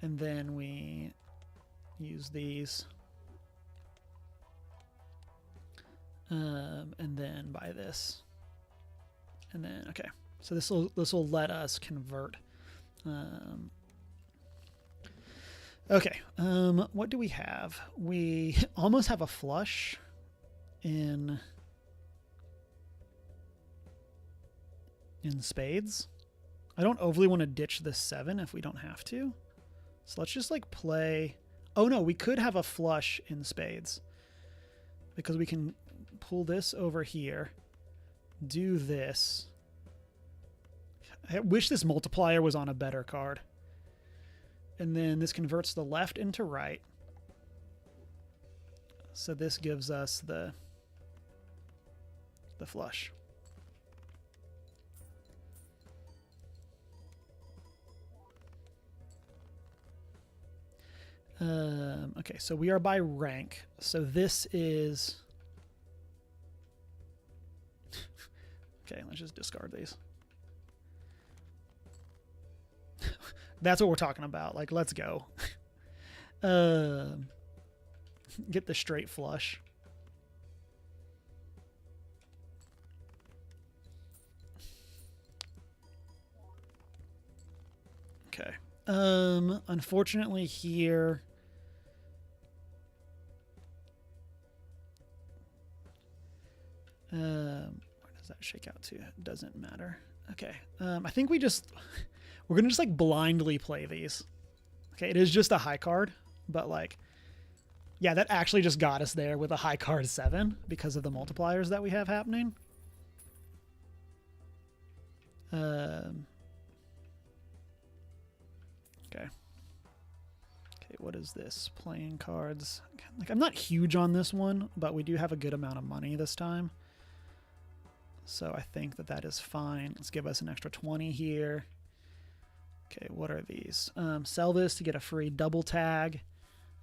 Speaker 1: And then we use these. And then buy this. And then, okay. So this will let us convert. Okay. What do we have? We almost have a flush in spades. I don't overly want to ditch this 7 if we don't have to. So let's just like play. Oh no, we could have a flush in spades because we can pull this over here, do this. I wish this multiplier was on a better card. And then this converts the left into right. So this gives us the flush. Okay, so we are by rank. So this is... Okay, let's just discard these. That's what we're talking about. Like, let's go. Get the straight flush. Okay. Unfortunately here... where does that shake out to? It doesn't matter. Okay. I think we're going to just like blindly play these. Okay. It is just a high card, but like, yeah, that actually just got us there with a high card 7 because of the multipliers that we have happening. Okay. Okay. What is this? Playing cards. Like, I'm not huge on this one, but we do have a good amount of money this time. So I think that is fine. Let's give us an extra 20 here. Okay, what are these? Sell this to get a free double tag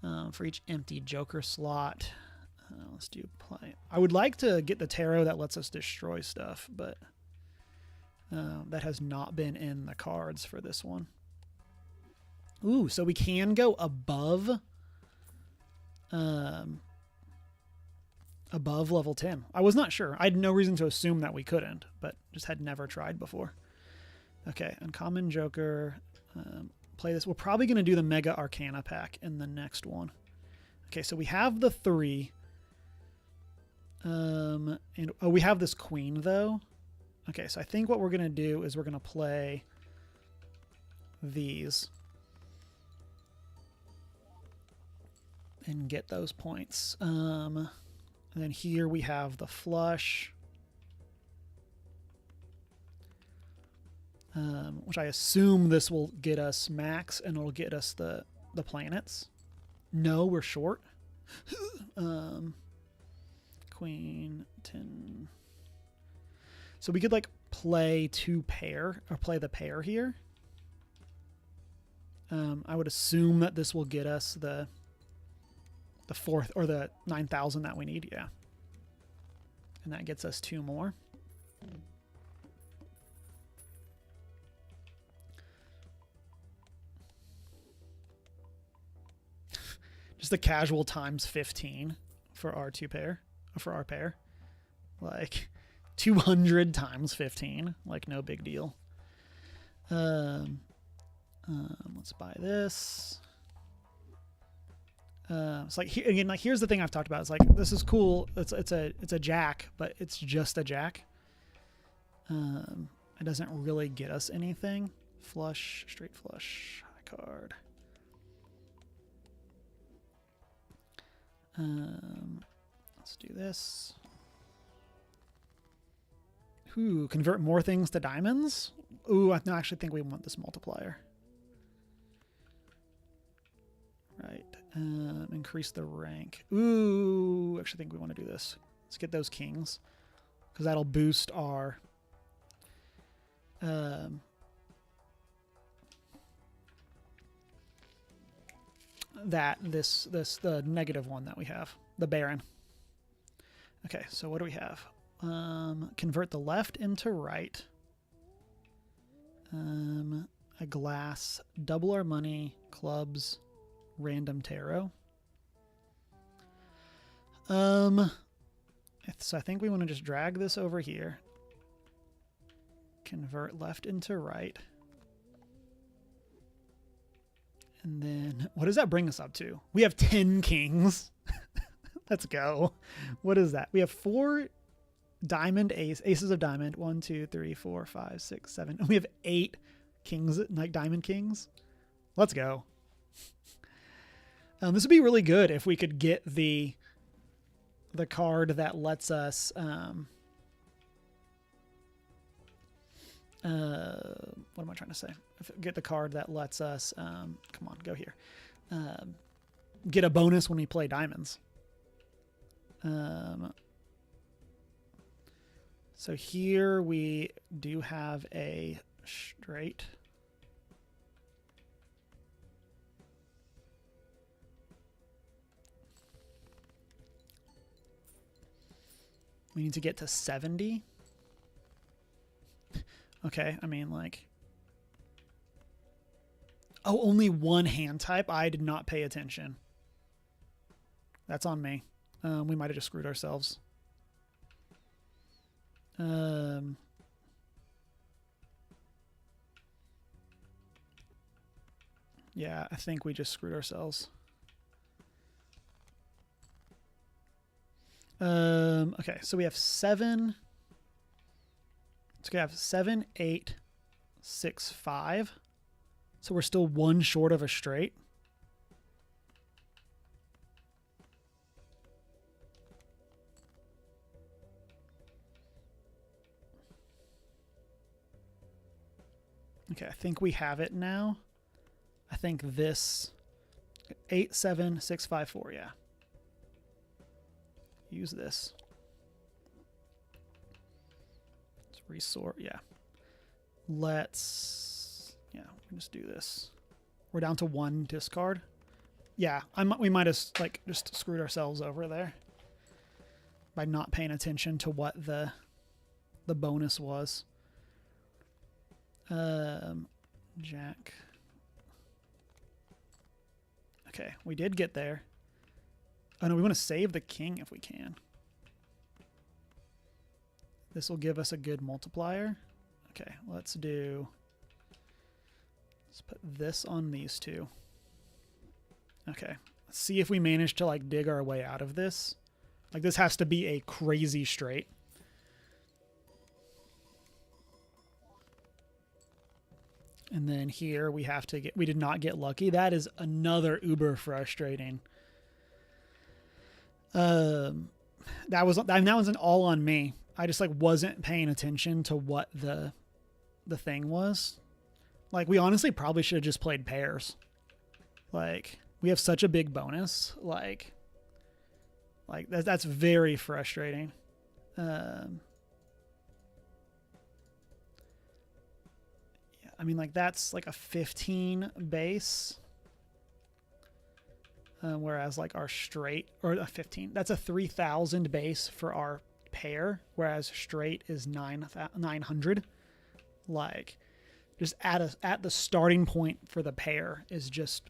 Speaker 1: for each empty Joker slot. Let's do play. I would like to get the tarot that lets us destroy stuff, but that has not been in the cards for this one. Ooh, so we can go above level 10. I was not sure. I had no reason to assume that we couldn't, but just had never tried before. Okay, uncommon joker. Play this. We're probably going to do the Mega Arcana pack in the next one. Okay, so we have the 3. And oh, we have this queen though. Okay, so I think what we're going to do is we're going to play these and get those points. And then here we have the flush, which I assume this will get us max and it'll get us the planets. No, we're short. Queen 10. So we could like play 2 pair or play the pair here. I would assume that this will get us the 4th or the 9,000 that we need. Yeah. And that gets us 2 more. Just the casual times 15 for our 2 pair, for our pair. Like 200 times 15, like no big deal. Let's buy this. It's like again, like here's the thing I've talked about. It's like this is cool. It's a jack, but it's just a jack. It doesn't really get us anything. Flush, straight flush, high card. Let's do this. Ooh, convert more things to diamonds? Ooh, I actually think we want this multiplier. Right. Increase the rank. Ooh, actually think we want to do this. Let's get those kings, because that'll boost our the negative one that we have, the Baron. Okay, so what do we have? Convert the left into right. A glass, double our money, clubs, random tarot. So I think we want to just drag this over here. Convert left into right. And then what does that bring us up to? We have 10 kings. Let's go. What is that? We have 4 diamond aces of diamond. 1, 2, 3, 4, 5, 6, 7. And we have 8 kings, like diamond kings. Let's go. This would be really good if we could get the card that lets us what am I trying to say? Get the card that lets us come on, go here. Get a bonus when we play diamonds. So here we do have a straight. We need to get to 70. Okay, I mean, like... Oh, only one hand type? I did not pay attention. That's on me. We might have just screwed ourselves. Yeah, I think we just screwed ourselves. Okay, so we have 7. So we have 7, 8, 6, 5. So we're still 1 short of a straight. Okay, I think we have it now. I think this 8, 7, 6, 5, 4, yeah. Use this. Let's resort, yeah. Let's, yeah, we'll just do this. We're down to 1 discard. Yeah, we might have like just screwed ourselves over there. by not paying attention to what the bonus was. Jack. Okay, we did get there. Oh no, we want to save the king if we can. This will give us a good multiplier. Okay, let's put this on these two. Okay, let's see if we manage to like dig our way out of this. Like this has to be a crazy straight. And then here we have to get, we did not get lucky. That is another uber frustrating. That wasn't all on me. I just like wasn't paying attention to what the thing was. Like we honestly probably should have just played pairs. Like we have such a big bonus. Like that's very frustrating. I mean, like, that's like a 15 base. Whereas, like, our straight, or a 15, that's a 3,000 base for our pair. Whereas straight is 900. Like, just at the starting point for the pair is just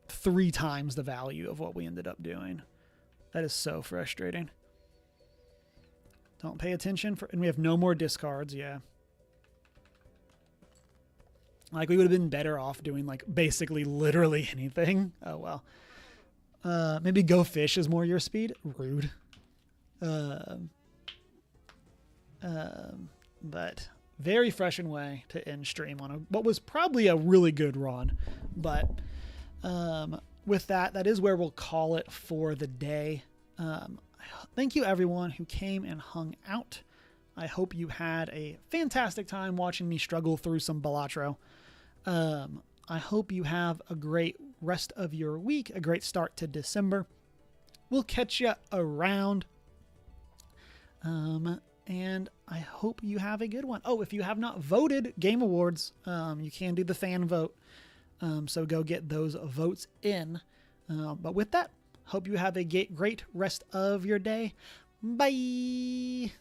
Speaker 1: 3 times the value of what we ended up doing. That is so frustrating. Don't pay attention and we have no more discards. Yeah. Like, we would have been better off doing, like, basically literally anything. Oh, well. Maybe go fish is more your speed. Rude. But very frustrating way to end stream on what was probably a really good run. But with that is where we'll call it for the day. Thank you, everyone who came and hung out. I hope you had a fantastic time watching me struggle through some Balatro. I hope you have a great rest of your week, a great start to December. We'll catch you around. And I hope you have a good one. Oh, if you have not voted Game Awards, you can do the fan vote. So go get those votes in. But with that, hope you have a great rest of your day. Bye.